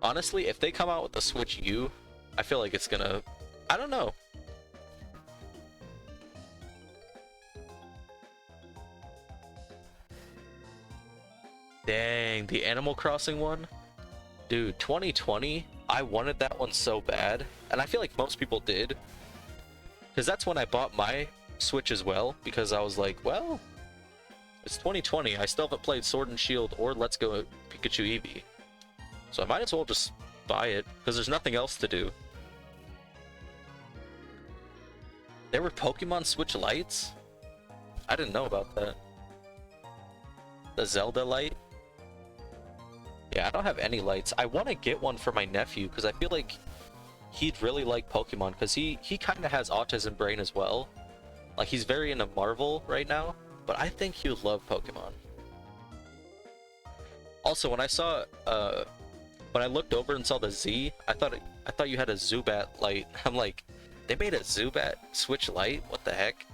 [SPEAKER 1] Honestly, if they come out with the Switch U, I feel like it's gonna... I don't know. Dang, the Animal Crossing one? Dude, 2020, I wanted that one so bad. And I feel like most people did. Because that's when I bought my Switch as well. Because I was like, well, it's 2020. I still haven't played Sword and Shield or Let's Go Pikachu Eevee. So I might as well just buy it. Because there's nothing else to do. There were Pokemon Switch lights? I didn't know about that. The Zelda light? Yeah, I don't have any lights. I want to get one for my nephew because I feel like he'd really like Pokemon because he kind of has autism brain as well. Like, he's very into Marvel right now, but I think he would love Pokemon. Also, when I saw, when I looked over and saw the Z, I thought you had a Zubat light. I'm like, they made a Zubat Switch light? What the heck?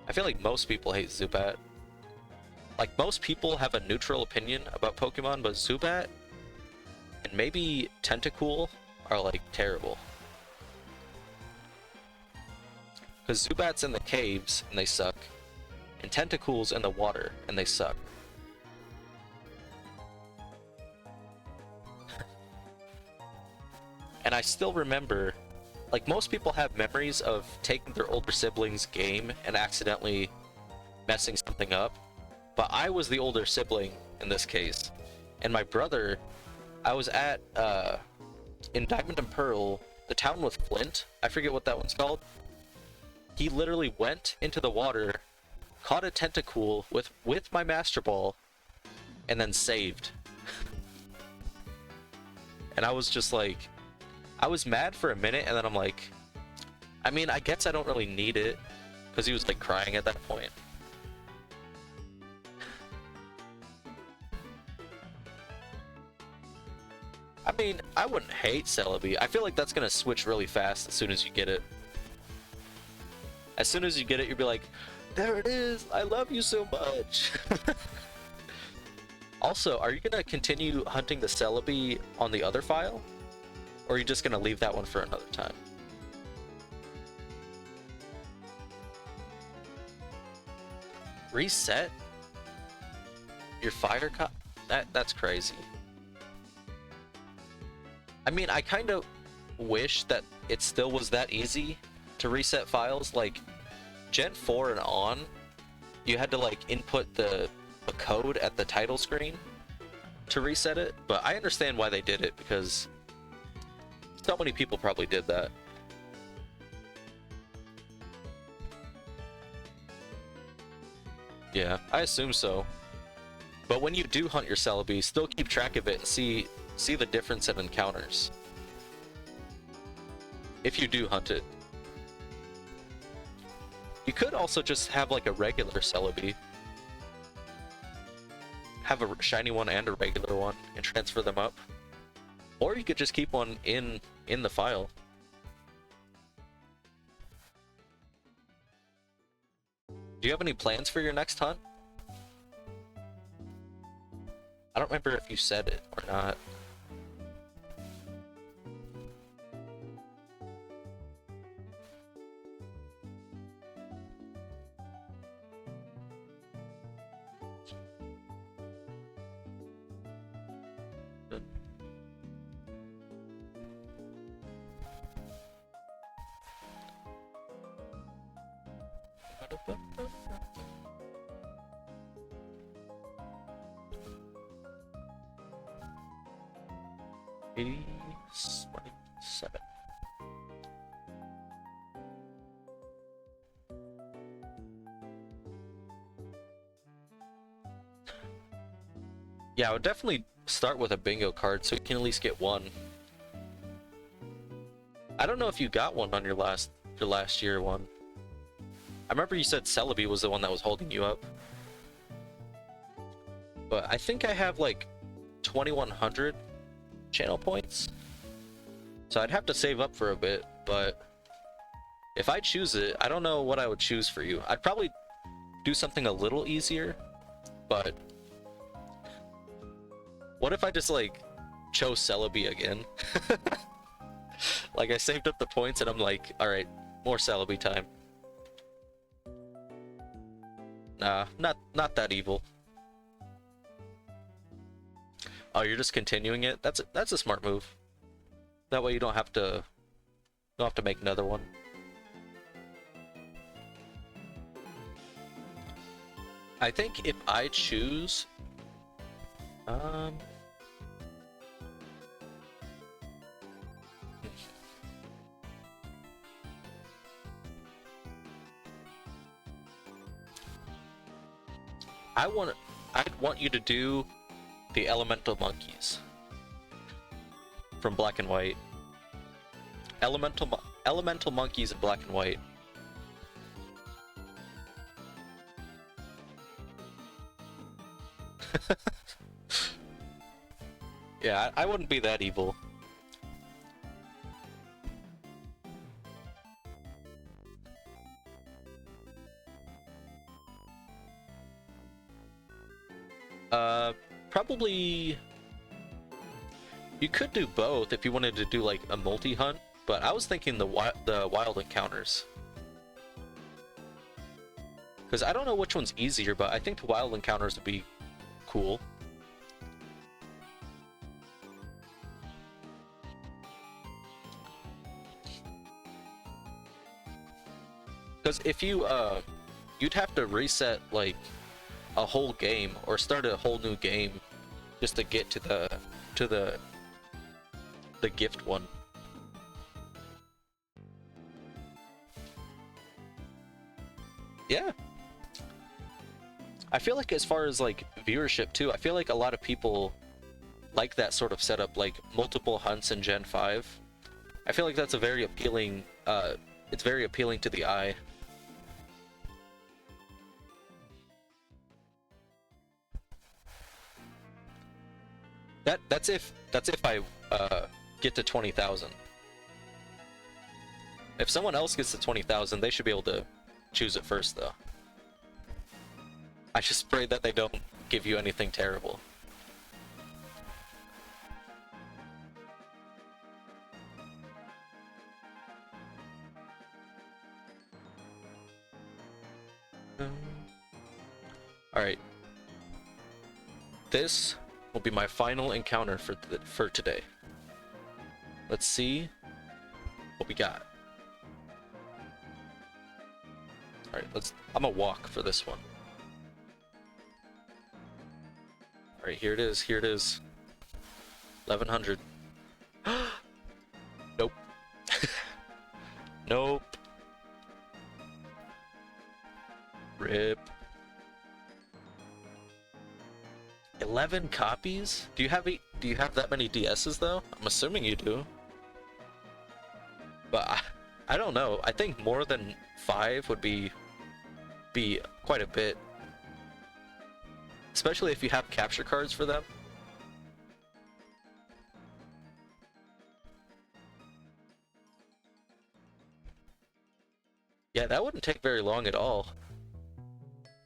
[SPEAKER 1] I feel like most people hate Zubat. Like, most people have a neutral opinion about Pokemon, but Zubat and maybe Tentacool are, like, terrible. Because Zubat's in the caves, and they suck. And Tentacool's in the water, and they suck. And I still remember, like, most people have memories of taking their older sibling's game and accidentally messing something up. But I was the older sibling in this case. And my brother, I was at, in Diamond and Pearl, the town with Flint, I forget what that one's called. He literally went into the water, caught a Tentacool with my Master Ball, and then saved. And I was just like, I was mad for a minute, and then I'm like, I mean, I guess I don't really need it, because he was like crying at that point. I mean, I wouldn't hate Celebi. I feel like that's gonna switch really fast as soon as you get it. As soon as you get it, you'll be like, there it is! I love you so much! Also, are you gonna continue hunting the Celebi on the other file? Or are you just gonna leave that one for another time? Reset? Your fire that's crazy. I mean, I kind of wish that it still was that easy to reset files. Like, Gen 4 and on, you had to, like, input the code at the title screen to reset it. But I understand why they did it, because so many people probably did that. Yeah, I assume so. But when you do hunt your Celebi, still keep track of it and see the difference in encounters. If you do hunt it. You could also just have like a regular Celebi. Have a shiny one and a regular one and transfer them up. Or you could just keep one in the file. Do you have any plans for your next hunt? I don't remember if you said it or not. Seven. Yeah, I would definitely start with a bingo card so you can at least get one. I don't know if you got one on your last year one. I remember you said Celebi was the one that was holding you up. But I think I have like 2100 channel points. So I'd have to save up for a bit, but if I choose it, I don't know what I would choose for you. I'd probably do something a little easier, but what if I just like chose Celebi again? Like I saved up the points and I'm like, alright, more Celebi time. Nah, not that evil. Oh, you're just continuing it? That's a smart move. That way you don't have to make another one. I think if I choose I'd want you to do the elemental monkeys from Black and White. Elemental monkeys in Black and White. Yeah, I wouldn't be that evil. Probably you could do both if you wanted to do like a multi-hunt, but I was thinking the wild encounters. Because I don't know which one's easier, but I think the wild encounters would be cool. Because if you, you'd have to reset like a whole game or start a whole new game just to get to the gift one. Yeah. I feel like as far as like viewership too, I feel like a lot of people like that sort of setup, like multiple hunts in Gen 5. I feel like that's a very appealing, it's very appealing to the eye. That's if I get to 20,000. If someone else gets to 20,000, they should be able to choose it first, though. I just pray that they don't give you anything terrible. Alright. This will be my final encounter for today. Let's see what we got. Alright, I'm gonna walk for this one. Alright, here it is, here it is. 1100. Nope. Nope. Rip. 11 copies? Do you have that many DSs though? I'm assuming you do. But I don't know. I think more than 5 would be quite a bit. Especially if you have capture cards for them. Yeah, that wouldn't take very long at all.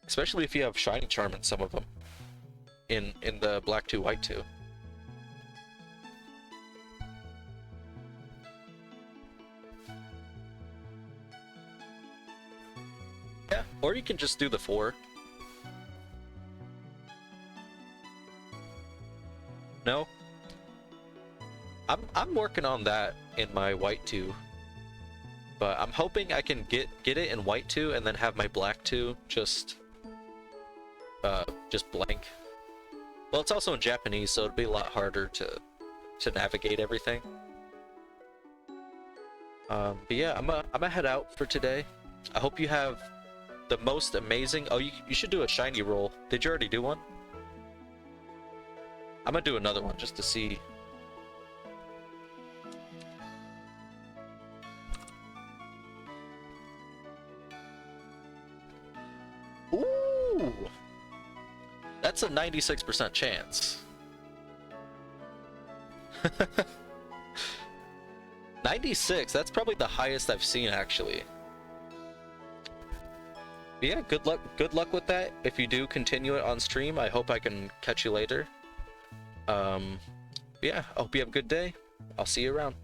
[SPEAKER 1] Especially if you have Shiny Charm in some of them. In the Black 2, White 2. Yeah, or you can just do the 4. No? I'm working on that in my White 2. But I'm hoping I can get it in White 2 and then have my Black 2 just blank. Well, it's also in Japanese, so it'd be a lot harder to navigate everything. But yeah, I'm gonna head out for today. I hope you have the most amazing... Oh, you should do a shiny roll. Did you already do one? I'm gonna do another one just to see. Ooh! That's a 96% chance. 96, that's probably the highest I've seen actually. But yeah, good luck with that. If you do continue it on stream, I hope I can catch you later. Yeah, I hope you have a good day. I'll see you around.